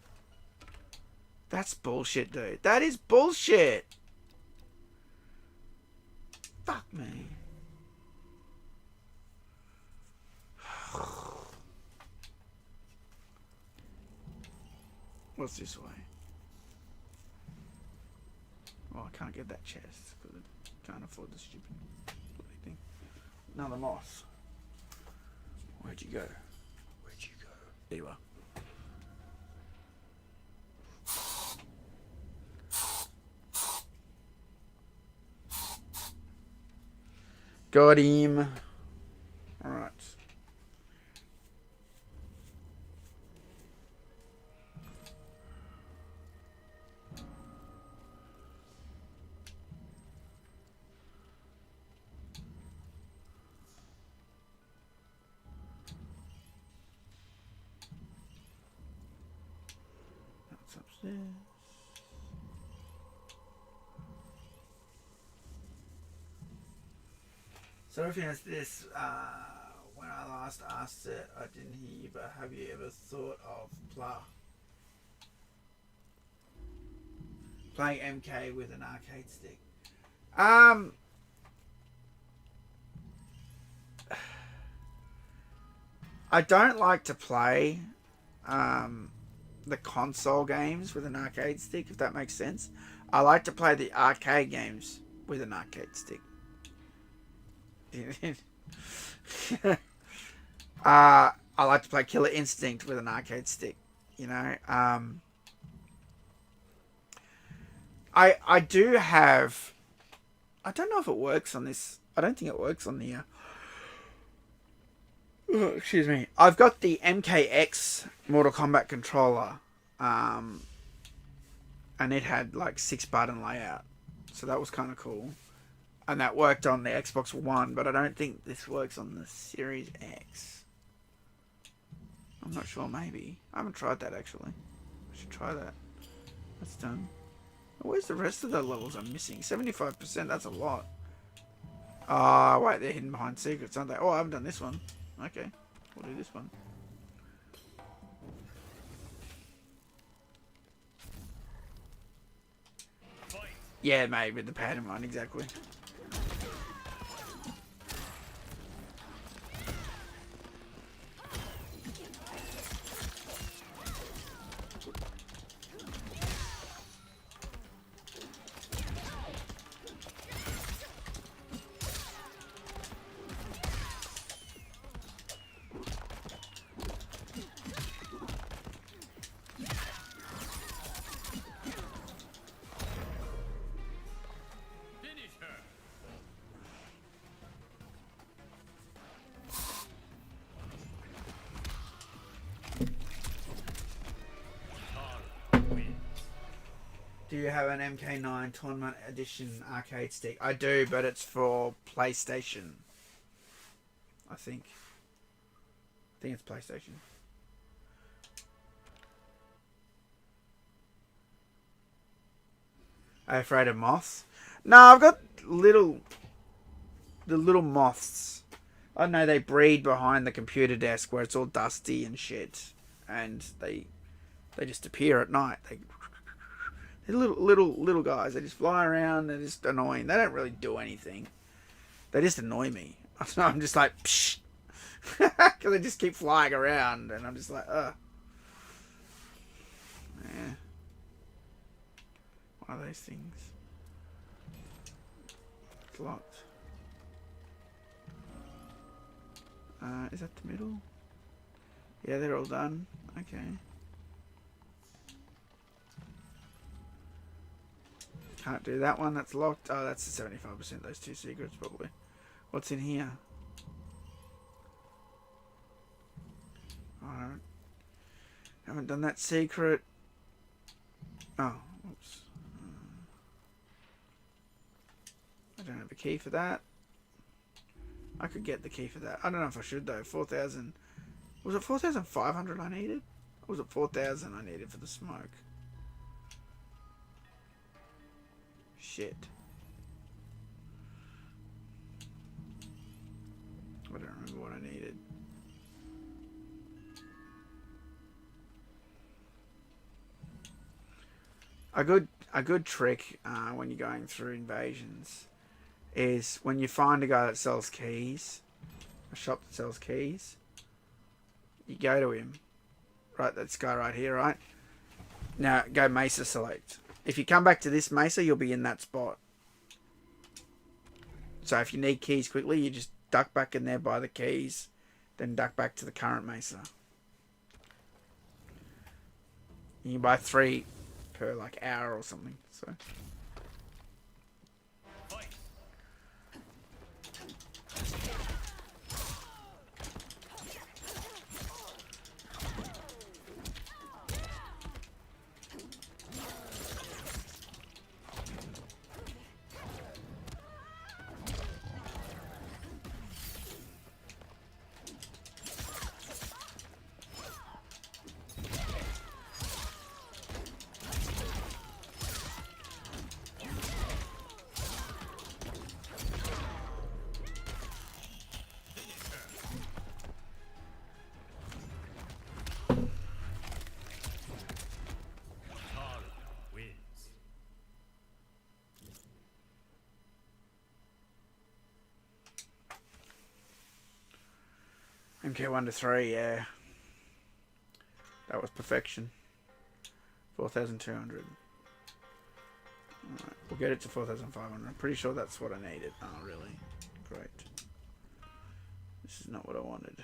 That's bullshit, dude. That is bullshit. Fuck me. What's this way? Oh, I can't get that chest because I can't afford the stupid bloody thing. Another moth. Where'd you go? Where'd you go? There you are. Got him. Alright. That's upstairs. So if you asked this, when I last asked it, I didn't hear you, but have you ever thought of playing MK with an arcade stick? I don't like to play the console games with an arcade stick, if that makes sense. I like to play the arcade games with an arcade stick. I like to play Killer Instinct with an arcade stick, you know. I do have, I don't know if it works on this. I don't think it works on the excuse me. I've got the MKX Mortal Kombat controller, and it had like 6-button layout, so that was kind of cool. And that worked on the Xbox One, but I don't think this works on the Series X. I'm not sure, maybe. I haven't tried that, actually. I should try that. That's done. Where's the rest of the levels I'm missing? 75%, that's a lot. Oh, wait, they're hidden behind secrets, aren't they? Oh, I haven't done this one. Okay, we'll do this one. Yeah, mate, with the pad in mind, exactly. Do you have an MK9 Tournament Edition arcade stick? I do, but it's for PlayStation. I think it's PlayStation. Are you afraid of moths? No, I've got the little moths. I don't know, they breed behind the computer desk where it's all dusty and shit. And they just appear at night. They're little guys. They just fly around. They're just annoying. They don't really do anything. They just annoy me. I'm just like, psh. Because they just keep flying around. And I'm just like, ugh. Yeah. One of those things. It's locked. Is that the middle? Yeah, they're all done. Okay. Can't do that one. That's locked. Oh, that's the 75%. Those two secrets, probably. What's in here? I haven't done that secret. Oh, oops. I don't have a key for that. I could get the key for that. I don't know if I should though. 4,000. Was it 4,500 I needed? Or was it 4,000 I needed for the smoke? Shit. I don't remember what I needed. A good trick when you're going through invasions is when you find a guy that sells keys, a shop that sells keys, you go to him. Right, this guy right here, right? Now, go Mesa select. If you come back to this Mesa, you'll be in that spot. So if you need keys quickly, you just duck back in there, buy the keys, then duck back to the current Mesa. You can buy 3 per like hour or something, so... MK 1 to 3, yeah. That was perfection. 4,200. Alright, we'll get it to 4,500. I'm pretty sure that's what I needed. Oh, really? Great. This is not what I wanted.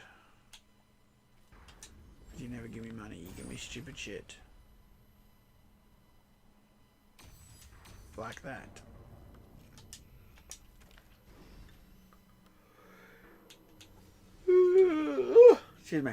You never give me money, you give me stupid shit. Like that. Excuse me.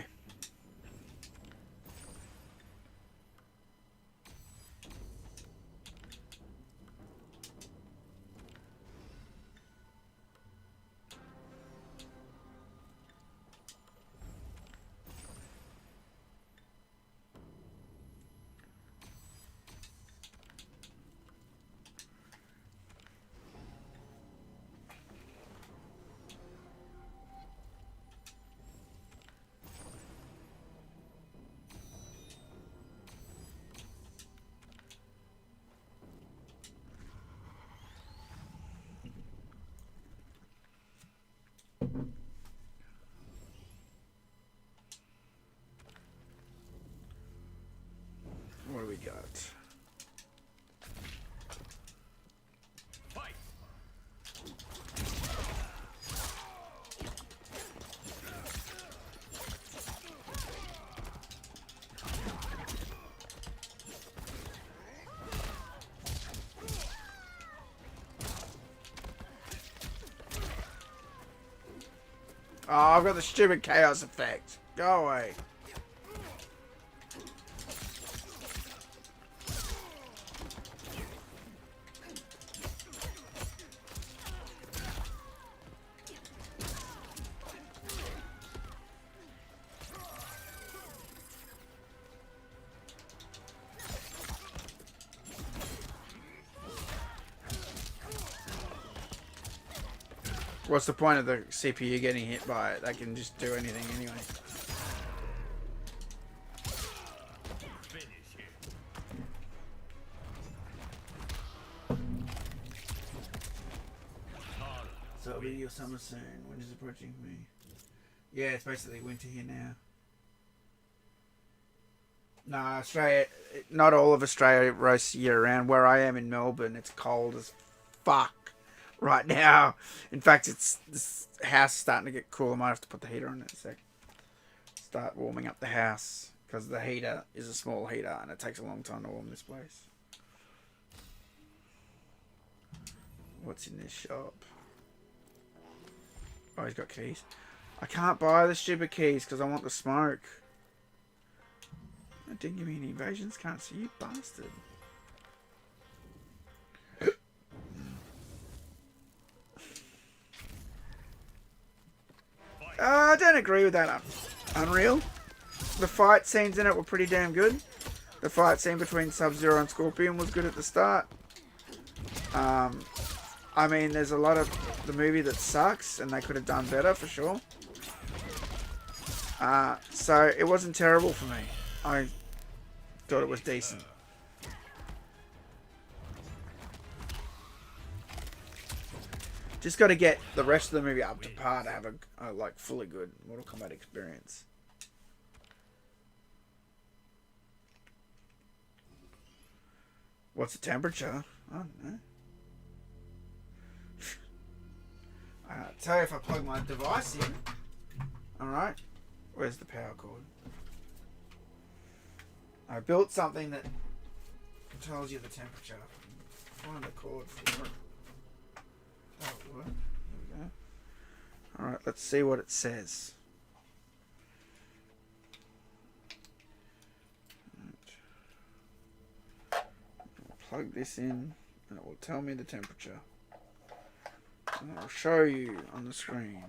What do we got? Fight! Oh, I've got the stupid chaos effect. Go away. What's the point of the CPU getting hit by it? They can just do anything anyway. Finish him. summer soon. Winter's approaching me. Yeah, it's basically winter here now. No, Australia, not all of Australia roasts year round. Where I am in Melbourne, it's cold as fuck right now. In fact, this house is starting to get cool. I might have to put the heater on in a sec. Start warming up the house because the heater is a small heater and it takes a long time to warm this place. What's in this shop? Oh, he's got keys. I can't buy the stupid keys because I want the smoke. It didn't give me any evasions. Can't see you, bastard. I don't agree with that. Unreal. The fight scenes in it were pretty damn good. The fight scene between Sub-Zero and Scorpion was good at the start. I mean, there's a lot of the movie that sucks, and they could have done better for sure. So it wasn't terrible for me. I thought it was decent. Just got to get the rest of the movie up to par to have a like fully good Mortal Kombat experience. What's the temperature? I don't know. I'll tell you if I plug my device in. Alright. Where's the power cord? I built something that tells you the temperature. Find a cord for it. That'll work. There we go. Alright, let's see what it says. Right. Plug this in and it will tell me the temperature. And I'll show you on the screen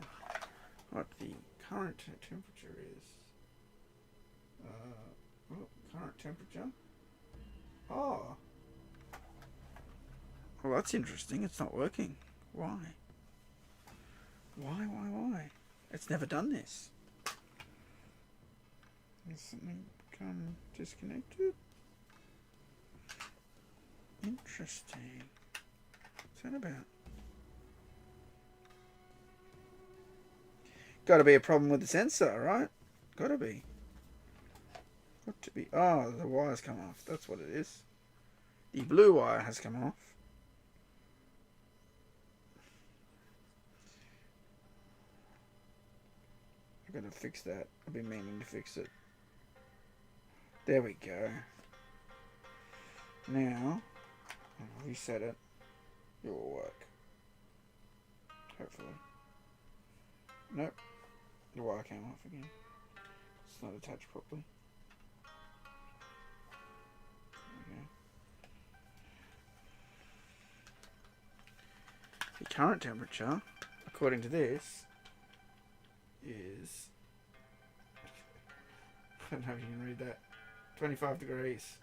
what the current temperature is. Current temperature. Oh. Well, that's interesting. It's not working. Why? Why? It's never done this. Has something become disconnected? Interesting. What's that about? Gotta be a problem with the sensor, right? Gotta be. Got to be. Oh, the wire's come off. That's what it is. The blue wire has come off. I've got to fix that. I've been meaning to fix it. There we go. Now, I'll reset it. It will work. Hopefully. Nope. The wire came off again. It's not attached properly. Okay. The current temperature, according to this, is... I don't know if you can read that. 25 degrees.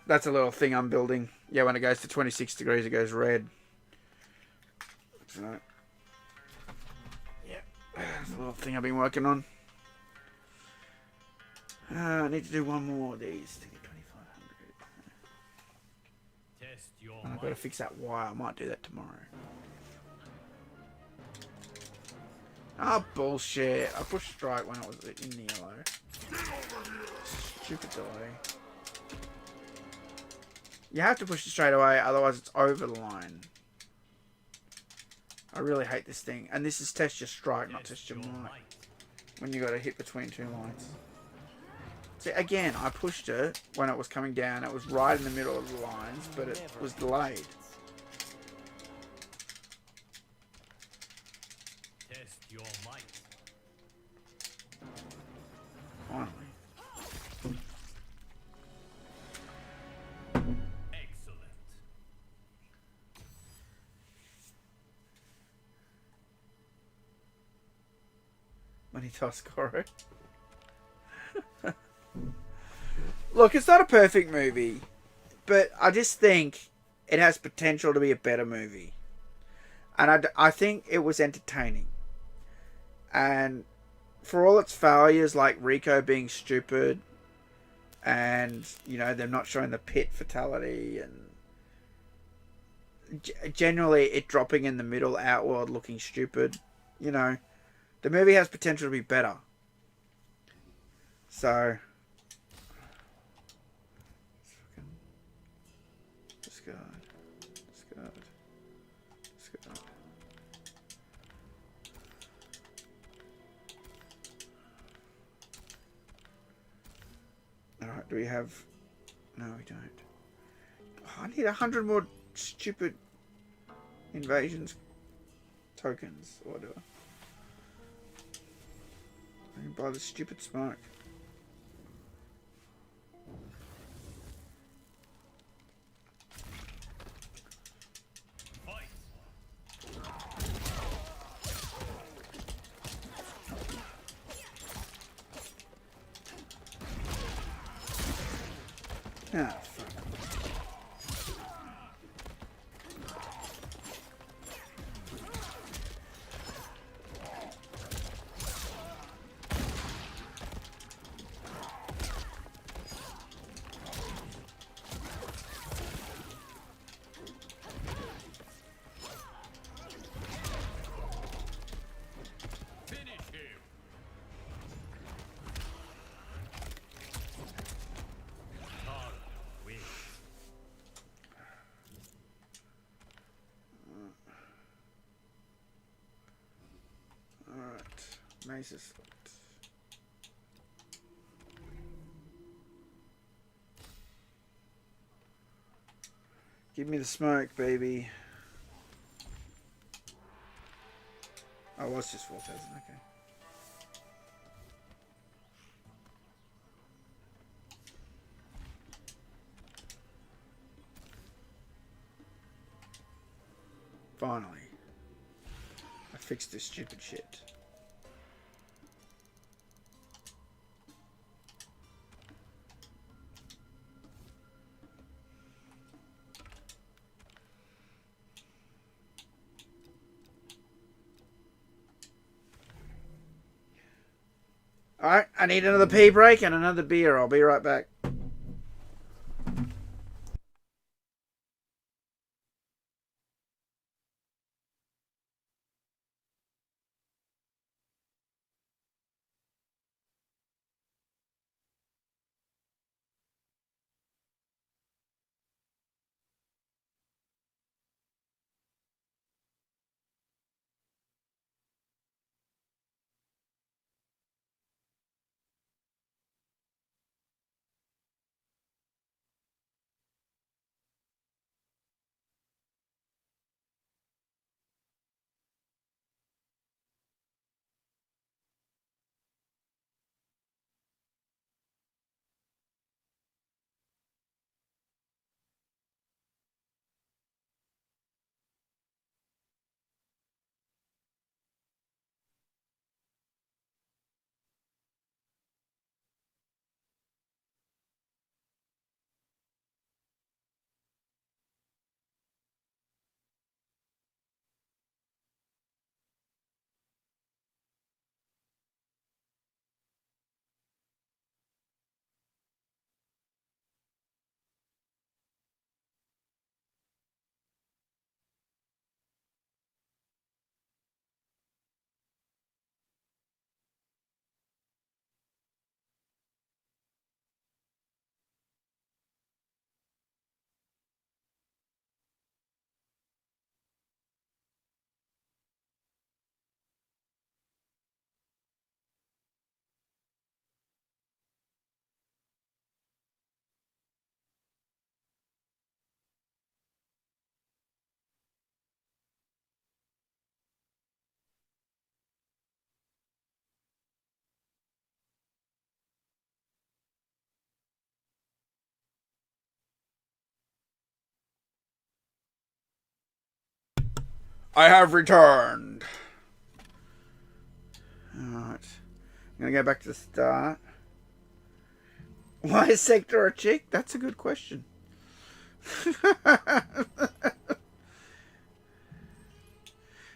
That's a little thing I'm building. Yeah, when it goes to 26 degrees, it goes red. So, yeah, that's a little thing I've been working on. I need to do one more of these to get 2500. Test your And I've got to fix that wire. I might do that tomorrow. Ah, bullshit. I pushed strike when it was in the yellow. Stupid delay. You have to push it straight away, otherwise it's over the line. I really hate this thing. And this is test your strike, not test your might. When you got to hit between two lines. See, again, I pushed it when it was coming down. It was right in the middle of the lines, but it was delayed. Test your might. Finally. Excellent. Money Toscoro. Look, it's not a perfect movie, but I just think it has potential to be a better movie. And I think it was entertaining. And for all its failures, like Rico being stupid, and, you know, them not showing the pit fatality, and generally it dropping in the middle, Outworld looking stupid. You know, the movie has potential to be better. So, discard, discard, discard. All right, do we have? No, we don't. Oh, I need 100 more stupid invasions tokens or whatever. I can buy the stupid smoke. Ah, fuck. Maze is locked. Give me the smoke, baby. Oh, it's just 4,000, okay. Finally. I fixed this stupid shit. Alright, I need another pee break and another beer. I'll be right back. I have returned. Alright. I'm gonna go back to the start. Why is Sector a chick? That's a good question.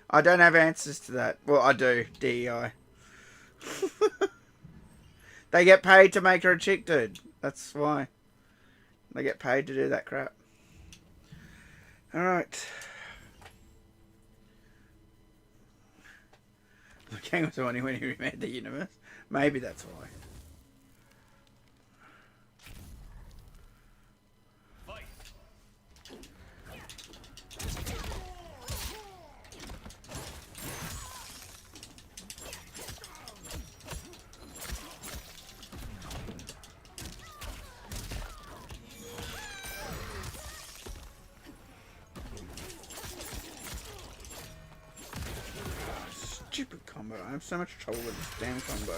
I don't have answers to that. Well, I do. DEI. They get paid to make her a chick, dude. That's why. They get paid to do that crap. Alright. The king was only when he remade the universe. Maybe that's why. Fight! Stupid combo. I have so much trouble with this damn combo.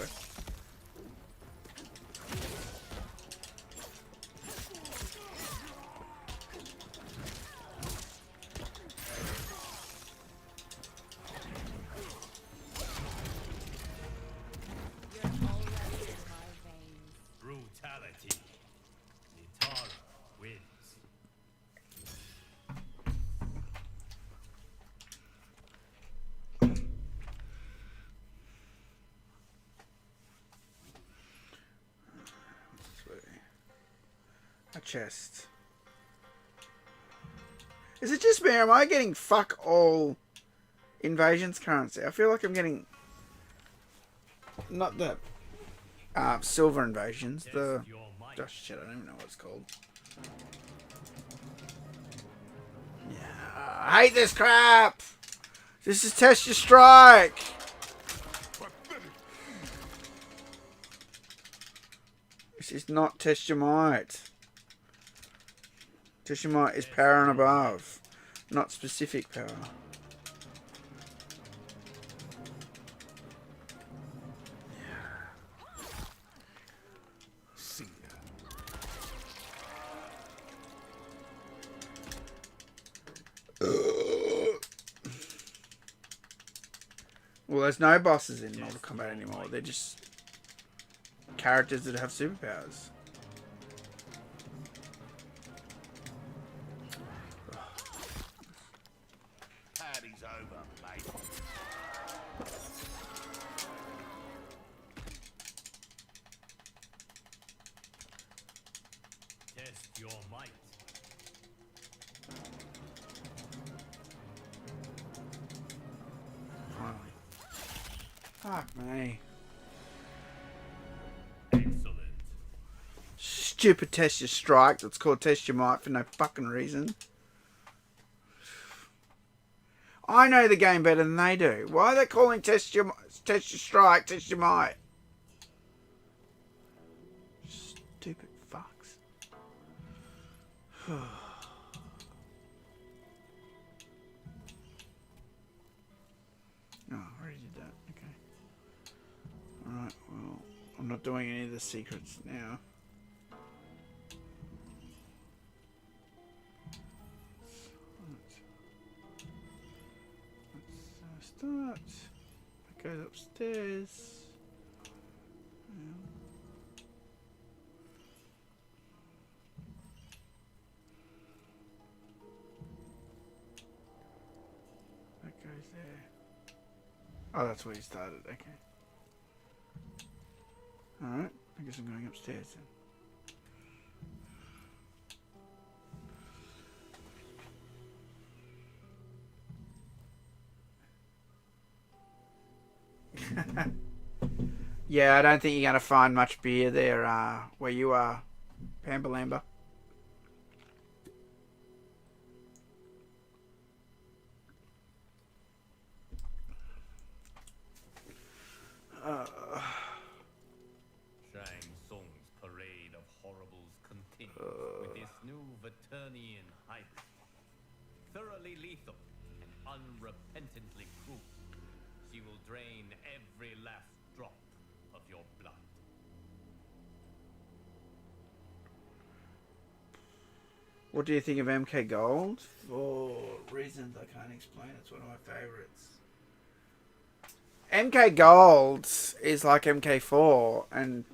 You're already in my veins. Brutality. Nitara wins. A chest. Is it just me or am I getting fuck all invasions currency? I feel like I'm getting not the silver invasions, the Test your might. oh shit, I don't even know what it's called. Yeah, I hate this crap. This is test your strike. This is not test your might. Test your might is power and above, not specific power. See ya. Well, there's no bosses in Mortal Kombat anymore. They're just characters that have superpowers. Party's over, mate. Test your might. Finally. Fuck me. Excellent. Stupid test your strike that's called test your might for no fucking reason. I know the game better than they do. Why are they calling test your strike, test your might? Stupid fucks. Oh, I already did that. Okay. Alright, well, I'm not doing any of the secrets now. Let's start. It goes upstairs. That goes there. Oh, that's where you started. Okay. Alright. I guess I'm going upstairs then. Yeah, I don't think you're going to find much beer there where you are, Pambalamba. Shang Tsung's parade of horribles continues with this new Vaternian hybrid. Thoroughly lethal and unrepentantly cruel. She will drain every last drop of your blood. What do you think of MK Gold? For reasons I can't explain, it's one of my favourites. MK Gold is like MK4, and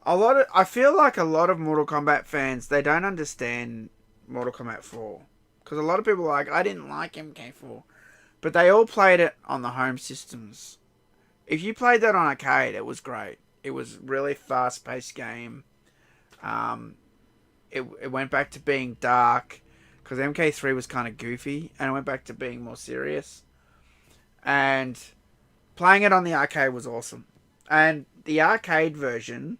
I feel like a lot of Mortal Kombat fans, they don't understand Mortal Kombat 4. Because a lot of people are like, I didn't like MK4. But they all played it on the home systems. If you played that on arcade, it was great. It was really fast-paced game. It went back to being dark. because MK3 was kind of goofy, and it went back to being more serious. And playing it on the arcade was awesome. And the arcade version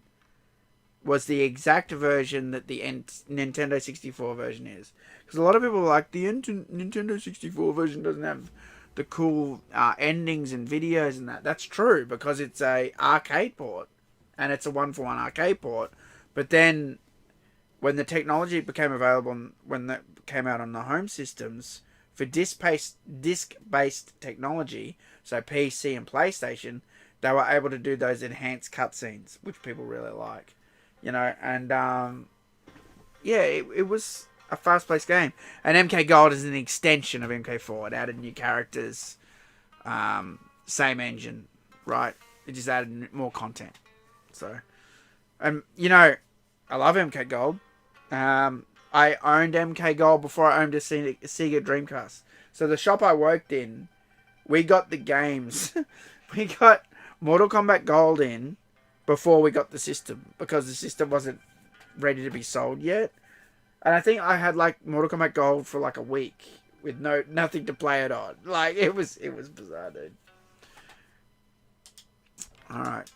was the exact version that the Nintendo 64 version is. Because a lot of people are like, the Nintendo 64 version doesn't have the cool endings and videos and that. That's true, because it's a arcade port. And it's a 1-for-1 arcade port. But then, when the technology became available, when that came out on the home systems, for disc-based technology, so PC and PlayStation, they were able to do those enhanced cutscenes, which people really like. You know, and yeah, it was a fast-paced game. And MK Gold is an extension of MK4. It added new characters, same engine, right? It just added more content. So, you know, I love MK Gold. I owned MK Gold before I owned a Sega Dreamcast. So the shop I worked in, we got the games. We got Mortal Kombat Gold in before we got the system, because the system wasn't ready to be sold yet. And I think I had like Mortal Kombat Gold for like a week with nothing to play it on. Like it was bizarre, dude. All right.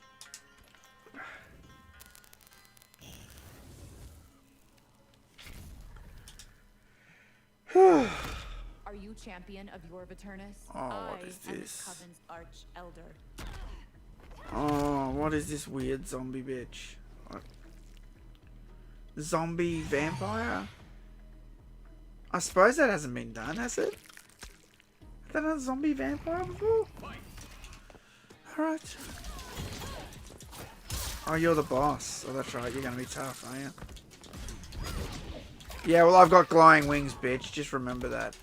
Are you champion of your Eternus? Oh, what is I am this? the Coven's Arch Elder. Oh, what is this weird zombie bitch? What? Zombie vampire? I suppose that hasn't been done, has it? Have they done a zombie vampire before? Alright. Oh, you're the boss. Oh, that's right. You're going to be tough, aren't you? Yeah, well, I've got glowing wings, bitch. Just remember that.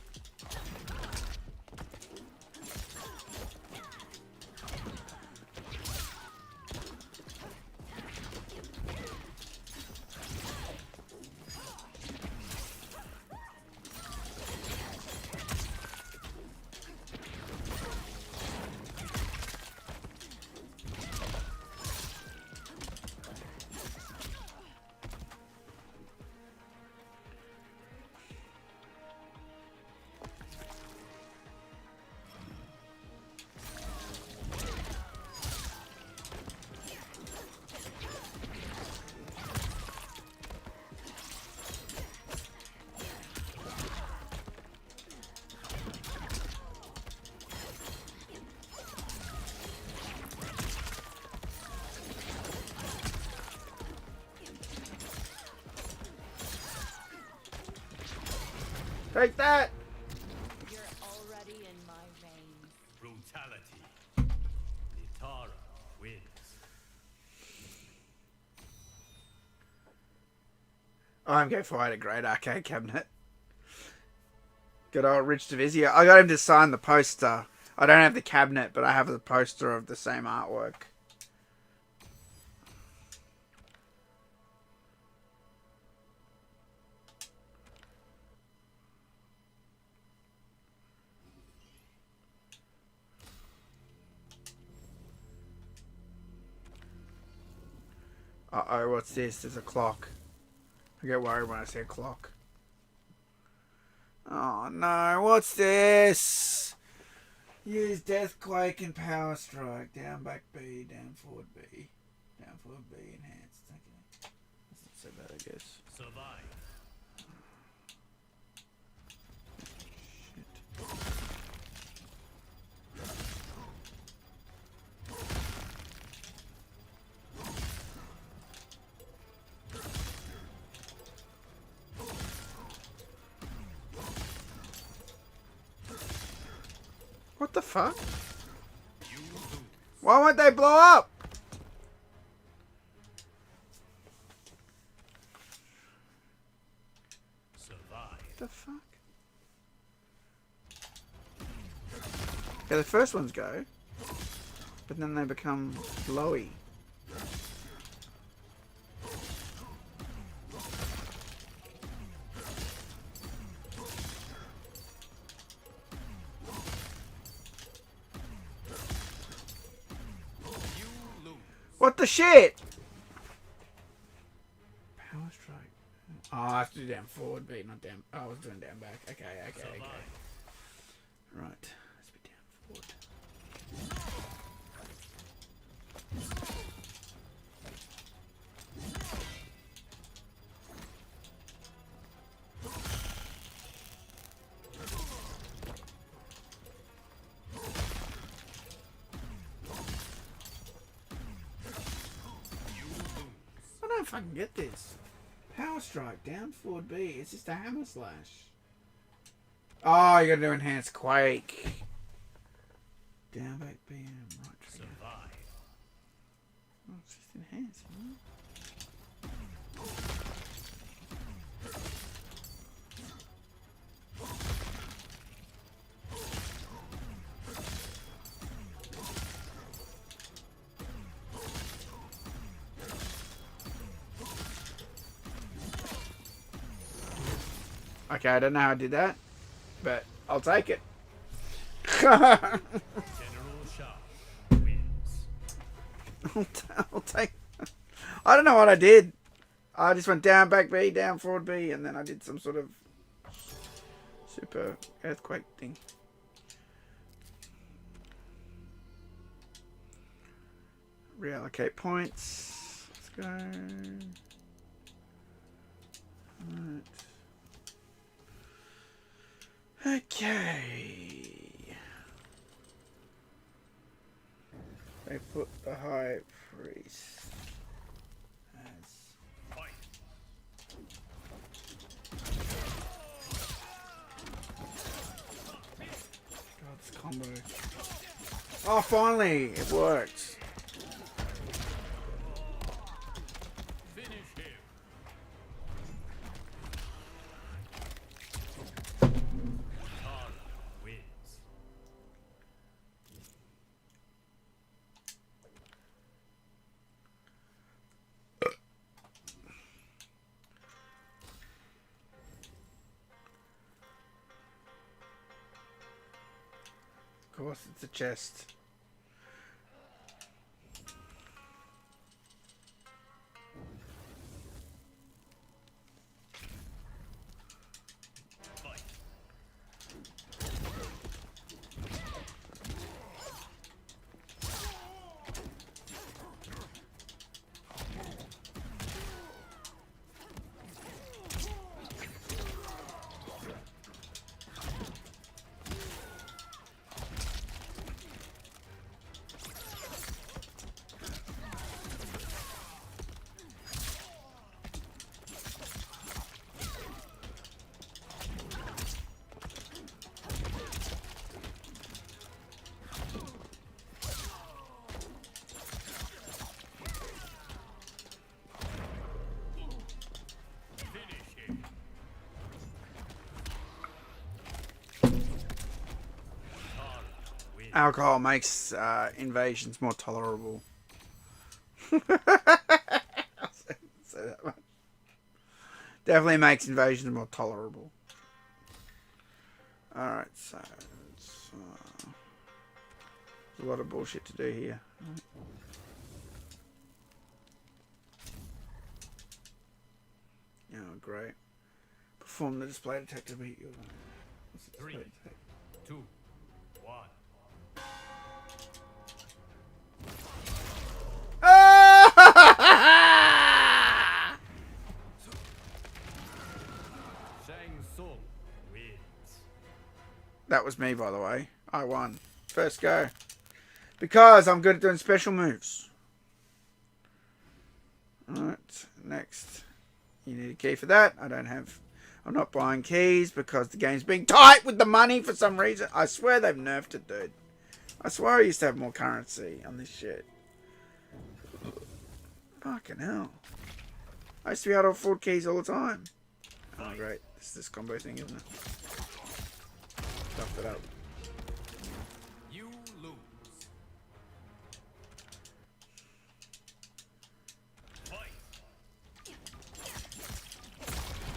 Take that! You're already in my veins. Brutality. Nitara wins. I'm going for a great arcade cabinet. Good old Rich Divizio. I got him to sign the poster. I don't have the cabinet, but I have the poster of the same artwork. Uh-oh, what's this? There's a clock. I get worried when I see a clock. Oh no, what's this? Use Deathquake and Power Strike. Down back B, down forward B. Down forward B, enhanced. Okay. That's not so bad, I guess. Survive. What the fuck? Why won't they blow up? Survive. What the fuck? Yeah, the first ones go, but then they become blowy. What the shit? Power strike. Oh, I have to do down forward B, not down. Oh, I was doing down back. Okay. Right. Let's be down forward. I don't know if I can get this. Power strike, down forward B. It's just a hammer slash. Oh, you gotta do enhanced quake. Down back B and right trigger. Survive. Oh, it's just enhanced, isn't it? Okay, I don't know how I did that, but I'll take it. General Shah wins. I'll take. I don't know what I did. I just went down back B, down forward B, and then I did some sort of super earthquake thing. Reallocate points. Let's go. Alright. Okay. They put the high priest as Fight. God, this combo. Oh, finally, it worked. Finish him. Tara wins. Of course, it's a chest. Fight. Finish him. Tara wins. Alcohol makes invasions more tolerable. I'll say that much. Definitely makes invasions more tolerable. Alright, so it's, there's a lot of bullshit to do here. Oh, great. Perform the display detector beat you. What's the display 3, detector? 2, 1. Shang Tsung wins. That was me, by the way. I won. First go. Because I'm good at doing special moves. Alright, next. You need a key for that. I don't have... I'm not buying keys because the game's being tight with the money for some reason. I swear they've nerfed it, dude. I swear I used to have more currency on this shit. Fucking hell. I used to be able to afford keys all the time. Oh, great. This is this combo thing, isn't it? Stuffed it up. You lose. Fight.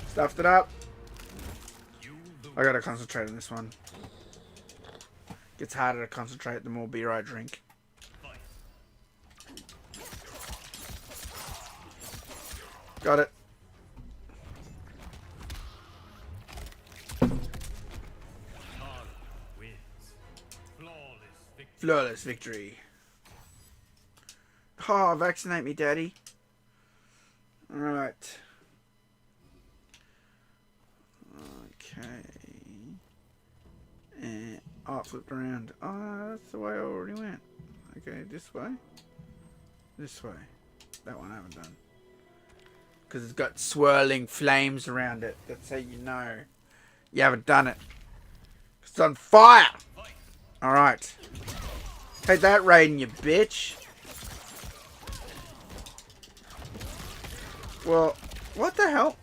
Stuffed it up. You lose. I gotta concentrate on this one. Gets harder to concentrate the more beer I drink. Fight. Got it. Flawless victory. Oh, vaccinate me, daddy. Alright. Okay. And oh, it flipped around. Oh, that's the way I already went. Okay, this way. This way. That one I haven't done. Because it's got swirling flames around it. That's how you know you haven't done it. It's on fire! Alright. Take that, Raiden, you bitch. Well, what the hell?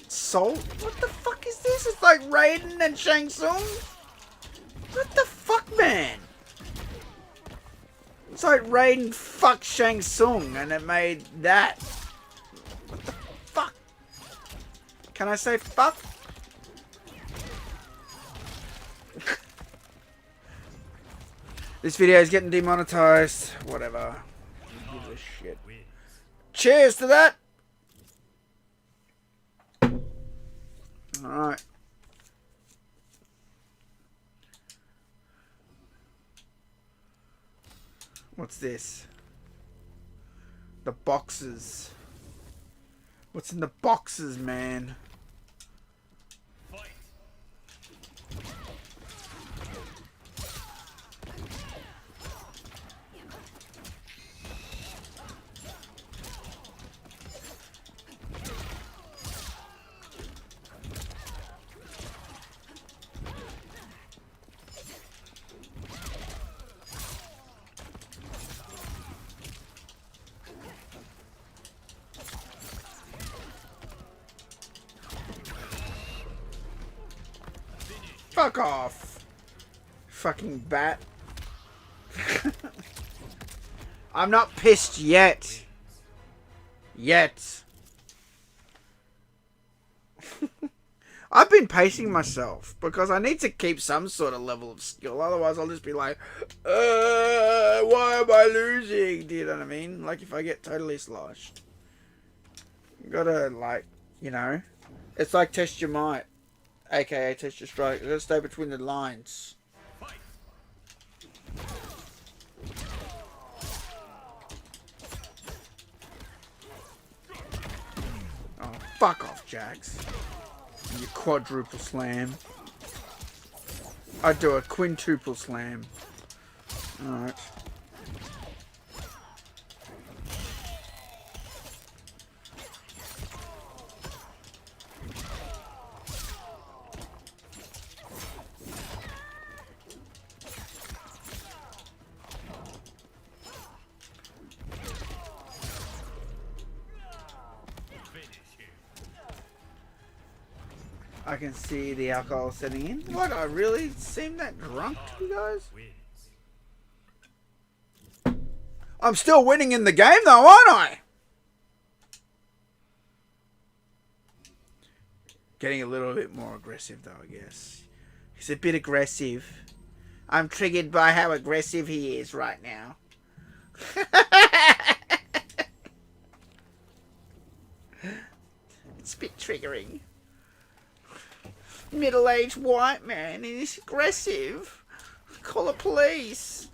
Soul? What the fuck is this? It's like Raiden and Shang Tsung? What the fuck, man? It's like Raiden fucked Shang Tsung and it made that. What the fuck? Can I say fuck? This video is getting demonetized. Whatever. Who gives a shit? Cheers to that! Alright. What's this? The boxes. What's in the boxes, man? Fuck off. Fucking bat. I'm not pissed yet. Yet. I've been pacing myself because I need to keep some sort of level of skill. Otherwise, I'll just be like, why am I losing? Do you know what I mean? Like, if I get totally sloshed. You gotta, like, you know. It's like test your might. AKA test your strike. You gotta stay between the lines. Oh, fuck off, Jax. You quadruple slam. I'd do a quintuple slam. Alright. I can see the alcohol setting in. What, I really seem that drunk to you guys? I'm still winning in the game though, aren't I? Getting a little bit more aggressive though, I guess. He's a bit aggressive. I'm triggered by how aggressive he is right now. It's a bit triggering. Middle-aged white man and he's aggressive. Call the police.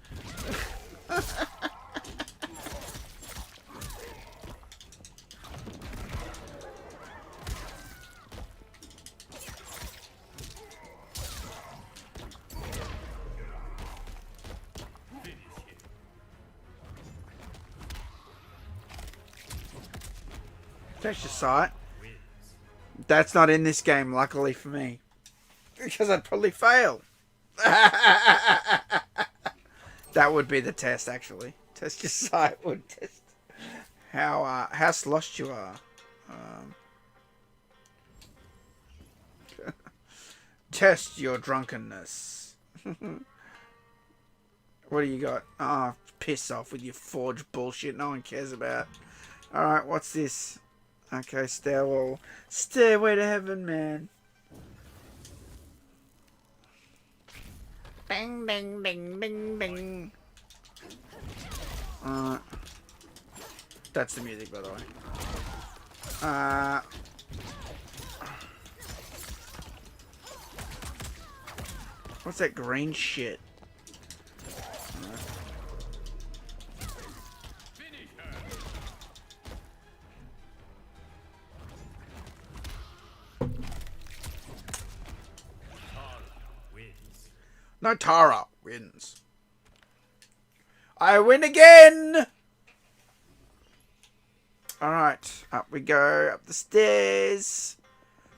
Test your sight. That's not in this game, luckily for me. Because I'd probably fail. That would be the test, actually. Test your sight would test how sloshed you are. Test your drunkenness. What do you got? Oh, piss off with your forged bullshit no one cares about. Alright, what's this? Okay, Stairway to heaven, man. Bing, bing, bing, bing, bing. That's the music, by the way. What's that green shit? No, Tara wins. I win again! Alright, up we go. Up the stairs.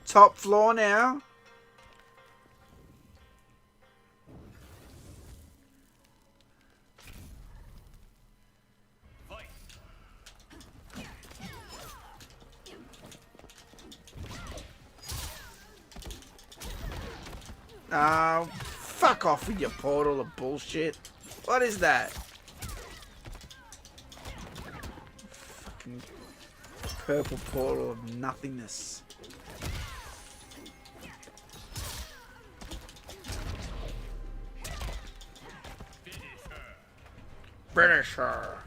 Top floor now. Fight. Oh, fuck off with your portal of bullshit. What is that? Fucking purple portal of nothingness. Britisher.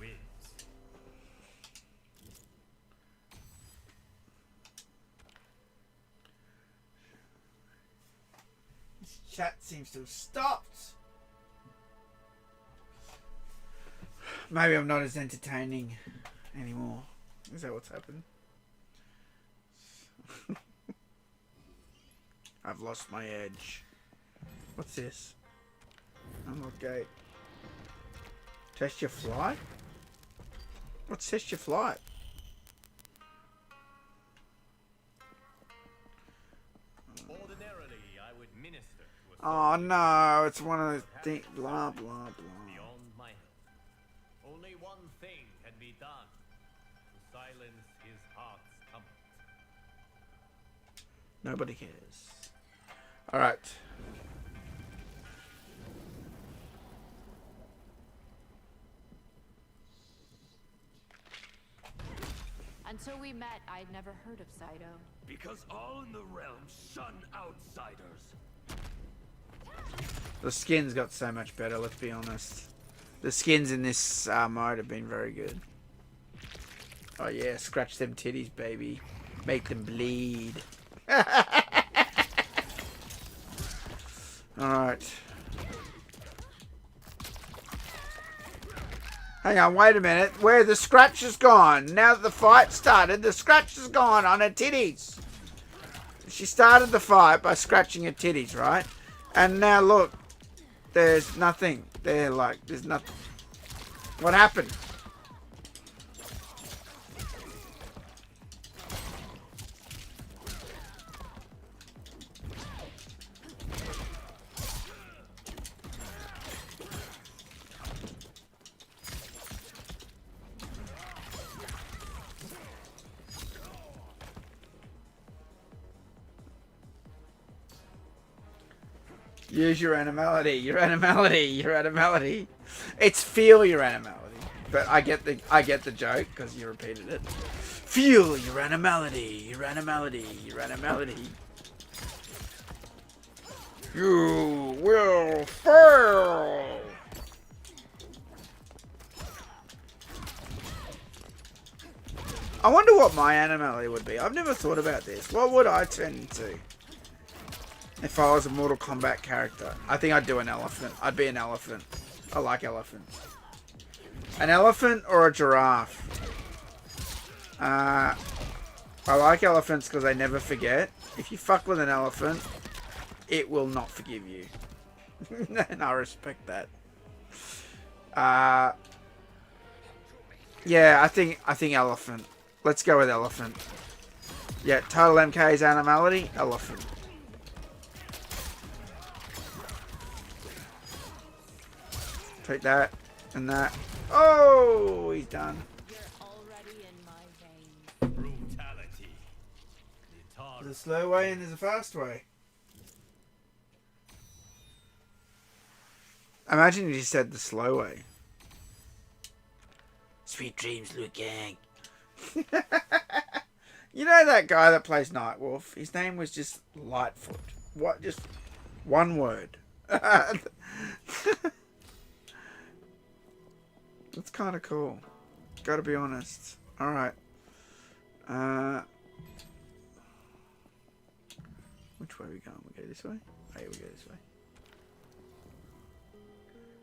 Wins. Chat seems to have stopped. Maybe I'm not as entertaining anymore. Is that what's happened? I've lost my edge. What's this? Unlock gate. Test your flight? What's test your flight? Ordinarily, I would minister to a Oh no, it's one of those things. Blah, blah, blah. beyond my help. Only one thing can be done to silence his heart's tumult. Nobody cares. Alright. Until we met, I'd never heard of Saito. Because all in the realm shun outsiders. The skins got so much better, let's be honest. The skins in this mode have been very good. Oh yeah, scratch them titties, baby. Make them bleed. Alright. Hang on, wait a minute. Where the scratch is gone. Now that the fight started, the scratch is gone on her titties. She started the fight by scratching her titties, right? And now look. There's nothing. There's nothing. What happened? Use your animality, your animality, your animality. It's feel your animality. But I get the joke because you repeated it. Feel your animality, your animality, your animality. You will fail. I wonder what my animality would be. I've never thought about this. What would I turn into? If I was a Mortal Kombat character, I think I'd do an elephant. I'd be an elephant. I like elephants. An elephant or a giraffe? I like elephants because they never forget. If you fuck with an elephant, it will not forgive you. And I respect that. Yeah, I think elephant. Let's go with elephant. Yeah, TotalMK's animality, elephant. Take that and that. Oh, he's done. You're already in my veins. Brutality. There's a slow way and there's a fast way. Imagine if you said the slow way. Sweet dreams, Liu Kang. You know that guy that plays Nightwolf? His name was just Lightfoot. What? Just one word. That's kind of cool. Gotta be honest. Alright. Which way are we going? We go this way? Oh, yeah, we go this way.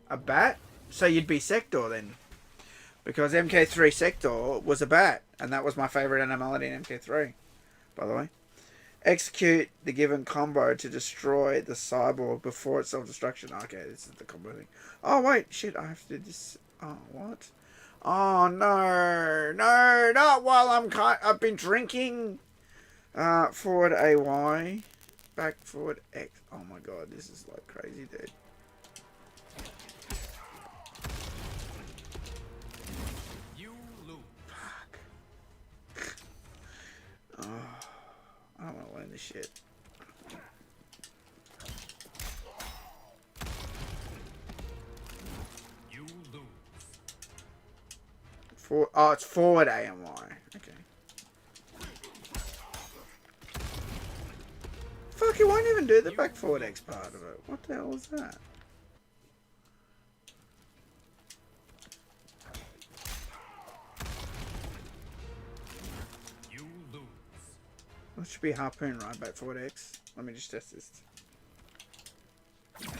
A bat? So you'd be Sector then. Because MK3 Sector was a bat. And that was my favourite animality in MK3. By the way. Execute the given combo to destroy the cyborg before its self-destruction. Okay, this is the combo thing. Oh, wait. Shit, I have to do this. Oh, what? Oh, no. No, not while I've been drinking. Forward AY. Back forward X. Oh, my God. This is like crazy, dude. You lose. Fuck. Oh, I don't want to learn this shit. You lose. Oh, it's forward AMY. Okay. Fuck, it won't even do the back forward X part of it. What the hell is that? You lose. That should be harpoon, right? Back forward X. Let me just test this.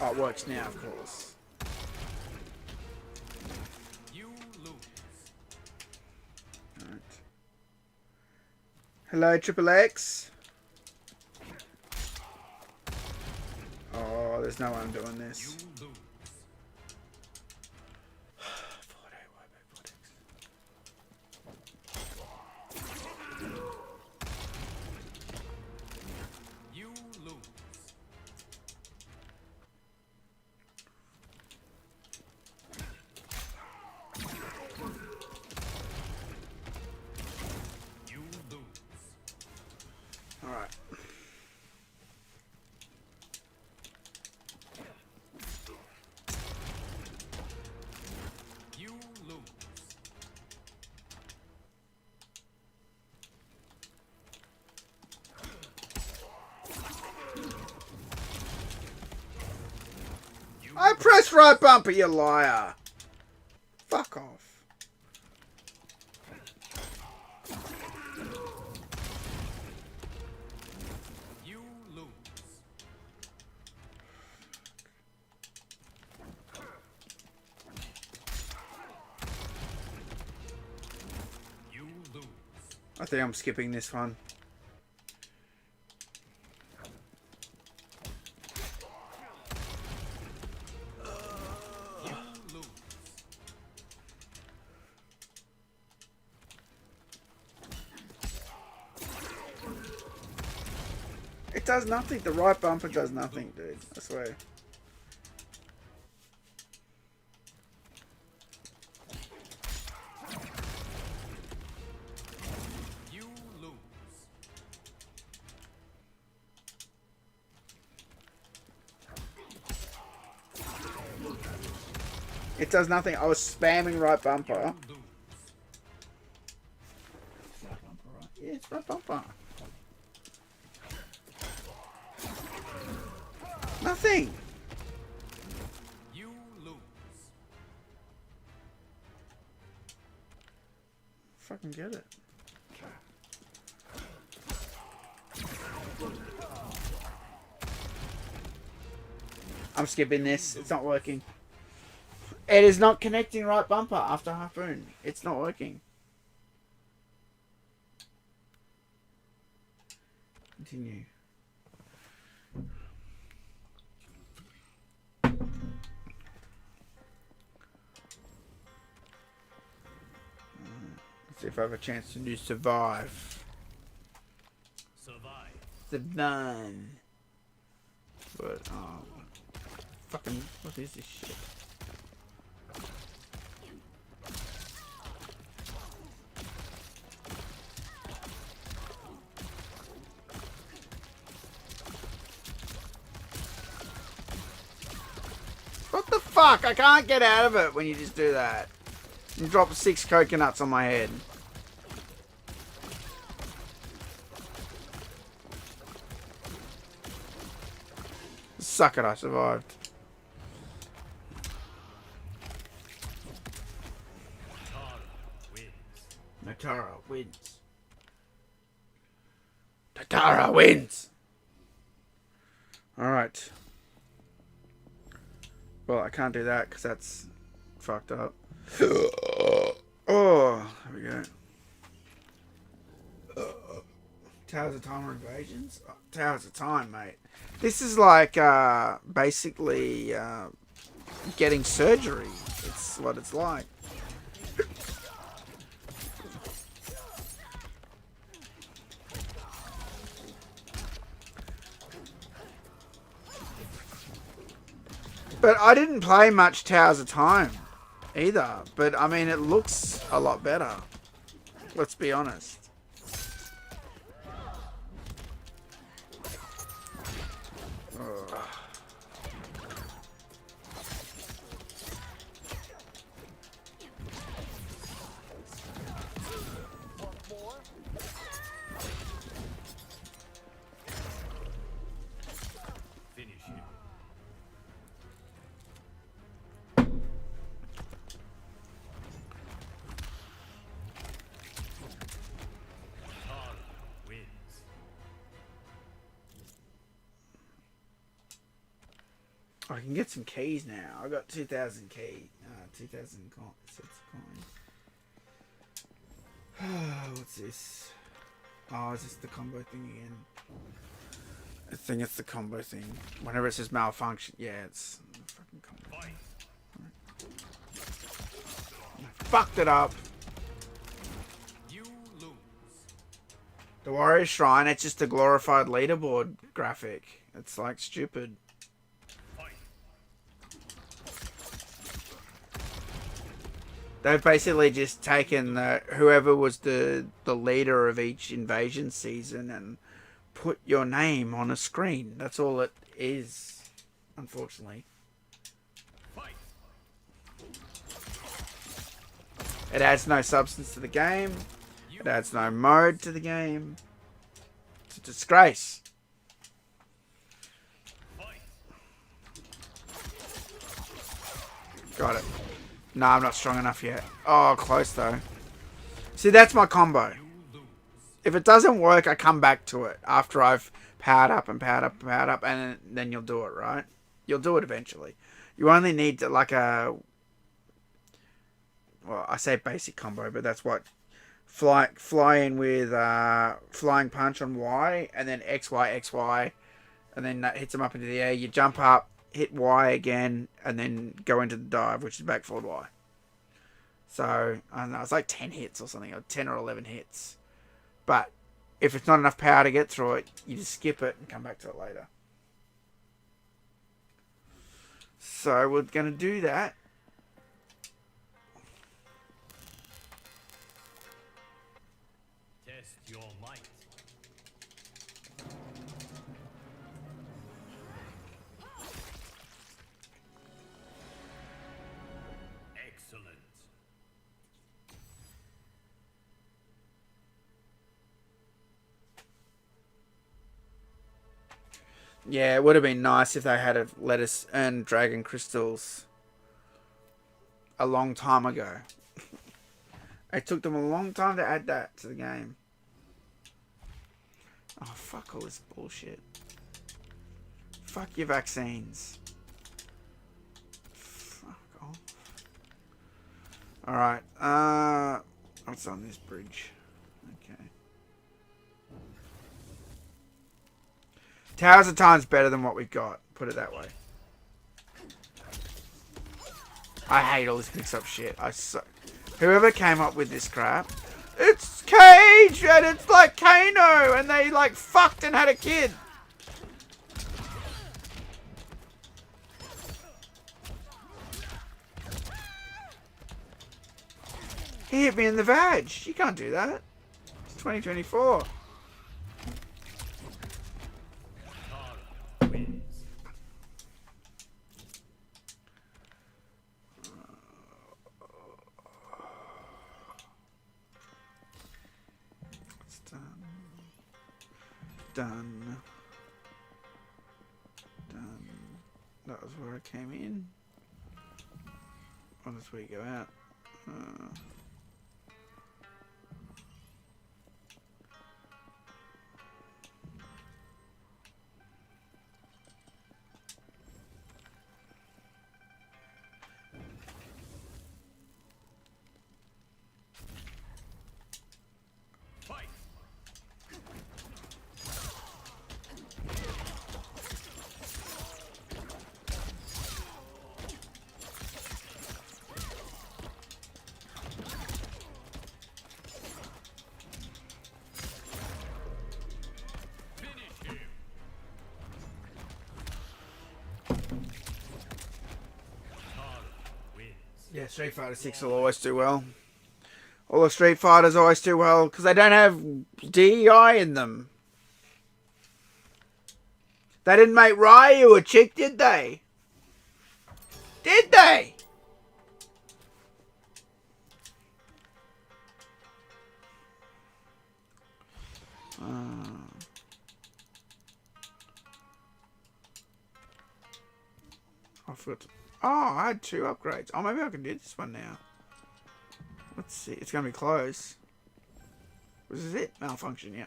Oh, it works now, of course. You lose. Alright. Hello, Triple X. Oh, there's no way I'm doing You this. lose. Forward AY, back forward X. You lose. You lose. Alright. You lose. I pressed right bumper, you liar. Fuck off. You lose. You lose. I think I'm skipping this one. You lose. It does nothing. The right bumper does nothing, dude. I swear. You lose. It does nothing. I was spamming right bumper. You lose. Right bumper, right? Yeah, it's right bumper. Nothing. You lose. Fucking get it. I'm skipping this. It's not working. It is not connecting right bumper after harpoon. It's not working. Continue. Let's see if I have a chance to do survive. Survive. Survive. But, oh. Fucking, what is this shit? What the fuck? I can't get out of it when you just do that. You drop 6 coconuts on my head. Suck it, I survived. Tara wins. Natara wins. Natara wins! Alright. Well, I can't do that because that's fucked up. Oh, there we go. Towers of Time or Invasions? Oh, Towers of Time, mate. This is like basically getting surgery. It's what it's like. But I didn't play much Towers of Time either. But I mean, it looks a lot better. Let's be honest. Ugh. Finish him. Tara wins. I can get some keys now. I got 2,000 key, 2,000 sets of coins. What's this? Oh, is this the combo thing again? I think it's the combo thing. Whenever it says malfunction, yeah, it's the fucking combo. I fucked it up. You lose. The Warrior Shrine, it's just a glorified leaderboard graphic. It's like stupid. They've basically just taken whoever was the leader of each invasion season and put your name on a screen. That's all it is, unfortunately. Fight. It adds no substance to the game. It adds no mode to the game. It's a disgrace. Fight. Got it. No, I'm not strong enough yet. Oh, close though. See, that's my combo. If it doesn't work, I come back to it after I've powered up and powered up and powered up, and then you'll do it, right? You'll do it eventually. You only need to, like a... Well, I say basic combo, but that's what... Fly in with Flying Punch on Y, and then X, Y, X, Y, and then that hits them up into the air. You jump up, hit Y again, and then go into the dive, which is back forward Y. So, I don't know, it's like 10 hits or something, or 10 or 11 hits. But if it's not enough power to get through it, you just skip it and come back to it later. So, we're going to do that. Test your might. Excellent. Yeah, it would have been nice if they had have let us earn Dragon Crystals a long time ago. It took them a long time to add that to the game. Oh, fuck all this bullshit. Fuck your vaccines. Fuck off. Alright, what's on this bridge? Okay. Towers of Time's better than what we've got. Put it that way. I hate all this mix-up shit. Whoever came up with this crap, it's Cage and it's like Kano and they like fucked and had a kid. He hit me in the vag. You can't do that. It's 2024. Tara wins. It's done. Done. Done. That was where I came in. Oh, that's where you go out. Fight. Yeah, Street Fighter 6 will always do well. All the Street Fighters always do well because they don't have DEI in them. They didn't make Ryu a chick, did they? Did they? I forgot to... Oh, I had 2 upgrades. Oh, maybe I can do this one now. Let's see. It's going to be close. This is it. Malfunction, yeah.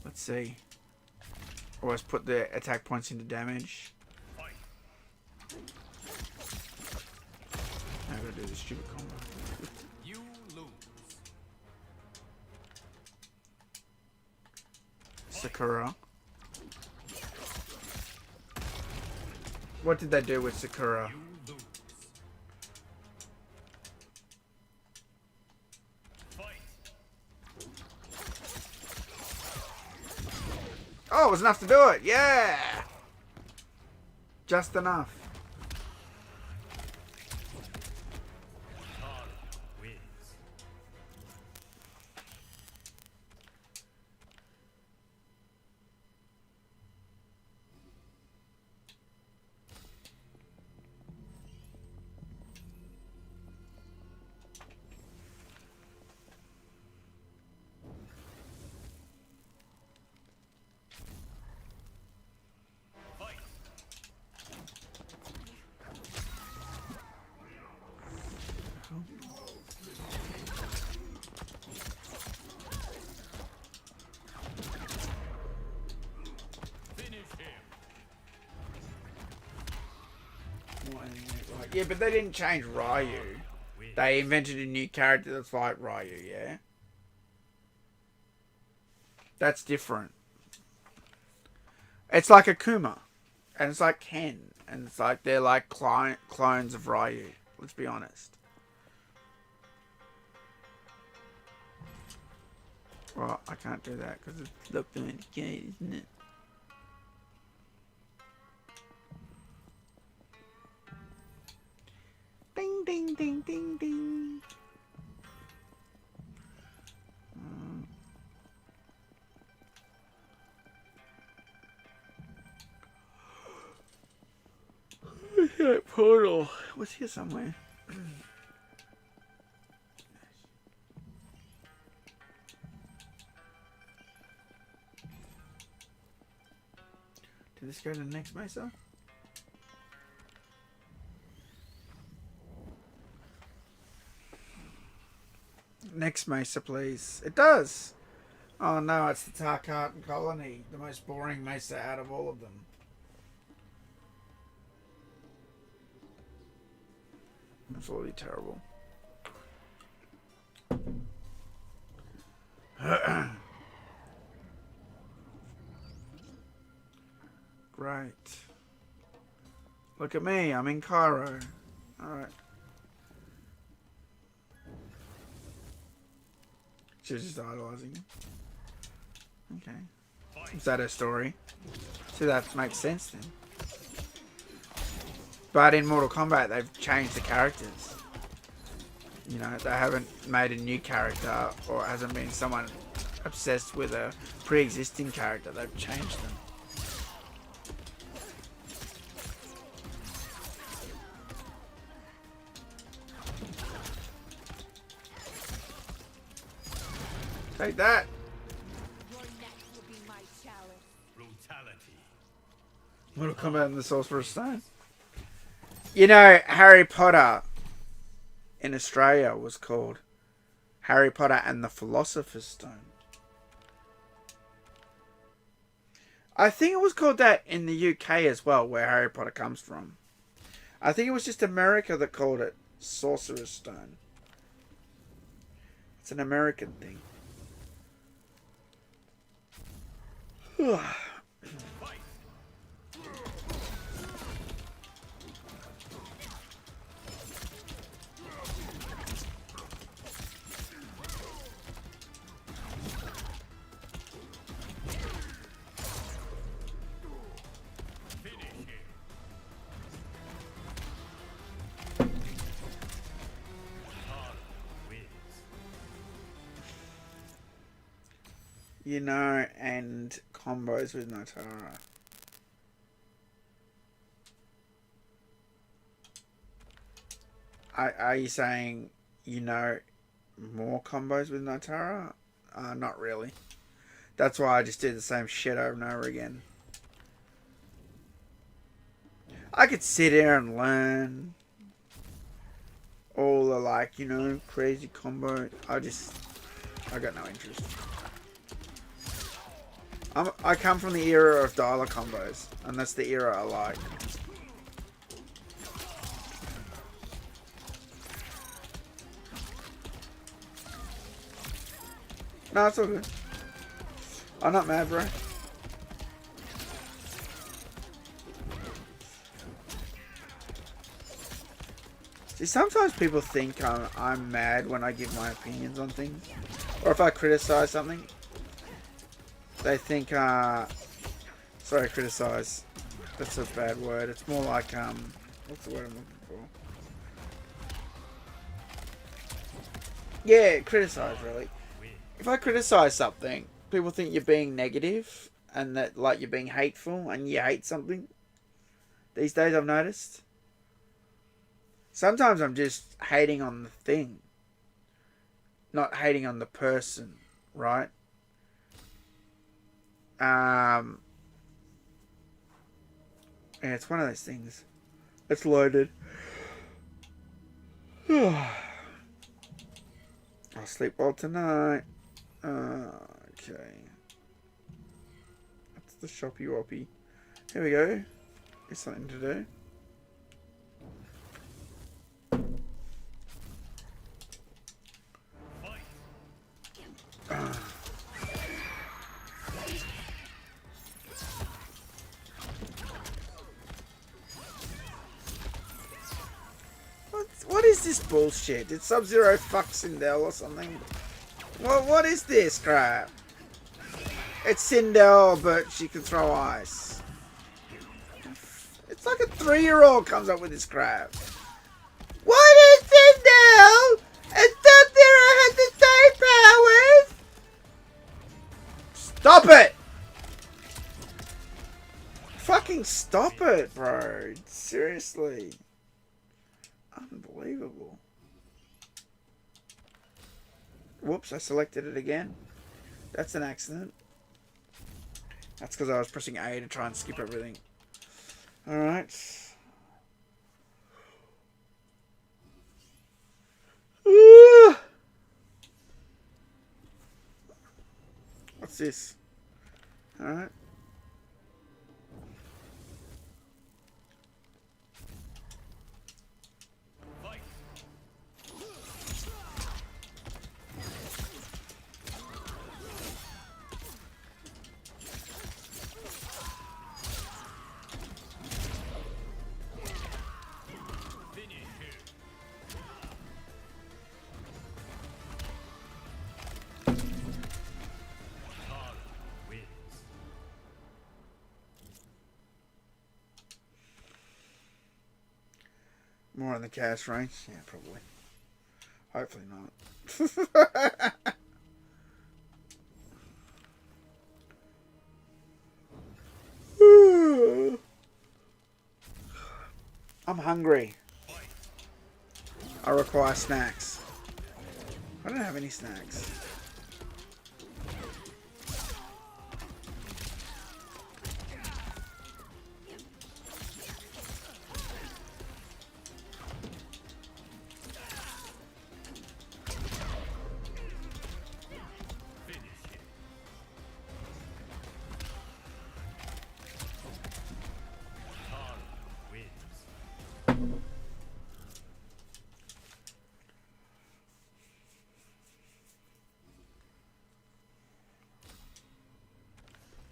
Let's see. Always put the attack points into damage. Now I've got to do this stupid combo. You lose. Sakura. What did they do with Sakura? You lose. Fight. Oh, it was enough to do it. Yeah. Just enough. Tara wins. Fight. Finish him. Yeah, but they didn't change Ryu. They invented a new character that's like Ryu, yeah? That's different. It's like Akuma. And it's like Ken. And it's like they're like clones of Ryu. Let's be honest. Well, I can't do that because it's locked on the gate, isn't it? Ding, ding, ding, ding, ding. That portal. What's here somewhere? Did this go to the next mesa? Next mesa, please. It does. Oh no, it's the Tarkatan colony, the most boring mesa out of all of them. Absolutely terrible. Great. Look at me, I'm in Cairo. Alright. She was just idolizing him. Okay. Is that her story? So that makes sense then. But in Mortal Kombat, they've changed the characters. You know, they haven't made a new character, or hasn't been someone obsessed with a pre-existing character. They've changed them. Take that. Your next will be my chalice. Brutality. Mortal Kombat and the Sorcerer's Stone. You know, Harry Potter in Australia was called Harry Potter and the Philosopher's Stone. I think it was called that in the UK as well, where Harry Potter comes from. I think it was just America that called it Sorcerer's Stone. It's an American thing. you know, and combos with Notara. Are you saying you know more combos with Notara? Not really. That's why I just do the same shit over and over again. I could sit here and learn all the, like, you know, crazy combo. I got no interest. I come from the era of dialer combos, and that's the era I like. No, it's all good. I'm not mad, bro. See, sometimes people think I'm mad when I give my opinions on things. Or if I criticize something. They think, sorry, criticize. That's a bad word. It's more like, what's the word I'm looking for? Yeah, criticize, really. If I criticize something, people think you're being negative and that, like, you're being hateful and you hate something. These days, I've noticed. Sometimes I'm just hating on the thing, not hating on the person, right? Yeah, it's one of those things. It's loaded. I'll sleep well tonight. Okay. That's the shoppy woppy. Here we go. There's something to do. What is this bullshit? Did Sub-Zero fuck Sindel or something? Well, what is this crap? It's Sindel, but she can throw ice. It's like a 3-year-old comes up with this crap. What is Sindel? And Sub-Zero has the same powers? Stop it! Fucking stop it, bro. Seriously. Unbelievable. Whoops, I selected it again. That's an accident. That's because I was pressing A to try and skip everything. Alright. What's this? Alright. More in the cash range? Yeah, probably. Hopefully not. I'm hungry. I require snacks. I don't have any snacks.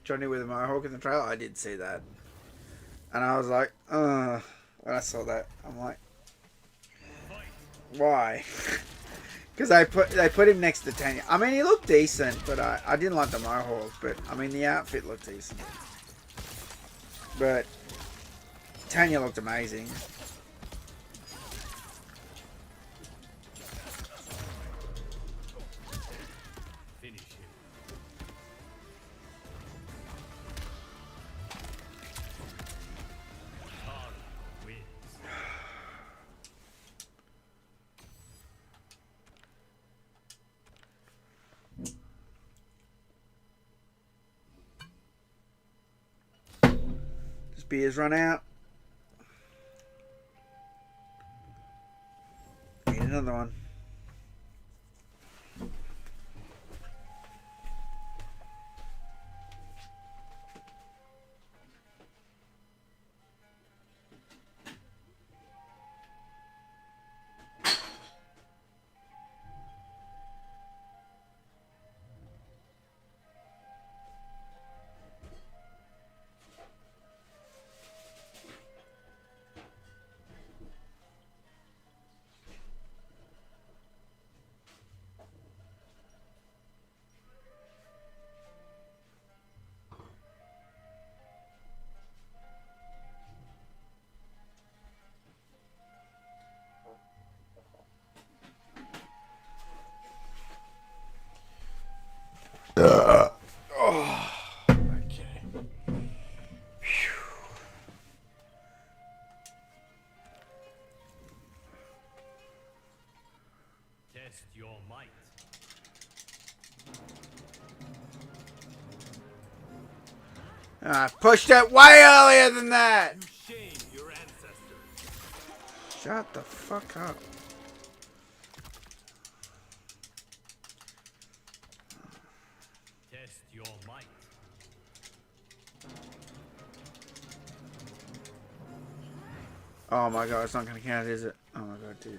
Johnny with a mohawk in the trailer. I did see that, and I was like, when I saw that, I'm like, why? Because they put him next to Tanya. I mean, he looked decent, but I didn't like the mohawk. But I mean, the outfit looked decent. But Tanya looked amazing. beers run out. Need another one. Test your might. I pushed it way earlier than that. You shame your ancestors. Shut the fuck up. Test your might. Oh my god, it's not gonna count, is it? Oh my god, dude.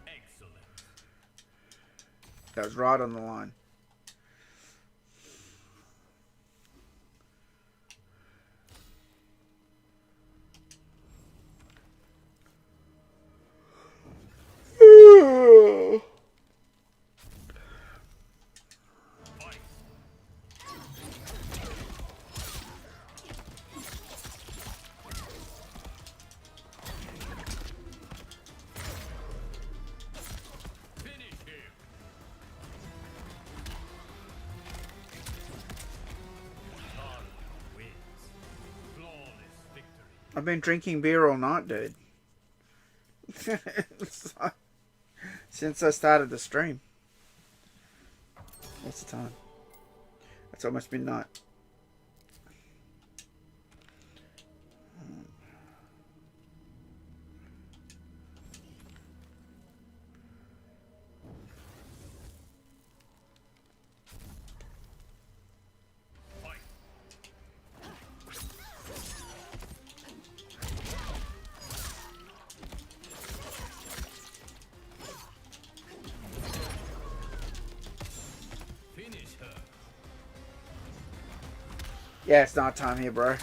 Excellent. That was right on the line. Fight. Finish him. Tara wins. Flawless victory. I've been drinking beer all night, dude. Since I started the stream. What's the time? It's almost midnight. Fight. Finish her. Yeah, it's night time here, bro.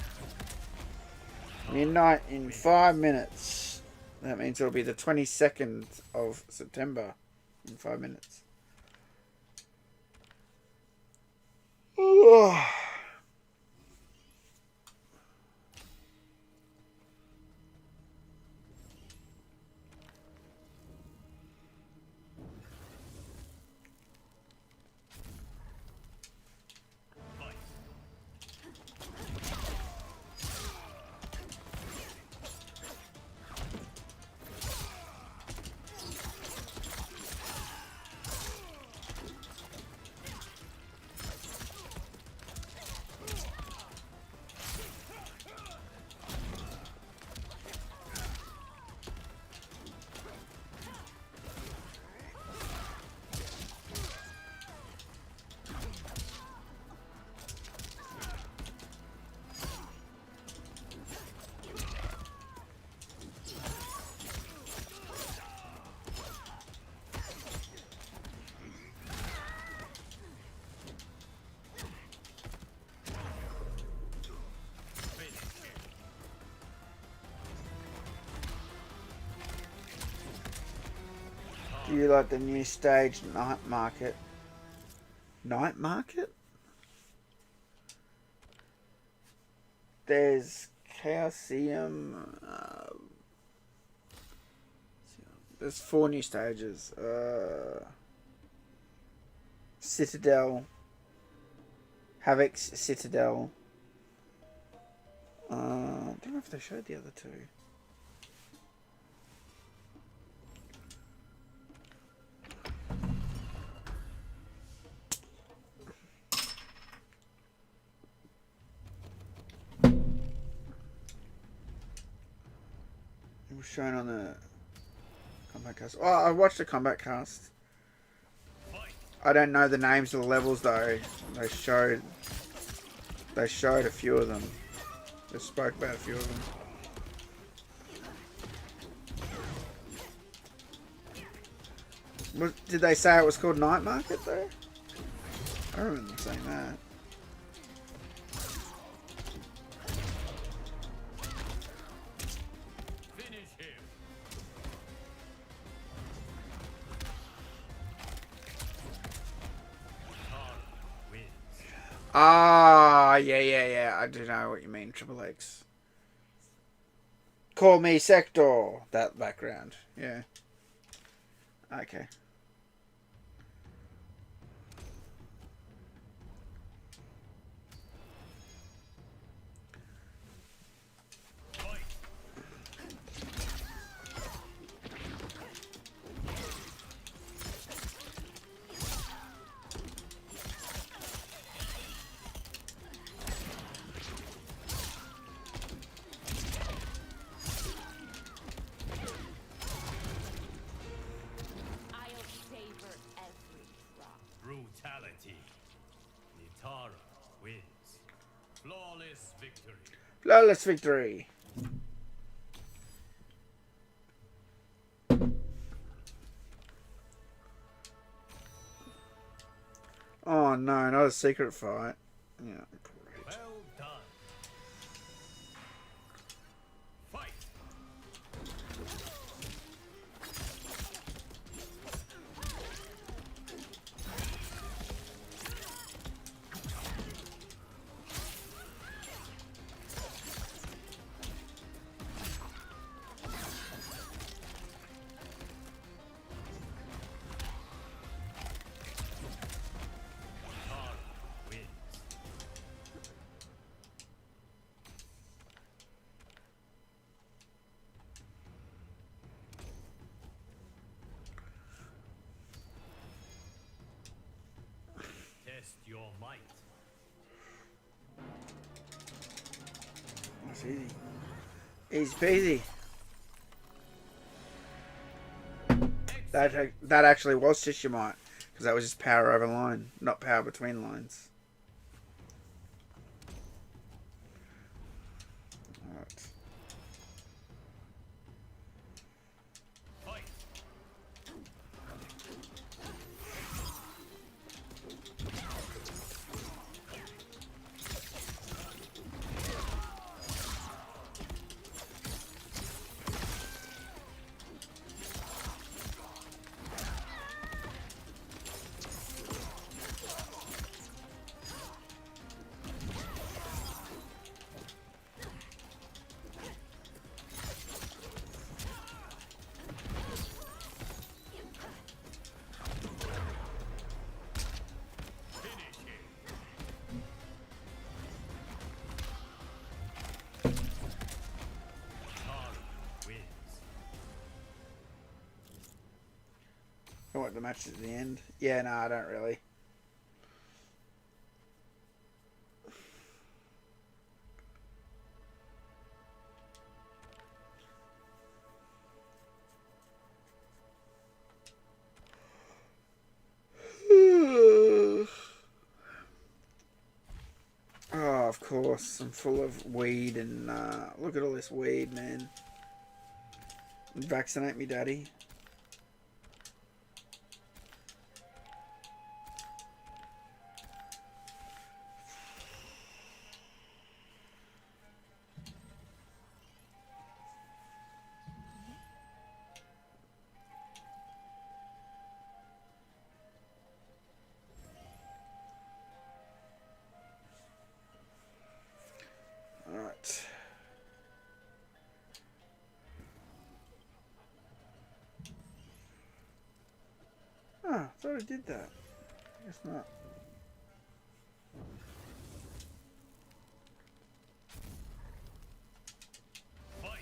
Midnight in 5 minutes. That means it'll be the 22nd of September in 5 minutes. Fight. Do you like the new stage night market? Night market? There's Chaosium. There's 4 new stages. Citadel. Havoc's Citadel. I don't know if they showed the other 2. shown on the Kombat cast. Oh, I watched the Kombat cast. I don't know the names of the levels though. They showed a few of them. They spoke about a few of them. Did they say it was called Night Market though? I don't remember them saying that. Finish him. Wins. Ah, yeah. I do know what you mean, Triple X. Call me Sector. That background, yeah. Okay. I'll savor every drop. Brutality. Nitara wins. Flawless victory. Flawless victory. Oh no, not a secret fight. Yeah, great. Well done. Fight. Nitara wins. Test your might. That's easy. Easy peasy. That actually was Shishimite, because that was just power over line, not power between lines. Alright. Fight. Finish him. Nitara wins. I want the match at the end. Yeah, no, I don't really. Oh, of course. I'm full of weed and look at all this weed, man. Vaccinate me, daddy. Alright. Oh, I thought I did that. I guess not. Fight.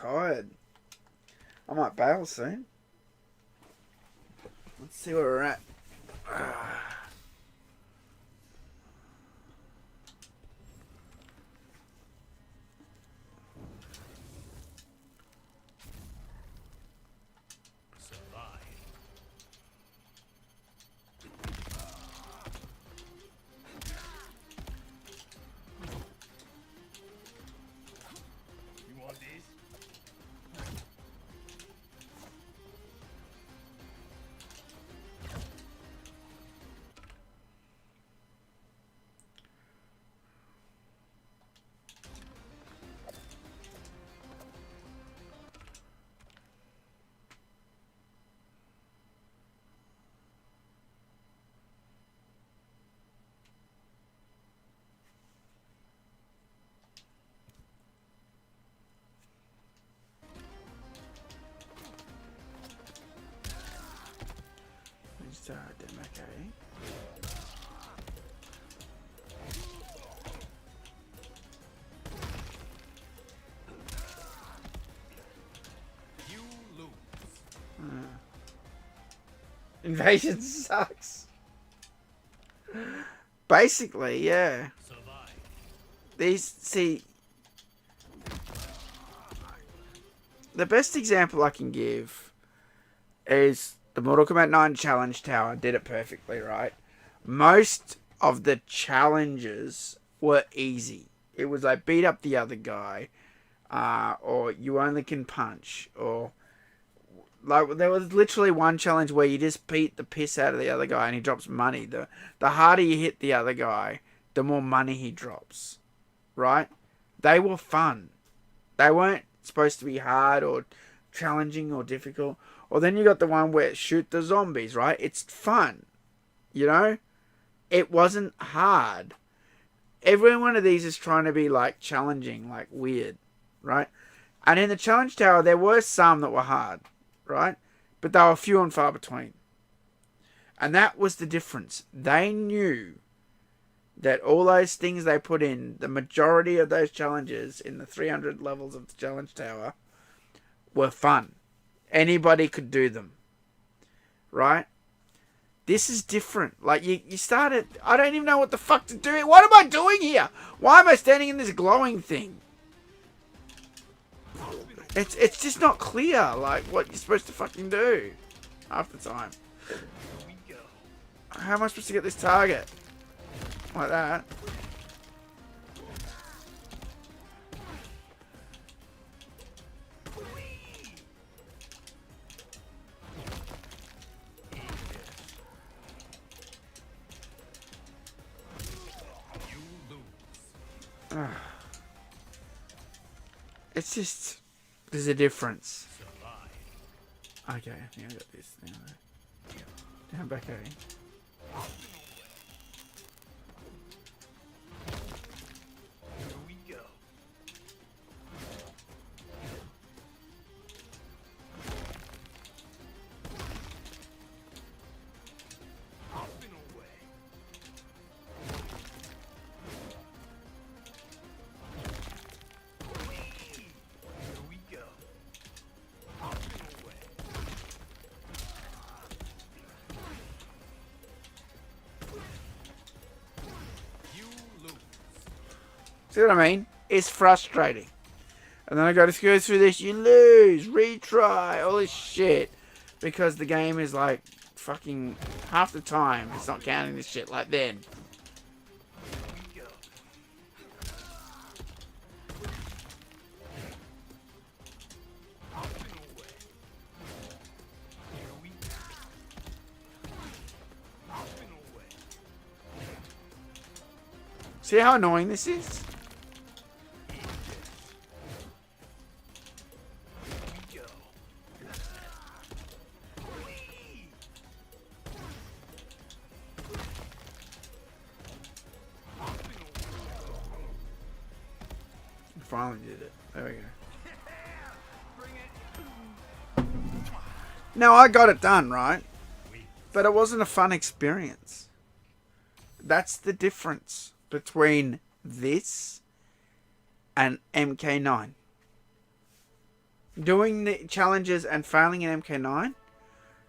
tired. I might bail soon. Let's see where we're at. Survive. You want this? TotalMK. You lose. Invasion sucks. Basically, yeah. Survive. See, the best example I can give is the Mortal Kombat 9 Challenge Tower did it perfectly, right? Most of the challenges were easy. It was like beat up the other guy, or you only can punch, or like there was literally one challenge where you just beat the piss out of the other guy and he drops money. The harder you hit the other guy, the more money he drops, right? They were fun. They weren't supposed to be hard or challenging or difficult. Or then you got the one where shoot the zombies, right? It's fun, you know? It wasn't hard. Every one of these is trying to be like challenging, like weird, right? And in the challenge tower, there were some that were hard, right? But they were few and far between. And that was the difference. They knew that all those things they put in, the majority of those challenges in the 300 levels of the challenge tower were fun. Anybody could do them. Right? This is different. Like, you started... I don't even know what the fuck to do. What am I doing here? Why am I standing in this glowing thing? It's just not clear, like, what you're supposed to fucking do. Half the time. How am I supposed to get this target? Like that. It's just... There's a difference. Okay, I think I got this now. Down back A. Here we go. Hopping away. Here we go. Hopping away. You lose. See what I mean? It's frustrating. And then I got to go through this, you lose, retry, all this shit. Because the game is like, fucking, half the time, it's not counting this shit like then. Here we go. Hopping away. Here we go. Hopping away. See how annoying this is? We go. Finally did it. There we go. Now I got it done, right? But it wasn't a fun experience. That's the difference between this and MK9. Doing the challenges and failing in MK9,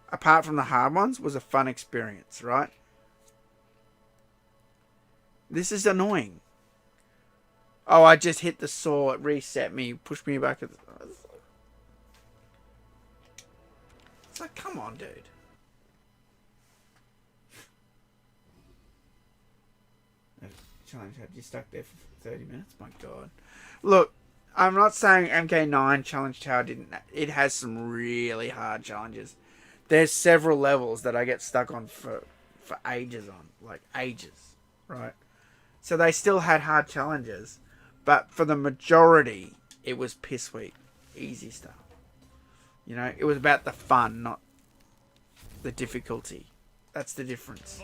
apart from the hard ones, was a fun experience, right? This is annoying. Oh, I just hit the saw. It reset me. Pushed me back. It's like, come on, dude. Challenge had you stuck there for 30 minutes? My God. Look, I'm not saying MK9 Challenge Tower didn't. It has some really hard challenges. There's several levels that I get stuck on for ages on. Like, ages. Right? So they still had hard challenges. But for the majority, it was piss weak. Easy stuff. You know, it was about the fun, not the difficulty. That's the difference.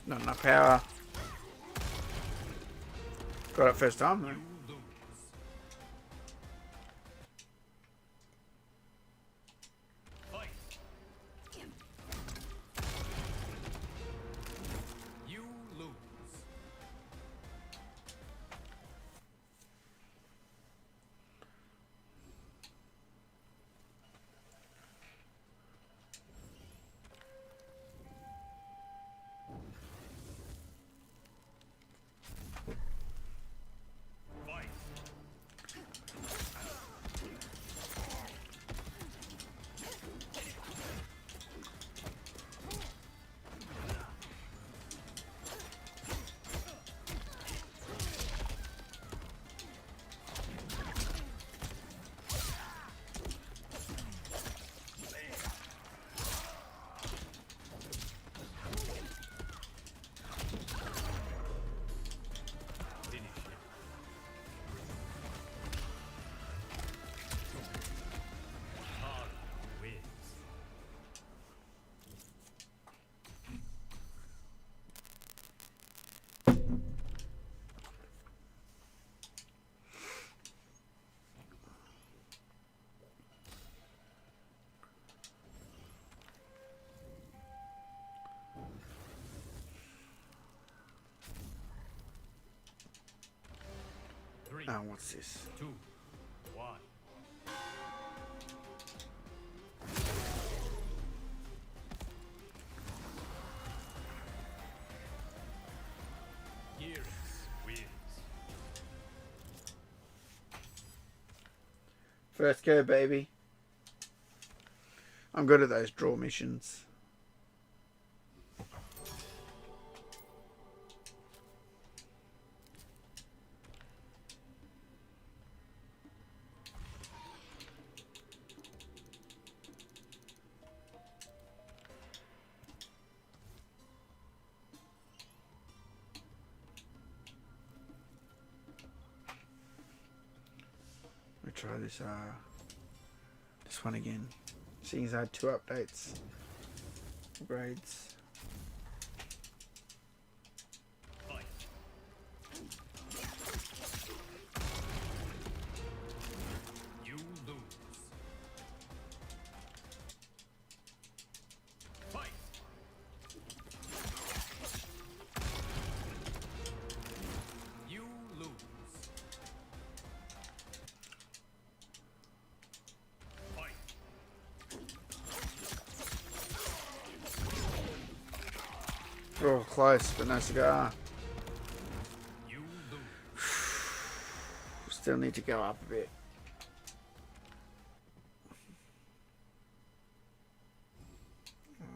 Not enough power. Got it first time, though. Oh, what's this? 2, 1. Gears wins. First go, baby. I'm good at those draw missions. Try this one again. Seeing as I had 2 updates. Upgrades. You lose. Fight. You lose. Oh, close, but no cigar. You lose. Still need to go up a bit. Right.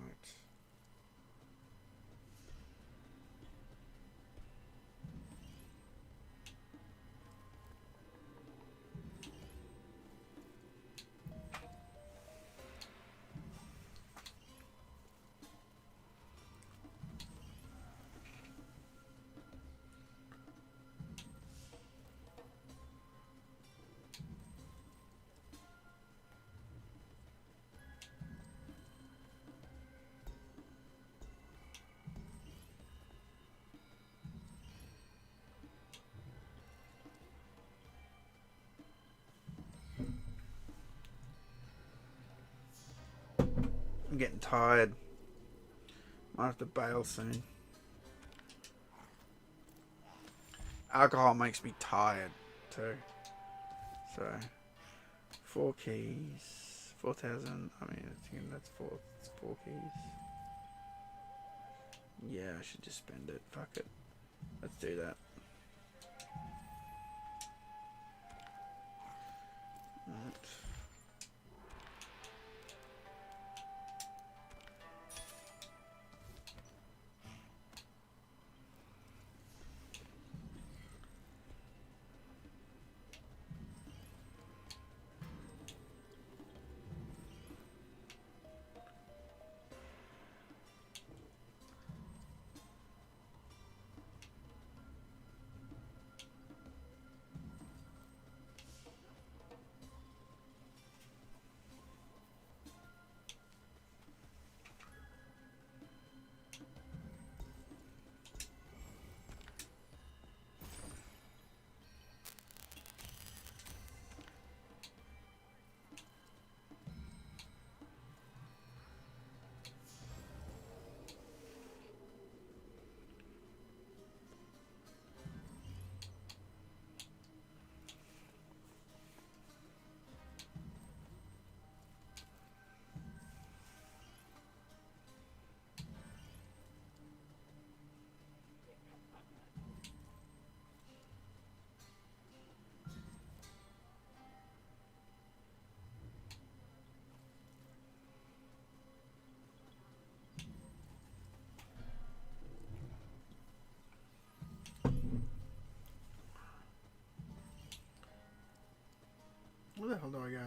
I'm getting tired. Might have to bail soon. alcohol makes me tired too. So 4 keys, 4,000. I mean, that's four keys. Yeah, I should just spend it. Fuck it. Let's do that. Right. Where the hell do I go?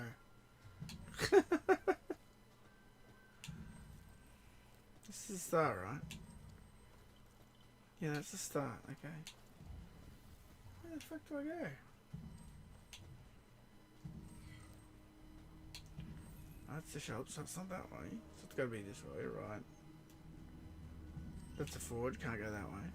This is the start, right? Yeah, that's the start, okay. Where the fuck do I go? That's the shop, so it's not that way. So it's gotta be this way, right? That's a forge, can't go that way.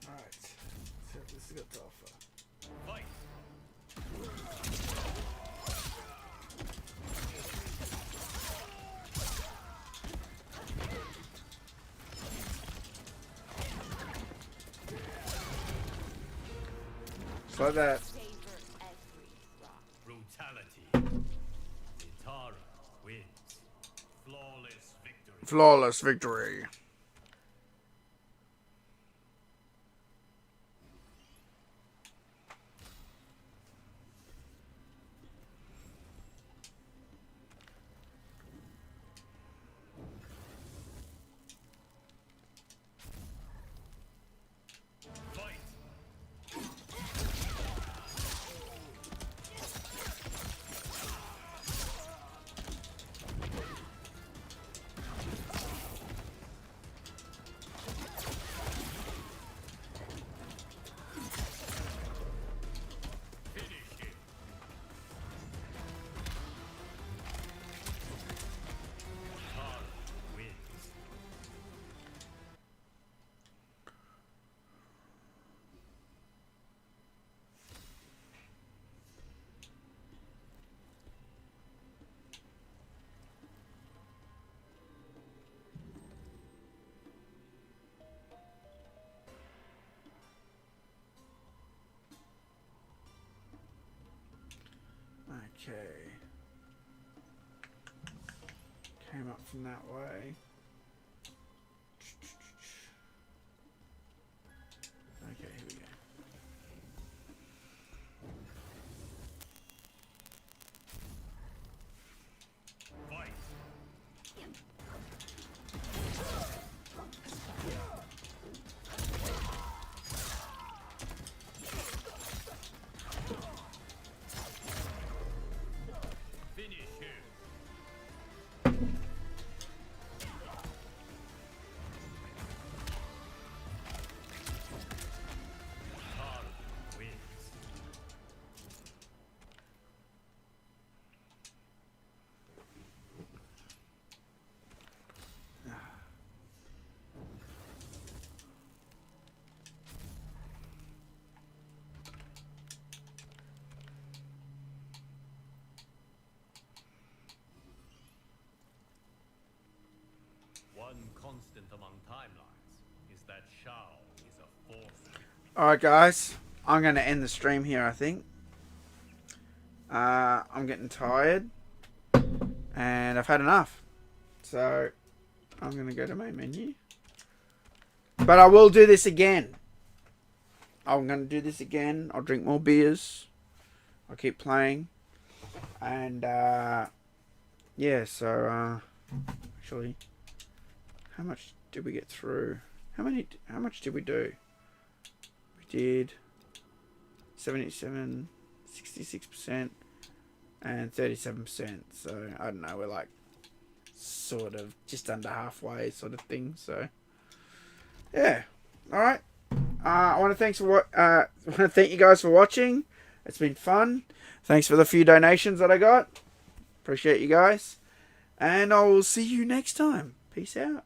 Alright, let's see what this has got to offer. Fight! Just like that. Savor every drop. Brutality. Itara wins. Flawless victory. Flawless victory. Fight! Finish him. Itara wins. Okay. Came up from that way. Okay, here we go. Fight! one constant among timelines is that Shao is a force. Alright guys, I'm going to end the stream here, I think. I'm getting tired. And I've had enough. So, I'm going to go to main menu. But I will do this again. I'm going to do this again. I'll drink more beers. I'll keep playing. And, yeah, so, actually, how much did we get through? How much did we do? We did 77, 66%, and 37%. So, I don't know, we're like sort of just under halfway sort of thing. So, yeah. Alright. I want to thank you guys for watching. It's been fun. Thanks for the few donations that I got. Appreciate you guys. And I will see you next time. Peace out.